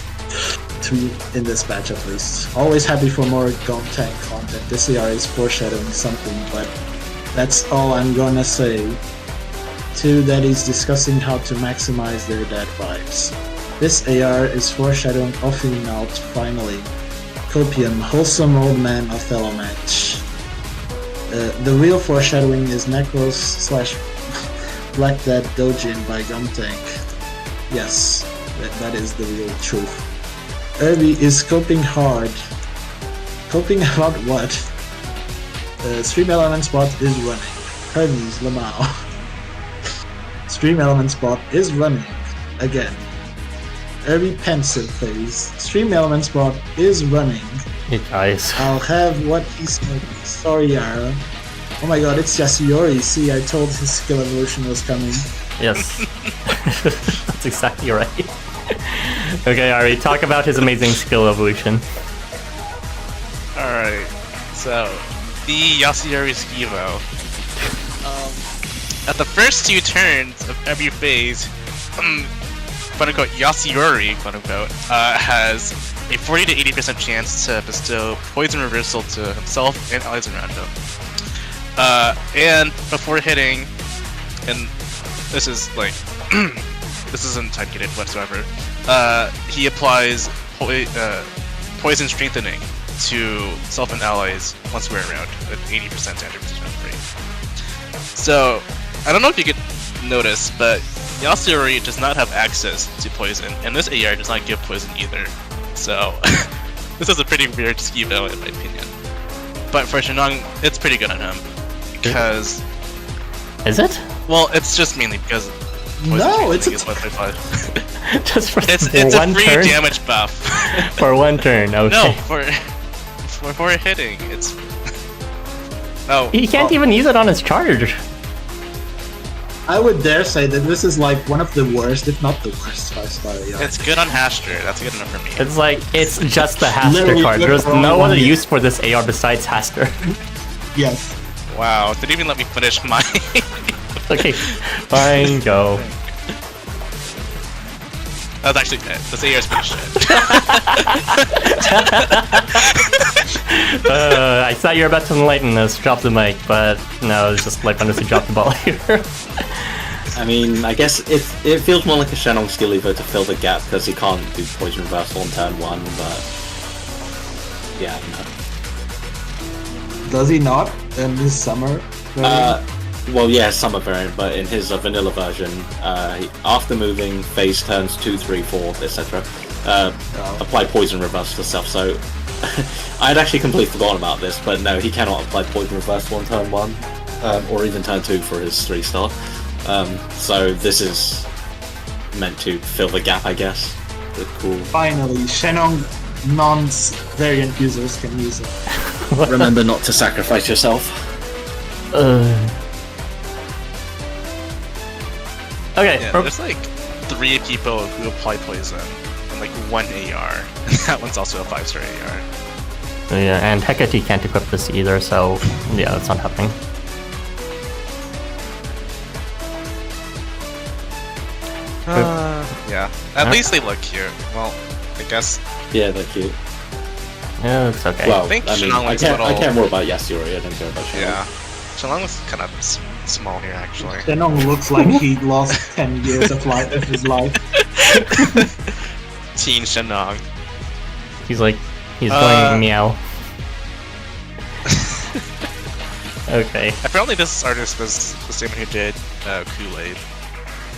In this batch at least. Always happy for more gun tank content. This AR is foreshadowing something, but that's all I'm gonna say. Two daddies discussing how to maximize their dad vibes. This AR is foreshadowing offing out finally. Copium, wholesome old man Othello match. The real foreshadowing is Necros / Black Dad Dojin by Gumtank. Yes, that is the real truth. Irby is coping hard. Coping about what? Stream Element Spot is running. Hermes Lamau. Stream Element Spot is running. Again. Irby pensive phase. Stream Element Spot is running. You guys. I'll have what he's smoking. Sorry, Yara. Oh my god, it's Yasuyori. See, I told his skill evolution was coming. Yes. That's exactly right. Okay, Ari, talk about his amazing skill evolution. Alright. So, the Yasuyori Skivo. At the first 2 turns of every phase, quote unquote, Yasuyori, quote unquote, has a 40 to 80% chance to bestow poison reversal to himself and allies around him. And before hitting, and this is like, this isn't type-gated whatsoever, he applies poison strengthening to self and allies once we're around at 80% damage rate. So, I don't know if you could notice, but Yasuyori does not have access to poison, and this AR does not give poison either. So, this is a pretty weird Skivo in my opinion. But for Shennong, it's pretty good on him, because Is it? Well, it's just mainly because. No, it's a is what they play. Just for It's one a free turn? damage buff. For one turn, okay. No, for hitting. It's. No. He can't even use it on his charge. I would dare say that this is like one of the worst, if not the worst 5-star AR. It's good on Haster. That's good enough for me. It's like, it's just the Haster Literally card. good There's for only no one other hit. use for this AR besides Haster. Yes. Wow, didn't even let me finish my. Okay, fine, go. That was actually it. This AR is pretty shit. I thought you were about to enlighten us, drop the mic, but no, it's just like Fantasy dropped the ball here. I mean, I guess it feels more like a Shennong skill Evo to fill the gap because he can't do poison reversal on turn 1, but yeah, no. Does he not in this summer? Well, yeah, summer variant, but in his vanilla version, after moving, phase turns 2, 3, 4, etc. Apply poison reversal to self. So I had actually completely forgotten about this, but no, he cannot apply poison reversal on turn 1, or even turn 2 for his 3-star. So this is meant to fill the gap, I guess. The cool. Finally, Shennong non-variant users can use it. Remember not to sacrifice yourself. Okay, Yeah, there's like 3 people who apply poison and like 1 AR, and that one's also a 5-star AR. yeah, and Hecate can't equip this either, so yeah, that's not happening. Yeah, at least they look cute. Well, I guess. Yeah, they're cute. Yeah, it's okay. Well, think I mean, Shennong I looks can't, a I little- can't worry about Yasuyori, I don't care about Shennong. Yeah. Shennong looks kind of small here, actually. Shennong looks like he lost 10 years of his life. Teen Shennong. he's going meow. Okay. Apparently this artist was the same one who did Kool-Aid.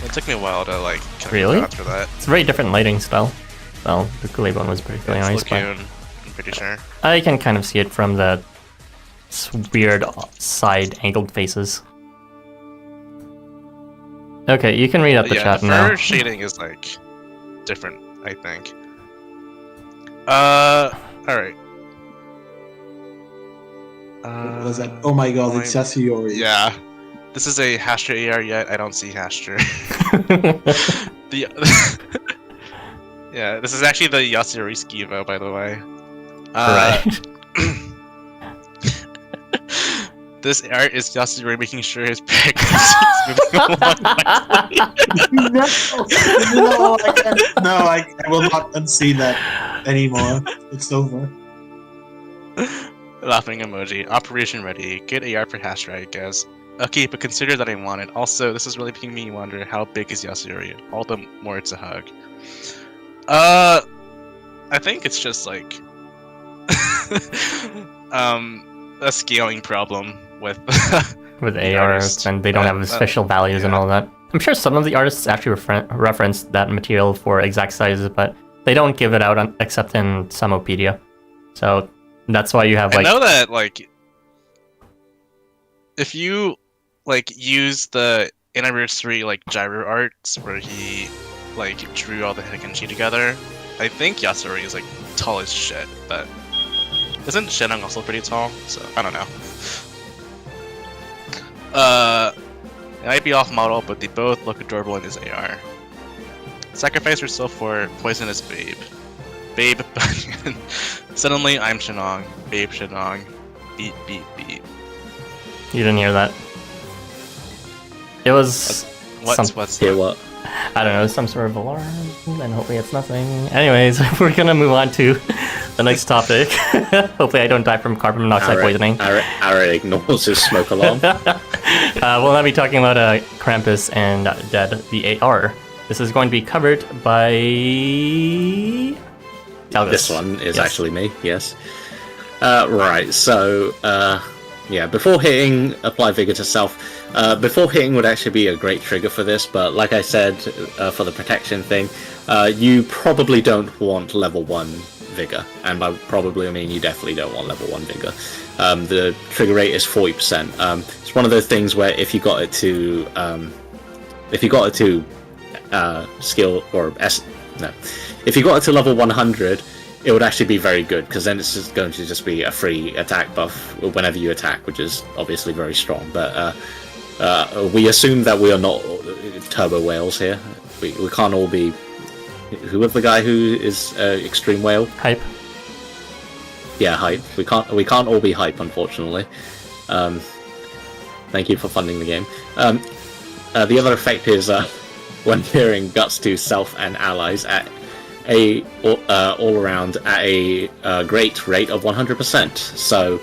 It took me a while to like kind of Really? go after that. It's a very different lighting style. Well, the Kool-Aid one was particularly It's nice, but Lagoon, I'm pretty sure. I can kind of see it from the weird side angled faces. Okay, you can read out the Yeah, chat the now. fur shading is like different, I think. Alright. What was that? Oh my god, it's Yasuyori. Yeah. This is a Haster AR yet. I don't see Haster. Yeah, this is actually the Yasuyori Skivo, by the way. Right. This art is Yasuyori making sure his pregnancy is moving along nicely. No, I will not unsee that anymore. It's over. Laughing emoji. Operation ready. Good AR for Haster, I guess. Okay, but consider that I want it. Also, this is really making me wonder how big is Yasuyori? All the more it's a hug. I think it's just like a scaling problem with With the ARs, artist. and they don't have special values and yeah. all that. I'm sure some of the artists actually reference that material for exact sizes, but they don't give it out except in Samopedia. So that's why you have I like know that like if you like use the anniversary like gyro arts where he like drew all the Hikenshi together, I think Yasuyori is like tall as shit, but isn't Shennong also pretty tall? So I don't know. It might be off model, but they both look adorable in his AR. Sacrifice yourself for poisonous babe. Babe Bunyan. Suddenly I'm Shennong. Babe Shennong. Beat beat beat. you didn't hear that. It was What's Hear what? I don't know, some sort of alarm, and hopefully it's nothing. Anyways, we're gonna move on to the next topic. Hopefully I don't die from carbon monoxide poisoning. Ara ignores his smoke alarm. We'll now be talking about Krampus and Dead, the AR. This is going to be covered by... Talgus. This one is Yes. actually me, yes. Right, so, yeah, before hitting, apply Vigor to self. Before hitting would actually be a great trigger for this, but like I said, for the protection thing, you probably don't want level 1 Vigor, and by probably I mean you definitely don't want level 1 Vigor. The trigger rate is 40%. It's one of those things where if you got it to skill or if you got it to level 100, it would actually be very good, because then it's just going to just be a free attack buff whenever you attack, which is obviously very strong. But we assume that we are not turbo whales here. We can't all be. Who was the guy who is extreme whale? Hype. Yeah, hype. We can't all be hype, unfortunately. Thank you for funding the game. The other effect is when hearing guts to self and allies at all around at a great rate of 100%. So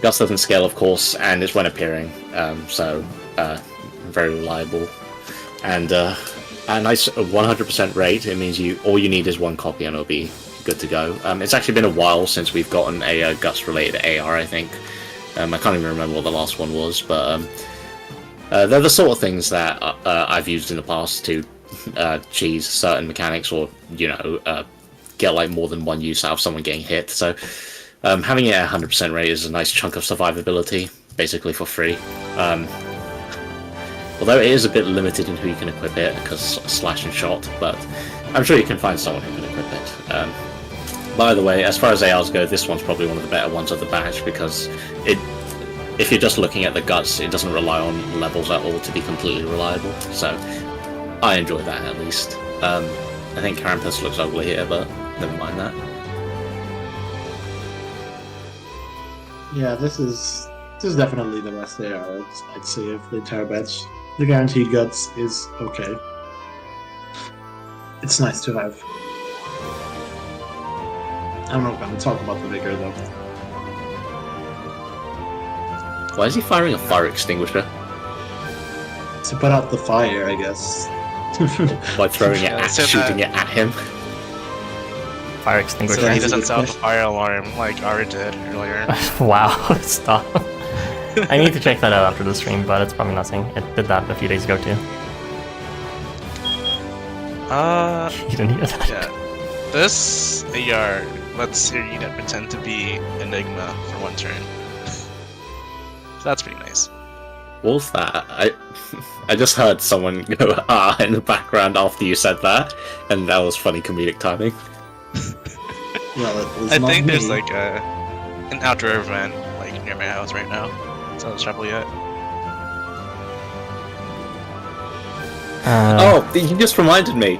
guts doesn't scale, of course, and it's when appearing. So very reliable, and a nice 100% rate. It means all you need is one copy and it'll be good to go. It's actually been a while since we've gotten a guts related AR, I think. I can't even remember what the last one was, but they're the sort of things that I've used in the past to cheese certain mechanics, or get like more than one use out of someone getting hit. So having it at 100% rate is a nice chunk of survivability, basically for free. Although it is a bit limited in who you can equip it, because slash and shot, but I'm sure you can find someone who can equip it. By the way, as far as ARs go, this one's probably one of the better ones of the batch, because if you're just looking at the guts, it doesn't rely on levels at all to be completely reliable, so I enjoy that at least. I think Krampus looks ugly here, but never mind that. Yeah, this is definitely the best AR, I'd say, of the entire batch. The guaranteed guts is okay. It's nice to have. I'm not going to talk about the vigor though. Why is he firing a fire extinguisher? To put out the fire, I guess. By throwing it at, shooting it at him. Fire extinguisher. So he doesn't sound the fire alarm like Ara did earlier. Wow, stop. I need to check that out after the stream, but it's probably nothing. It did that a few days ago too. You didn't hear that? Yeah. This AR lets Ryota pretend to be Enigma for one turn. So that's pretty nice. What was that? I just heard someone go "ah" in the background after you said that, and that was funny comedic timing. Well, I think there's like an outdoor event like near my house right now. So let's travel yet. Oh, you just reminded me.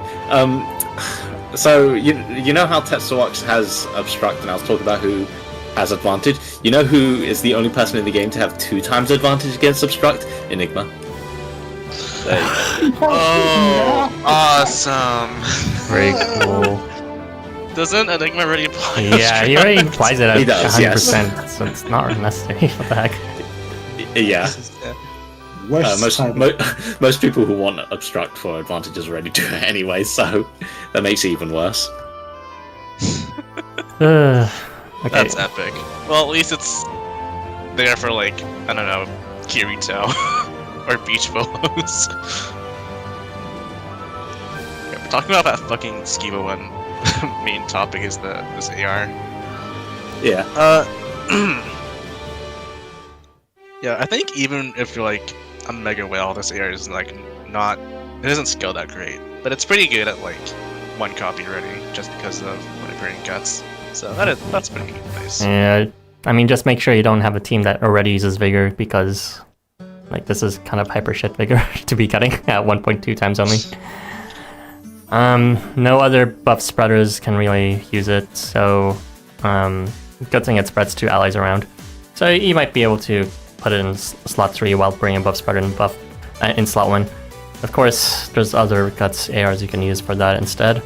So you know how Tetsuox has obstruct, and I was talking about who has advantage. You know who is the only person in the game to have 2 times advantage against obstruct? Enigma. There you go. Oh, awesome! Very cool. Doesn't Enigma already apply? Yeah, he already applies it at He does, 100%, yes. so it's not necessary for that. Yeah. Worst Most people who want obstruct for advantages already do it anyway, so that makes it even worse. Okay. That's epic. Well, at least it's there for like, I don't know, Kirito or Beach Willows. Yeah, we're talking about that fucking Skiba one. Main topic is this AR. Yeah. Yeah, I think even if you're like a mega whale, this AR is like not. It doesn't scale that great, but it's pretty good at like 1 copy already, just because of when it burning guts. So that's pretty nice. Yeah, I mean, just make sure you don't have a team that already uses Vigor, because like this is kind of hyper shit Vigor to be cutting at 1.2 times only. No other buff spreaders can really use it, so good thing it spreads 2 allies around. So you might be able to put it in slot 3 while bringing buff spreader in slot 1. Of course, there's other guts ARs you can use for that instead.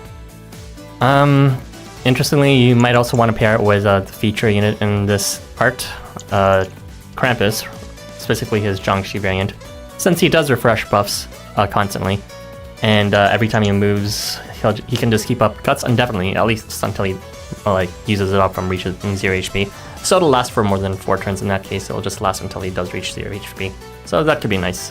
Interestingly, you might also want to pair it with the feature unit in this part, Krampus, specifically his Jiangshi variant, since he does refresh buffs constantly, and every time he moves, he can just keep up guts indefinitely, at least until he uses it up from reaching 0 HP. So it'll last for more than 4 turns in that case. It'll just last until he does reach 0 HP. So that could be nice.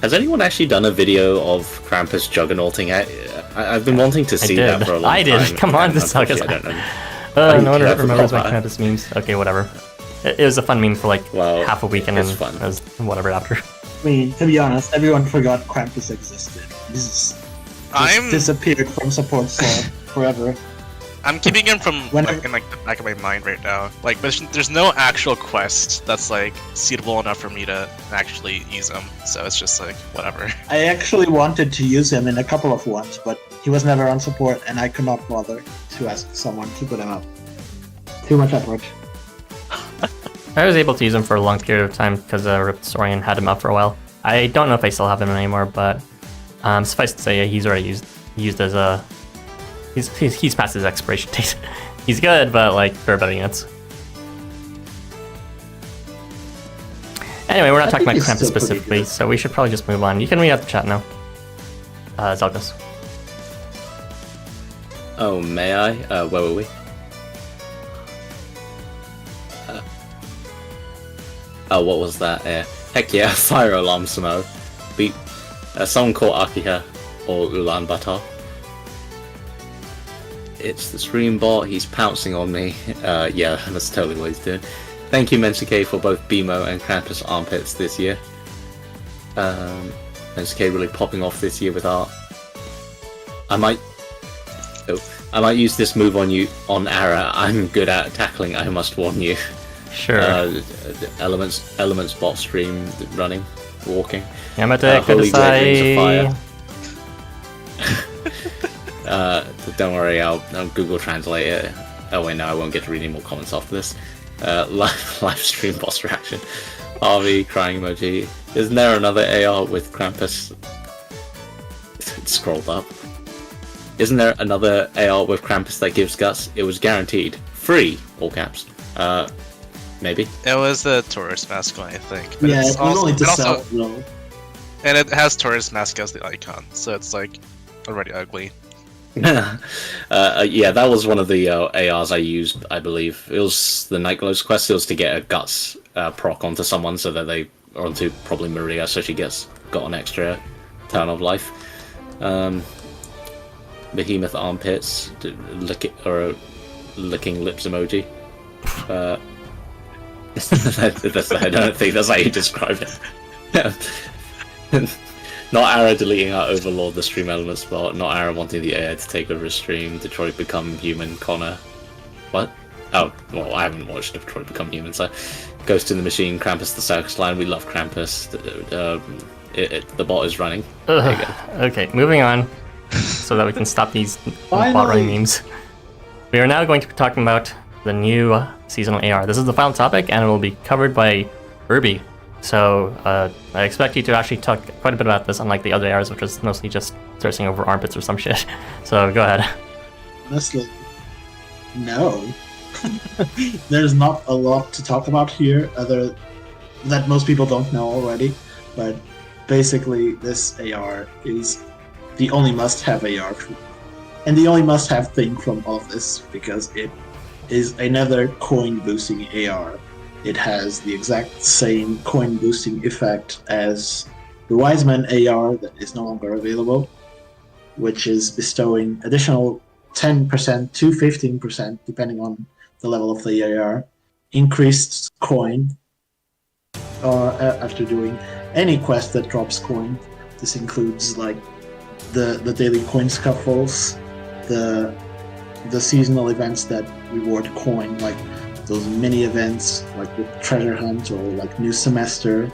Has anyone actually done a video of Krampus juggernauting? I've been wanting to see that for a long time. I did. Come on, this sucks. I don't know. No one remembers my Krampus memes. Okay, whatever. It was a fun meme for like half a week, and then it was whatever after. I mean, to be honest, everyone forgot Krampus existed. This disappeared from support slot forever. I'm keeping him from like, in like the back of my mind right now. Like, but there's no actual quest that's like suitable enough for me to actually use him. So it's just like whatever. I actually wanted to use him in a couple of ones, but he was never on support, and I could not bother to ask someone to put him up. Too much effort. I was able to use him for a long period of time because Riptorian had him up for a while. I don't know if I still have him anymore, but suffice to say, he's already used as a. He's past his expiration date. He's good, but like there are better units. Anyway, we're not talking about Krampus specifically, so we should probably just move on. You can read out the chat now. Zelgus. Oh, may I? Where were we? What was that? Heck yeah, fire alarm Samo. Beat someone called Akiha or Ulaanbaatar. It's the stream bot, he's pouncing on me. Yeah, that's totally what he's doing. Thank you, Mensuke, for both BMO and Krampus armpits this year. Mensuke really popping off this year with art. I might use this move on you on Ara. I'm good at tackling, I must warn you. Sure. Elements bot stream running, walking. Yamate Kudasai. Don't worry, I'll Google Translate it. Oh wait, no, I won't get to read any more comments after this. Live stream boss reaction. RV crying emoji. Isn't there another AR with Krampus? It scrolled up. Isn't there another AR with Krampus that gives guts? It was guaranteed. Free, all caps. Maybe. It was the Taurus mascot, I think. But yeah, it's only to sell. And it has Taurus mask as the icon, so it's like already ugly. Yeah, that was one of the ARs I used, I believe. It was the Nightglow's quest. It was to get a guts proc onto someone so that they, or onto probably Maria, so she got an extra turn of life. Behemoth armpits, licking lips emoji. I don't think that's how you describe it. Not Ara deleting our Overlord, the stream element spot. Not Ara wanting the AI to take over his stream. Detroit become human. Connor. What? Oh, well, I haven't watched Detroit become human, so. Ghost in the Machine, Krampus the Circus Line. We love Krampus. The bot is running. There you go. Okay, moving on. So that we can stop these bot running memes. We are now going to be talking about the new seasonal AR. This is the final topic, and it will be covered by Irby. So I expect you to actually talk quite a bit about this, unlike the other ARs, which was mostly just searching over armpits or some shit. So go ahead. Honestly, no. There's not a lot to talk about here, other that most people don't know already. But basically, this AR is the only must-have AR, and the only must-have thing from all of this, because it is another coin boosting AR. It has the exact same coin boosting effect as the Wiseman AR that is no longer available, which is bestowing additional 10% to 15%, depending on the level of the AR, increased coin after doing any quest that drops coin. This includes like the daily coin scuffles, the seasonal events that reward coin, like those mini events like the treasure hunt or like new semester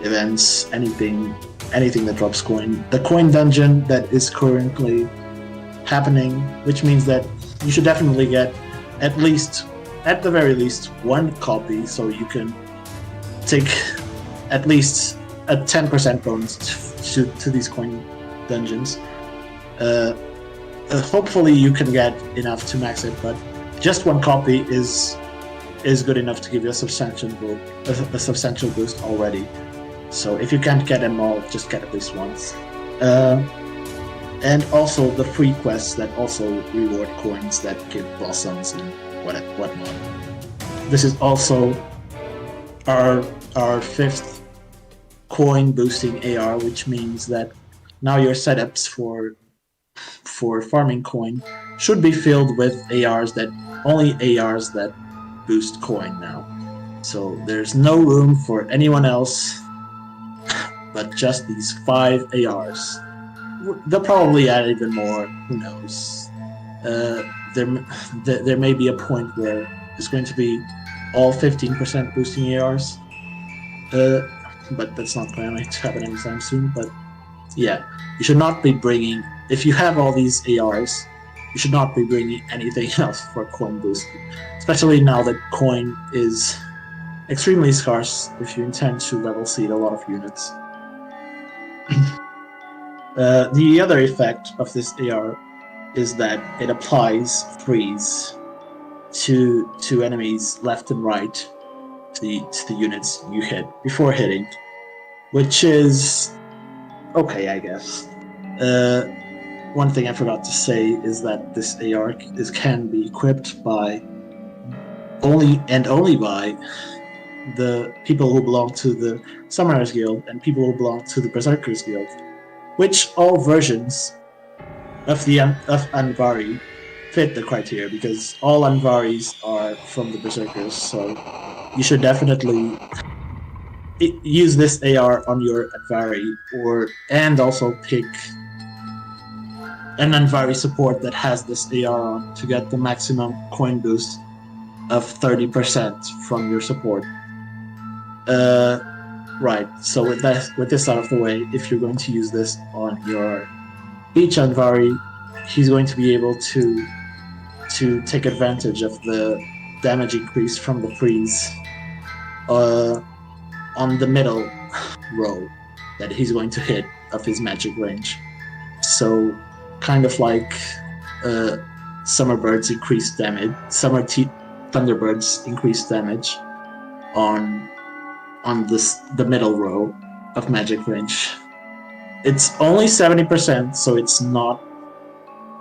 events, anything that drops coin. The coin dungeon that is currently happening, which means that you should definitely get at the very least one copy, so you can take at least a 10% bonus to these coin dungeons. Hopefully you can get enough to max it, but just one copy is good enough to give you a substantial boost already. So if you can't get them all, just get at least once. And also the free quests that also reward coins that give blossoms and whatnot. This is also our fifth coin boosting AR, which means that now your setups for farming coin should be filled with ARs that boost coin now. So there's no room for anyone else but just these 5 ARs. They'll probably add even more, who knows. There may be a point where it's going to be all 15% boosting ARs. But that's not going to happen anytime soon. But yeah, you should not be bringing, if you have all these ARs, you should not be bringing anything else for coin boost. Especially now that coin is extremely scarce if you intend to level seed a lot of units. The other effect of this AR is that it applies freeze to enemies left and right, to the units you hit before hitting, which is okay, I guess. One thing I forgot to say is that this AR can be equipped by only by the people who belong to the Summoners Guild and people who belong to the Berserkers Guild, which all versions of Anvari fit the criteria, because all Anvaris are from the Berserkers, so you should definitely use this AR on your Anvari, and also pick an Anvari support that has this AR on to get the maximum coin boost of 30% from your support. Right, so with this out of the way, if you're going to use this on your Beach Anvari, he's going to be able to take advantage of the damage increase from the freeze on the middle row that he's going to hit of his magic range. So kind of like Summerbird's increased damage, Thunderbird's increased damage on the middle row of magic range. It's only 70%, so it's not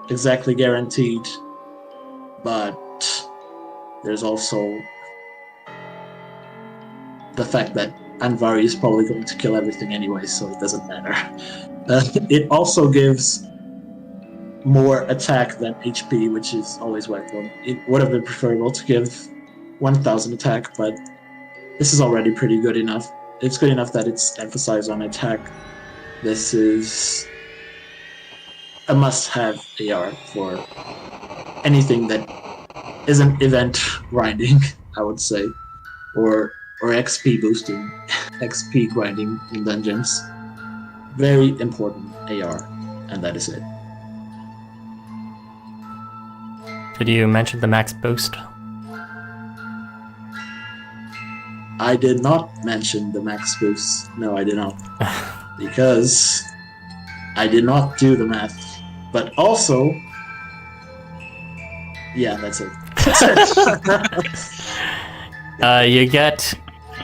exactly guaranteed, but there's also the fact that Anvari is probably going to kill everything anyway, so it doesn't matter. It also gives more attack than HP, which is always welcome. It would have been preferable to give 1000 attack, but this is already pretty good enough. It's good enough that it's emphasized on attack. This is a must-have AR for anything that isn't event grinding, I would say, or XP boosting, XP grinding in dungeons. Very important AR, and that is it. Did you mention the max boost? I did not mention the max boost. No, I did not. Because I did not do the math. But also, yeah, that's it. You get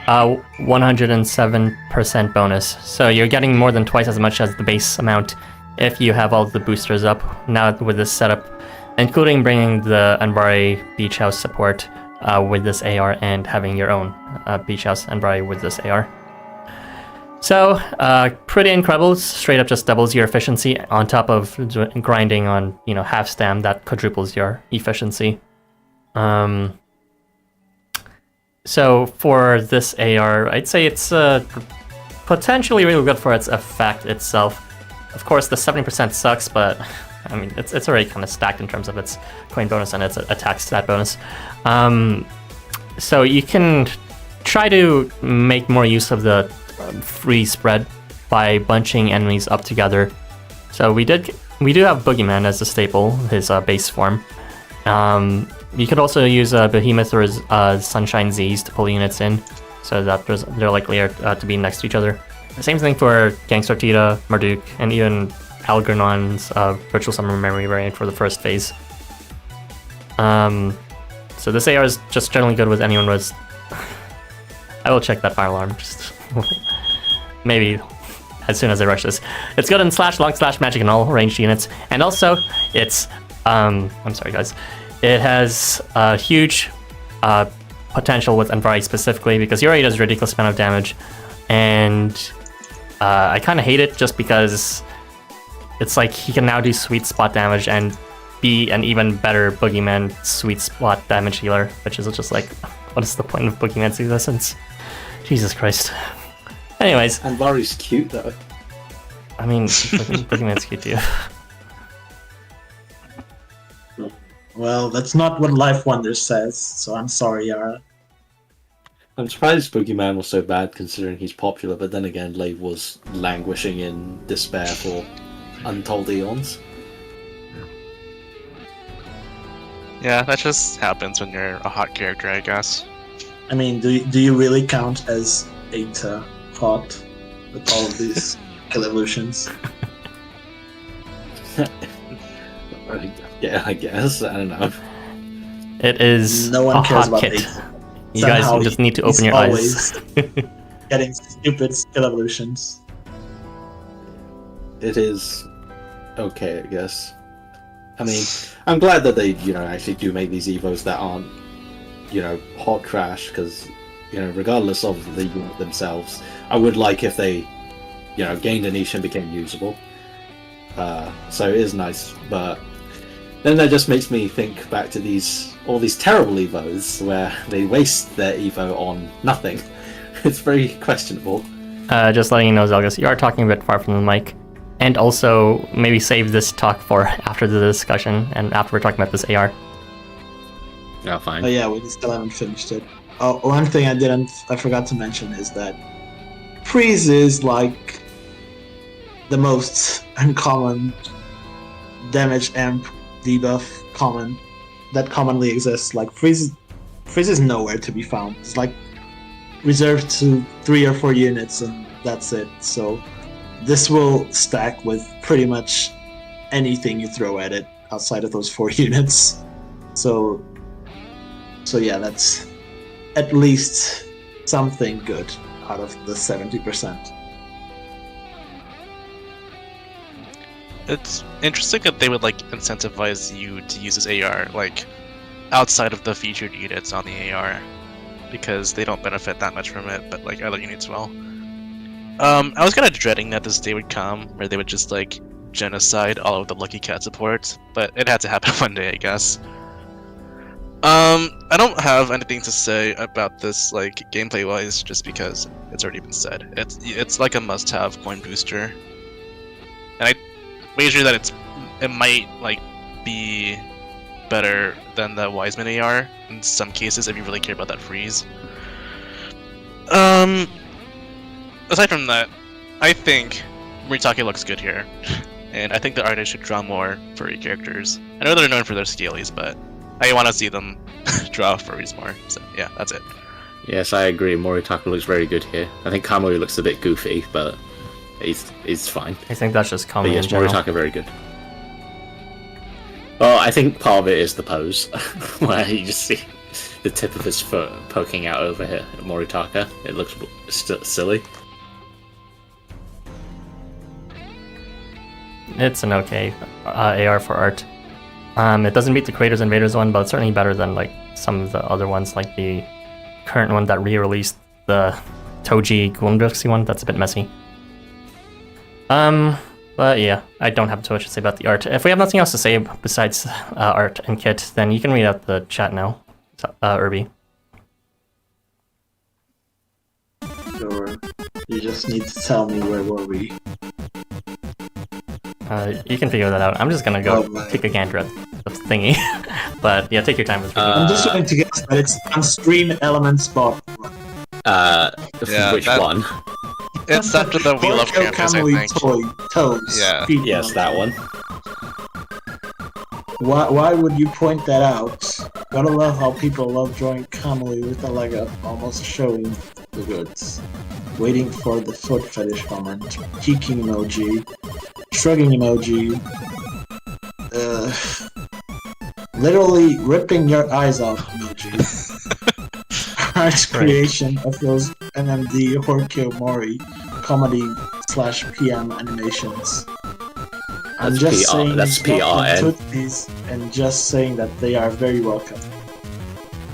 107% bonus. So you're getting more than twice as much as the base amount if you have all the boosters up. Now with this setup, including bringing the Anvari Beach House support with this AR and having your own Beach House Anvari with this AR. So, pretty incredible. Straight up just doubles your efficiency on top of grinding on, half stam that quadruples your efficiency. So for this AR, I'd say it's potentially really good for its effect itself. Of course, the 70% sucks, but I mean, it's already kind of stacked in terms of its coin bonus and its attack stat bonus. So you can try to make more use of the free spread by bunching enemies up together. So we do have Boogeyman as a staple, his base form. You could also use Behemoth or Sunshine Z's to pull units in, so that they're likely to be next to each other. The same thing for Gangster Tita, Marduk, and even Algernon's Virtual Summer Memory variant for the first phase. So this AR is just generally good with anyone with... I will check that fire alarm, just maybe as soon as I rush this. It's good in slash, long slash, magic, and all ranged units. And also, it's... I'm sorry guys. It has a huge potential with Anvari specifically, because he already does a ridiculous amount of damage, and I kind of hate it just because it's like he can now do sweet spot damage and be an even better Boogeyman sweet spot damage healer, which is just like, what is the point of Boogeyman's existence? Jesus Christ. Anyways. And Vari's cute though. I mean, Boogeyman's cute too. Well, that's not what Life Wonder says, so I'm sorry, Yara. I'm surprised Boogeyman was so bad considering he's popular, but then again, Lave was languishing in despair for untold eons. Yeah, that just happens when you're a hot character, I guess. I mean, do you really count as Eta hot with all of these skill evolutions? Yeah, I guess. I don't know. It is No one a cares hot about kit. Eta. You Somehow guys just need to he's open your always eyes. getting stupid skill evolutions. It is okay, I guess. I mean, I'm glad that they, actually do make these Evos that aren't, hot trash, because, regardless of the unit themselves, I would like if they, gained a niche and became usable. So it is nice, but then that just makes me think back to all these terrible Evos where they waste their Evo on nothing. It's very questionable. Just letting you know, Zelgus, you are talking a bit far from the mic. And also, maybe save this talk for after the discussion and after we're talking about this AR. Yeah, fine. Oh yeah, we still haven't finished it. Oh, one thing I forgot to mention is that freeze is like the most uncommon damage amp debuff that commonly exists. Like freeze is nowhere to be found. It's like reserved to 3 or 4 units and that's it. So this will stack with pretty much anything you throw at it outside of those 4 units. So yeah, that's at least something good out of the 70%. It's interesting that they would incentivize you to use this AR outside of the featured units on the AR, because they don't benefit that much from it, but other units will. I was kind of dreading that this day would come where they would just genocide all of the Lucky Cat supports, but it had to happen one day, I guess. I don't have anything to say about this gameplay wise, just because it's already been said. It's like a must-have coin booster, and I wager that it might be better than the Wiseman AR in some cases if you really care about that freeze. Aside from that, I think Muritake looks good here, and I think the artist should draw more furry characters. I know they're known for their scalies, but I want to see them draw furries more. So yeah, that's it. Yes, I agree. Muritake looks very good here. I think Kamui looks a bit goofy, but he's fine. I think that's just common. But yes, in general. Muritake very good. Well, I think part of it is the pose, where you just see the tip of his foot poking out over here at Muritake. It looks silly. It's an okay AR for art. It doesn't beat the Creators Invaders one, but it's certainly better than some of the other ones, like the current one that re-released, the Toji Gundexy one. That's a bit messy. But yeah, I don't have too much to say about the art. If we have nothing else to say besides art and kit, then you can read out the chat now, Irby. Sure. You just need to tell me where were we. You can figure that out. I'm just gonna go take a gander at the thingy. But yeah, take your time with it. I'm just going to guess that it's on Stream Element Spot. Which one? It's after the Wheel of Krampus, I think. Toes. Yeah. Yes, that one. Why would you point that out? Gotta love how people love drawing Kamui with a leg up, almost showing the goods. Waiting for the foot fetish comment. Peeking emoji. Shrugging emoji. Literally ripping your eyes out emoji. Art's creation of those MMD Horkyo Mori comedy/PM animations. I'm That's just PR, saying that's PRN. Tootsies and just saying that they are very welcome.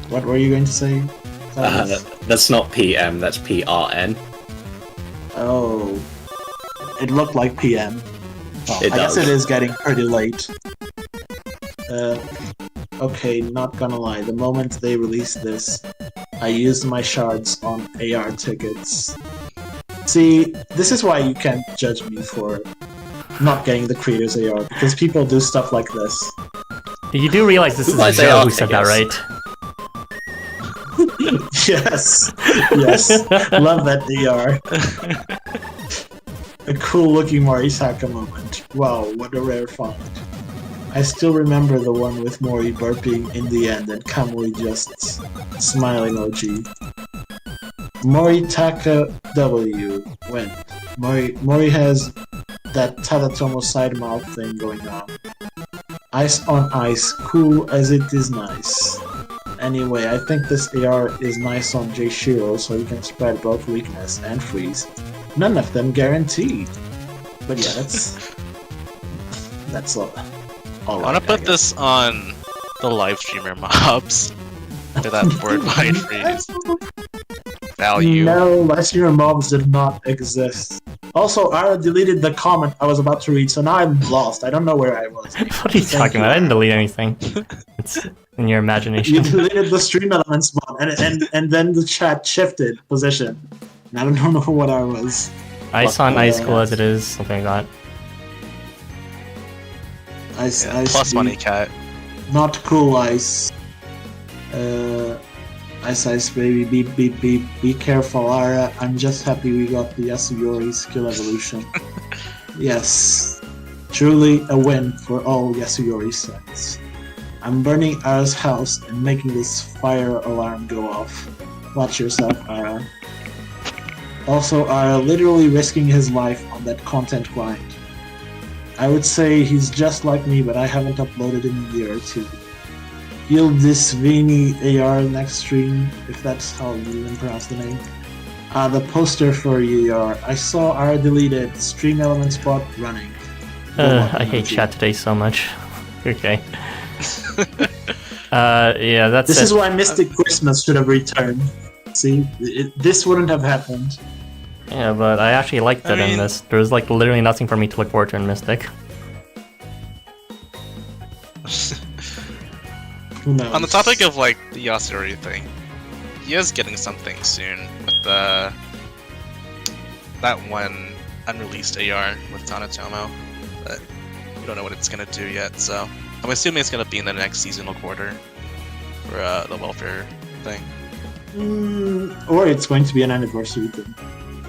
What were you going to say? That's not PM, that's PRN. Oh. it looked like PM. Well, It I guess does. it is getting pretty late. Okay, not gonna lie. The moment they released this, I used my shards on AR tickets. See, this is why you can't judge me for not getting the creator's AR, because people do stuff like this. You do realize this Who is buys Joe AR who said that, tickets? right? Yes, yes. Love that AR. A cool looking Morisaka moment. Wow, what a rare find. I still remember the one with Mori burping in the end and Kamui just smiling OG. Moritaka W when Mori has that Tadatomo side mouth thing going on. Ice on ice, cool as it is nice. Anyway, I think this AR is nice on J-Shiro, so you can spread both weakness and freeze. None of them guaranteed. But yeah, that's all. I want to put this on the live streamer mobs for that word-wide freeze value. No, last year mobs did not exist. Also, Ara deleted the comment I was about to read, so now I'm lost. I don't know where I was. What are you talking about? I didn't delete anything. It's in your imagination. You deleted the stream elements bot, and then the chat shifted position. And I don't know what I was. Ice on ice, cool as it is, something like that. Ice, Yeah, ice, plus money cat. not cool ice. Ice ice baby, beep beep beep. Be careful, Ara. I'm just happy we got the Yasuyori skill evolution. Yes, truly a win for all Yasuyori sets. I'm burning Ara's house and making this fire alarm go off. Watch yourself, Ara. Also, Ara literally risking his life on that content grind. I would say he's just like me, but I haven't uploaded in a year or two. Heal this Vini AR next stream, if that's how you even pronounce the name. The poster for EAR. I saw Ara deleted stream element spot running. I hate chat today so much. Okay. Yeah, that's This it. is why Mystic Christmas should have returned. See, this wouldn't have happened. Yeah, but I actually liked it in this. There was like literally nothing for me to look forward to in Mystic. Who knows? On the topic of like the Yasuyori thing, he is getting something soon with the that one unreleased AR with Tanatomo, but we don't know what it's gonna do yet. So I'm assuming it's gonna be in the next seasonal quarter for the welfare thing. Or it's going to be an anniversary thing.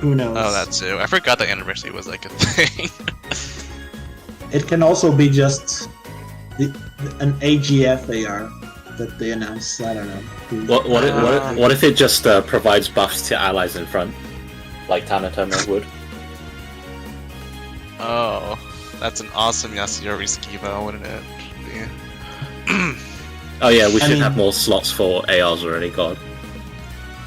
Who knows? Oh, that too. I forgot that anniversary was like a thing. It can also be just an AGF AR that they announced. I don't know. What if it just provides buffs to allies in front, like Tanatomo would? Oh, that's an awesome Yasuyori Skivo, wouldn't it? Yeah. Oh yeah, we should mean- have more slots for ARs already. God.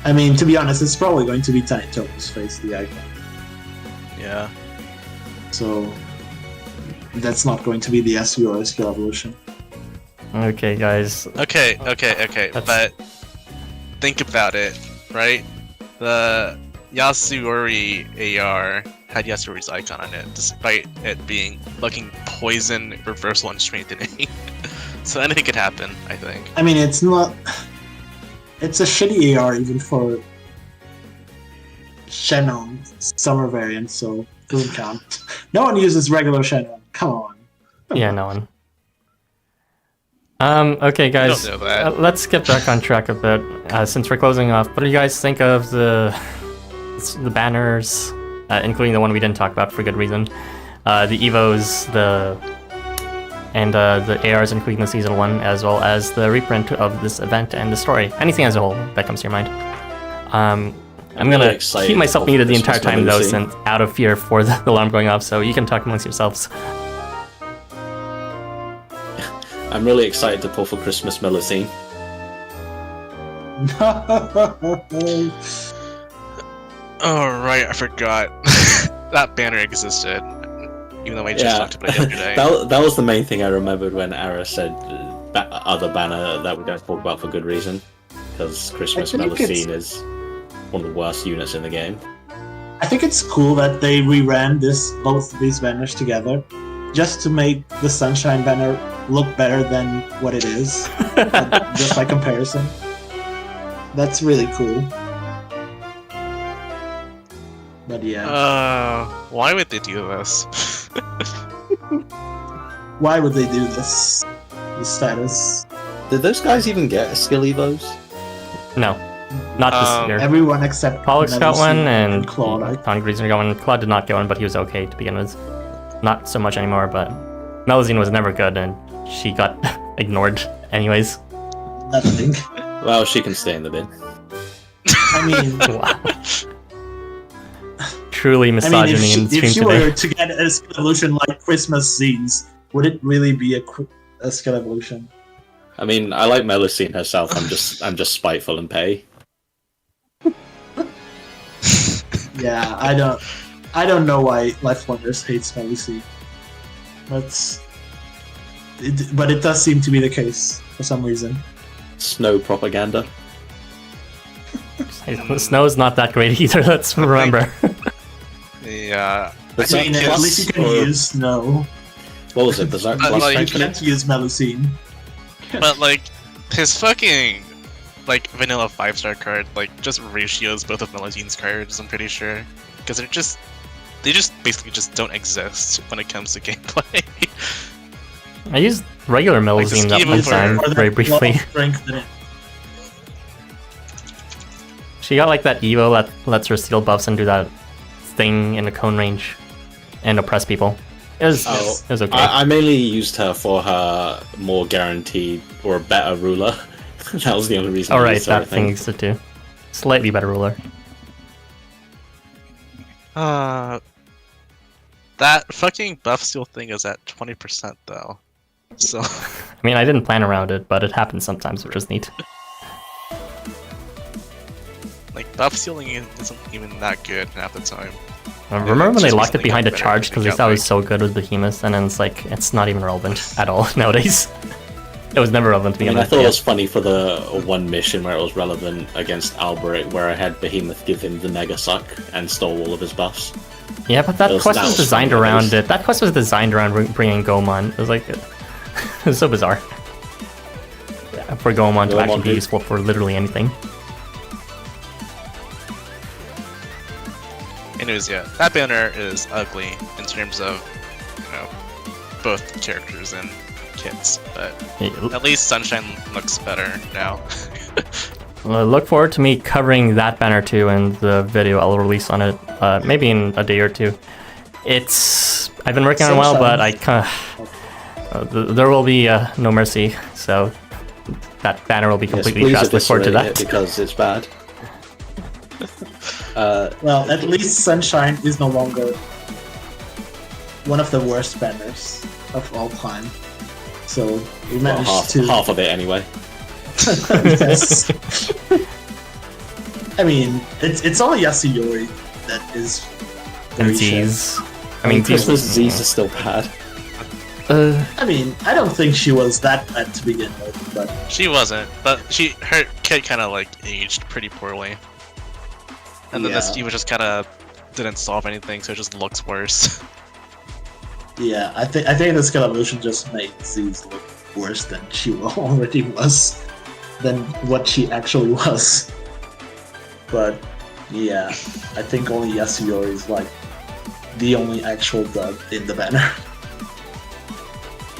I mean, to be honest, it's probably going to be Tanitomo's face, the icon. Yeah. So that's not going to be the Yasuyori skill evolution. Okay, guys. Okay. That's- But think about it, right? The Yasuyori AR had Yasuyori's icon on it, despite it being looking poison, reversal, and strengthening. So anything could happen, I think. I mean, it's not. It's a shitty AR even for Shennong summer variant, so doesn't count. No one uses regular Shennong. Come on. Yeah, no one. Okay, guys. don't know that. Let's get back on track a bit. Since we're closing off, what do you guys think of the banners, including the one we didn't talk about for good reason? The Evos, the ARs, including the season 1, as well as the reprint of this event and the story. Anything as a whole that comes to your mind. I'm really gonna excited keep myself for muted the Christmas entire time though, Melody scene. since out of fear for the alarm going off, so you can talk amongst yourselves. I'm really excited to pull for Christmas Melusine. Oh right, I forgot that banner existed. Even though I just Yeah, talked about it yesterday. that was the main thing I remembered when Ara said other banner that we don't talk about for good reason, because Christmas I think Melusine is one of the worst units in the game. I think it's cool that they reran both of these banners together, just to make the Sunshine banner look better than what it is, just by comparison. That's really cool. But yeah. Why would they do this? Why would they do this? The status. Did those guys even get skill evos? No, not this year. Everyone except Pollux got one, Melusine and Claude. Tonic Reason got one. Claude did not get one, but he was okay to begin with. Not so much anymore, but Melusine was never good, and she got ignored anyways. Nothing. Well, she can stay in the bin. I mean, Wow. Truly misogyny in stream if she today. were to get a skill evolution like Christmas scenes, would it really be a skill evolution? I mean, I like Melusine herself. I'm just spiteful and petty. Yeah, I don't know why Life Wonders hates Melusine. But it does seem to be the case for some reason. Snow propaganda. Snow's not that great either, let's remember. Yeah. But I mean, at least you can use Snow. What was it? Berserk But, plus like, You strength in it? can't use Melusine. But like, his fucking like vanilla 5-star card like just ratios both of Melusine's cards. I'm pretty sure because they just basically just don't exist when it comes to gameplay. I used regular Melusine that one time, very briefly. She got like that Evo that lets her steal buffs and do that thing in the cone range and oppress people. It was okay. I mainly used her for her more guaranteed or better ruler. That was the only reason. I Alright, used her, I that thing think. existed too. Slightly better ruler. That fucking buff steal thing is at 20% though. So I mean, I didn't plan around it, but it happens sometimes, which is neat. like buff stealing isn't even that good half the time. Remember when they just locked it recently behind a got better charge because they because thought it was so good with Behemoth, and then it's like, it's not even relevant at all nowadays. It was never relevant to I begin mean, I with. thought it Yeah. was funny for the one mission where it was relevant against Alberic, where I had Behemoth give him the Mega Suck and stole all of his buffs. Yeah, but that quest that was was designed funny, at around least. it. That quest was designed around bringing Gomon. It was like, it was so bizarre. Yeah, for Gomon to Gomon actually be who? useful for literally anything. Anyways, yeah, that banner is ugly in terms of, both characters and kits, but at least Sunshine looks better now. Look forward to me covering that banner too in the video I'll release on it, maybe in a day or two. I've been working on it a while, but I kind of there will be no mercy, so that banner will be completely please fast. Look forward to eviscerate that. it because it's bad. Well, at least Sunshine is no longer one of the worst banners of all time. So we Well, managed to half of it anyway. yes. I mean, it's all Yasuyori that is And very shit. Z's. I mean, Christmas Z's. disease is still bad. I mean, I don't think she was that bad to begin with, but She wasn't, but her kit kind of like aged pretty poorly. And then this Yeah. Eva just kind of didn't solve anything, so it just looks worse. yeah, I think the skill evolution just made Z's look worse than she already was, than what she actually was. But yeah, I think only Yasuyori is like the only actual dud in the banner.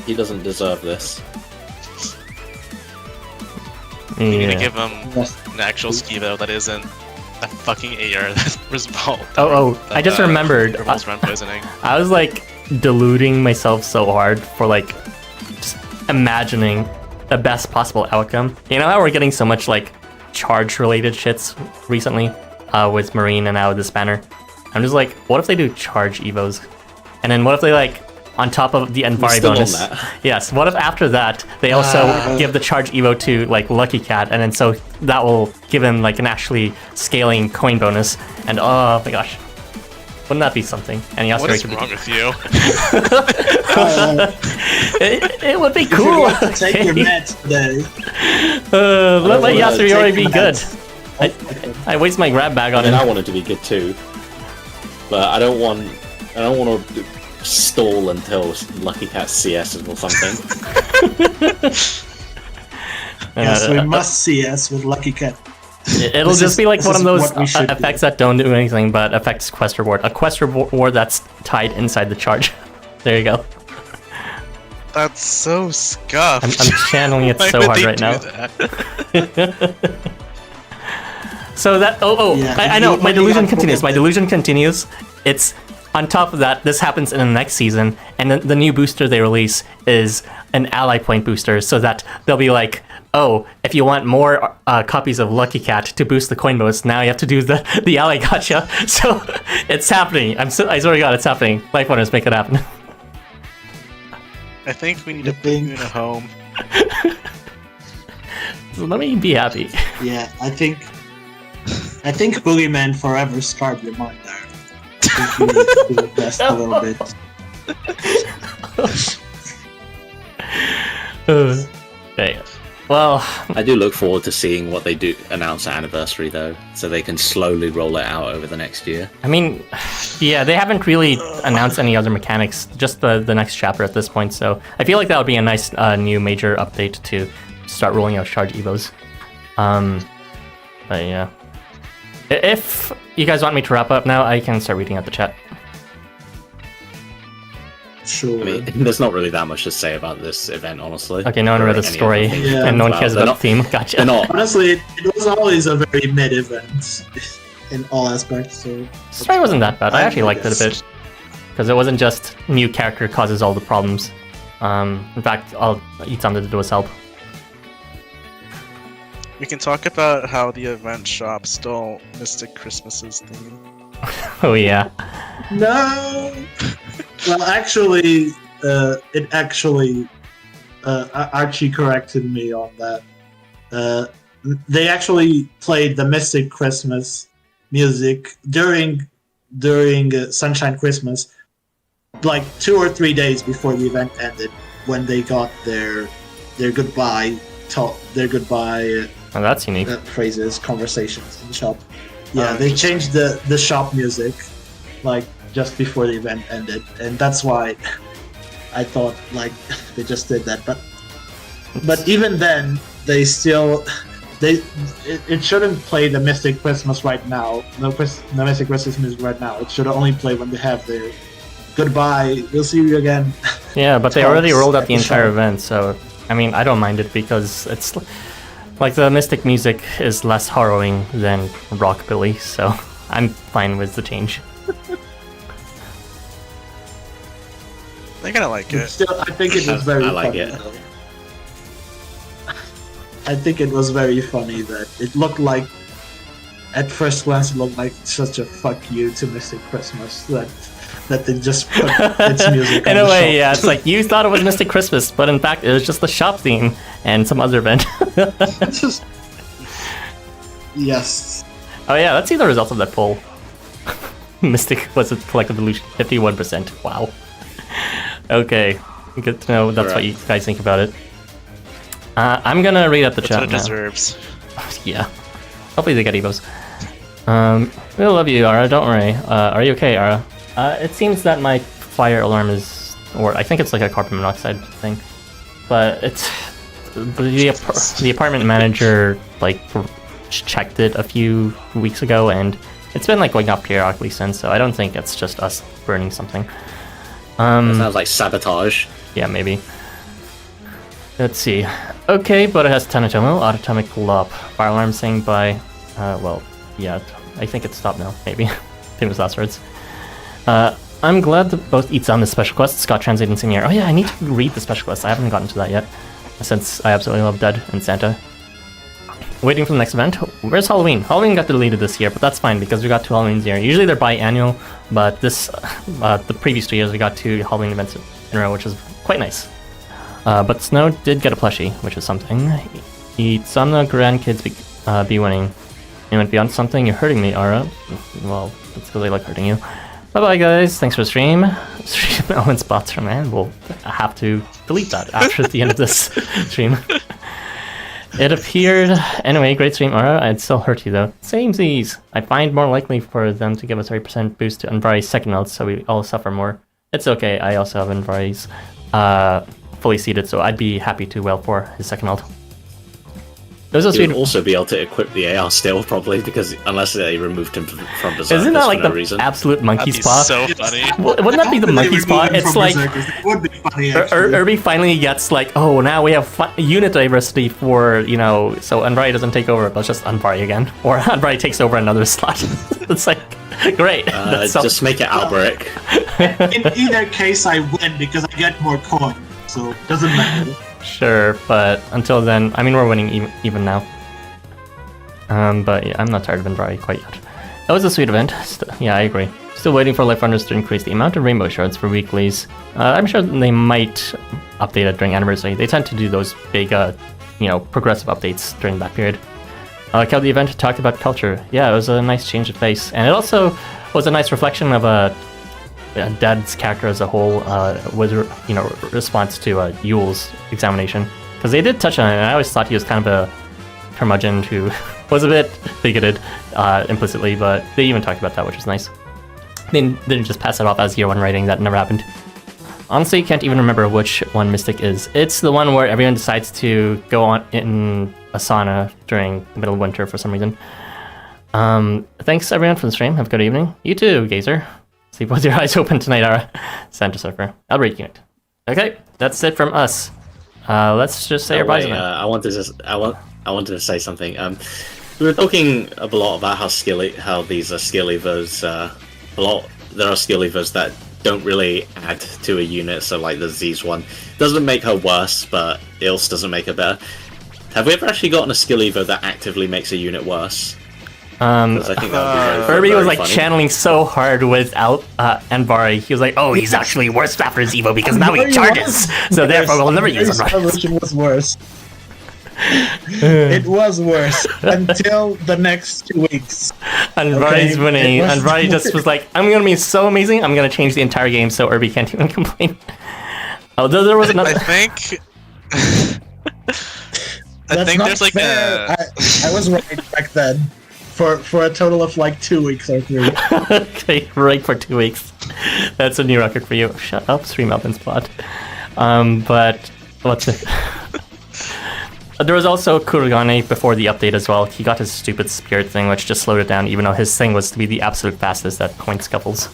He doesn't deserve this. You need to Yeah. give him an actual Skivo that isn't a fucking AR that result. Oh, I just remembered. Revolves around poisoning. I was like deluding myself so hard for like just imagining the best possible outcome. You know how we're getting so much like charge related shits recently with Marine and now with this banner? I'm just like, what if they do charge evos? And then what if they like on top of the Envari still on bonus? that. Yes, what if after that they also give the charge evo to like Lucky Cat, and then so that will give him like an actually scaling coin bonus, and oh my gosh. Wouldn't that be something? And What Yasuyori is could be wrong with you? it would be cool. Take your meds today. Let my Yasuyori be Take good. meds. I waste my grab bag on I mean, I him. wanted to be good too. but I don't want to stall until Lucky Cat CS or something. Yes, we must CS with Lucky Cat. It'll just be like one of those effects do. that don't do anything but affects quest reward. A quest reward that's tied inside the charge. There you go. That's so scuffed. I'm channeling it so hard right now. So that I know my delusion continues. My delusion continues. It's on top of that. This happens in the next season, and then the new booster they release is an ally point booster, so that they'll be like, oh, if you want more copies of Lucky Cat to boost the coin bonus, now you have to do the ally gacha. So it's happening. I swear to God, it's happening. Life Runners, make it happen. I think we need to put you in a home. So let me be happy. Yeah, I think Boogeyman forever scarred your mind there. I think you need to do it just a little bit. Okay. Well, I do look forward to seeing what they do announce at Anniversary, though, so they can slowly roll it out over the next year. I mean, yeah, they haven't really announced any other mechanics, just the next chapter at this point, so I feel like that would be a nice new major update to start rolling out Charge Evos. But yeah. If you guys want me to wrap up now, I can start reading out the chat. Sure. I mean, there's not really that much to say about this event, honestly. Okay, no one read the story, and no one cares about the theme. Gotcha. Honestly, it was always a very mid event in all aspects. So the story wasn't that bad. I actually liked it a bit. Because it wasn't just new character causes all the problems. In fact, all Itzamna did was help. We can talk about how the event shop stole Mystic Christmas's theme. Oh yeah. No. Well, actually, Archie corrected me on that. They actually played the Mystic Christmas music during Sunshine Christmas, like 2 or 3 days before the event ended, when they got their goodbye Oh, that's unique. Phrases, conversations in the shop. Yeah, they changed the shop music, like, just before the event ended, and that's why I thought, like, they just did that. But even then, they still it shouldn't play the Mystic Christmas right now. The Mystic Christmas music right now. It should only play when they have their goodbye. We'll see you again. Yeah, but they already rolled out the entire event, so I mean, I don't mind it because it's like the Mystic music is less harrowing than rockabilly, so I'm fine with the change. I kind of like it. Still, I think it was very I like funny, it. though. I think it was very funny that it looked like, at first glance, it looked like such a fuck you to Mystic Christmas that they just put its music on In a the way, shop. yeah, it's like you thought it was Mystic Christmas, but in fact it was just the shop theme and some other event. Just... Yes. Oh yeah, let's see the results of that poll. Mystic was a collective illusion, 51%. Wow. Okay, good to know that's what you guys think about it. I'm gonna read out the That's chat what it now. deserves. Yeah. Hopefully they get evos. We love you, Ara. Don't worry. Are you okay, Ara? It seems that my fire alarm is, or I think it's like a carbon monoxide thing, but it's the apartment manager like checked it a few weeks ago, and it's been like going up periodically since. So I don't think it's just us burning something. That sounds like sabotage. Yeah, maybe. Let's see. Okay, but it has Tanatomo, Autotomic Lop. Fire alarm saying by, well, yeah, I think it's stopped now, maybe. Famous last words. I'm glad that both Itzamna's special quests got translated in same year. Oh yeah, I need to read the special quests. I haven't gotten to that yet, since I absolutely love Dead and Santa. Waiting for the next event. Where's Halloween? Halloween got deleted this year, but that's fine because we got 2 Halloweens here. Usually they're biannual, but this, the previous 2 years we got 2 Halloween events in a row, which was quite nice. But Snow did get a plushie, which is something. Itzamna grandkids be winning. You went beyond something, you're hurting me, Ara. Well, it's because I like hurting you. Bye bye guys, thanks for the stream. Stream elements bots from man. We'll have to delete that after the end of this stream. It appeared. Anyway, great stream, Aura. I'd still hurt you though. Samesies. I find more likely for them to give us a 30% boost to Anvari's second melt, so we all suffer more. It's okay. I also have Anvari's fully seated, so I'd be happy to well for his second melt. Those are You'd also be able to equip the AR still, probably, because unless they removed him from Berserkers Isn't that like for no the reason. absolute monkey spot? So funny. Wouldn't that be the monkey spot? It's like It would be funny, actually. Irby finally gets like, oh, now we have unit diversity for, you know, so Anvari doesn't take over, but it's just Anvari again. Or Anvari takes over another slot. It's like, great. Just make it Alberic. In either case, I win because I get more coin, so it doesn't matter. Sure, but until then, I mean, we're winning even now. But yeah, I'm not tired of Anvari quite yet. That was a sweet event. Yeah, I agree. Still waiting for Life Runners to increase the amount of rainbow shards for weeklies. I'm sure they might update it during anniversary. They tend to do those big, progressive updates during that period. I like how the event talked about culture. Yeah, it was a nice change of pace, and it also was a nice reflection of Dad's character as a whole, with response to Yule's examination, because they did touch on it, and I always thought he was kind of a curmudgeon who was a bit bigoted implicitly, but they even talked about that, which was nice. They didn't just pass it off as year one writing. That never happened. Honestly, can't even remember which one Mystic is. It's the one where everyone decides to go on in a sauna during the middle of winter for some reason. Thanks everyone for the stream. Have a good evening. You too, Gazer. Sleep with your eyes open tonight, Ara. Santa Surfer. I'll break unit. Okay, that's it from us. Let's just say our byes. I wanted to say something. We were talking a lot about how these are skill levers. There are skill levers that don't really add to a unit. So like the Z's one doesn't make her worse, but it also doesn't make her better. Have we ever actually gotten a skill lever that actively makes a unit worse? I think that would be Kirby was like funny. channeling so hard without Anvari. He was like, "Oh, he's actually worse after his Evo because now he charges, so therefore we'll never use him." Version was worse. It was worse until the next 2 weeks. Anvari's winning. Anvari just was like, "I'm gonna be so amazing. I'm gonna change the entire game so Irby can't even complain." Although there was another. I think there's like fair. I was right back then. For a total of like 2 weeks or 3. Okay, right for 2 weeks. That's a new record for you. Shut up, stream up and spot. But what's it? There was also Kurugane before the update as well. He got his stupid spirit thing, which just slowed it down, even though his thing was to be the absolute fastest at coin scuffles.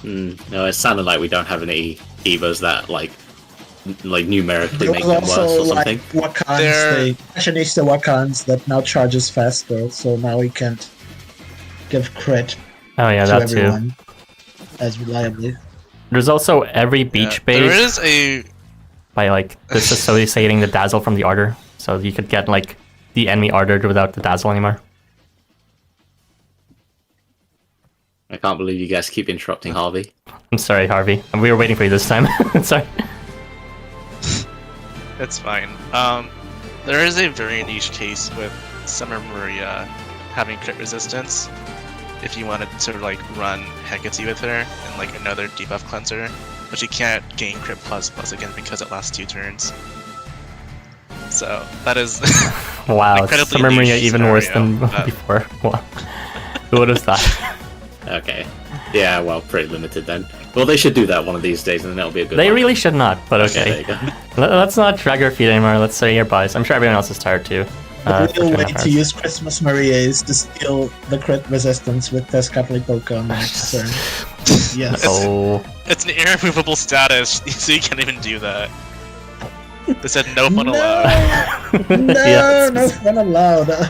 No, it sounded like we don't have any Evos that like numerically There make was them worse also or something. like Wakans, the fashionista Wakans that now charges faster, so now we can't give crit Oh yeah, to that everyone too. as reliably. There's also every beach there base is a by like disassociating the dazzle from the ardor, so you could get like the enemy ardored without the dazzle anymore. I can't believe you guys keep interrupting Harvey. I'm sorry, Harvey. We were waiting for you this time. Sorry. It's fine. There is a very niche case with Summer Maria having crit resistance. If you wanted to like run Hecate with her and like another debuff cleanser, but you can't gain crit plus again because it lasts 2 turns. So that is Wow, incredibly Summer Maria niche even worse scenario, than but- before. Wow. Who would have thought? Okay. Yeah, well, pretty limited then. Well, they should do that one of these days, and then it'll be a good They one. really should not, but Okay, okay. there you go. Let's not drag our feet anymore. Let's say your buys. I'm sure everyone else is tired too. The for real 2.5 way hours. to use Christmas Maria is to steal the crit resistance with Tezcatlipoca on the next turn. Yes. Oh, it's an irremovable status, so you can't even do that. They said no fun allowed. No, Yes. no fun allowed.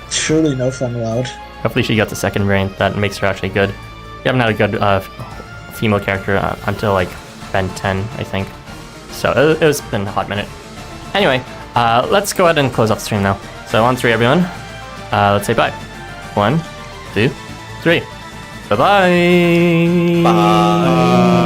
Truly no fun allowed. hopefully she got the second variant that makes her actually good. We haven't had a good female character until like Ben 10, I think. So it's been a hot minute. Anyway, let's go ahead and close off the stream now. So on 3, everyone. Let's say bye. 1, 2, 3. Bye-bye. Bye.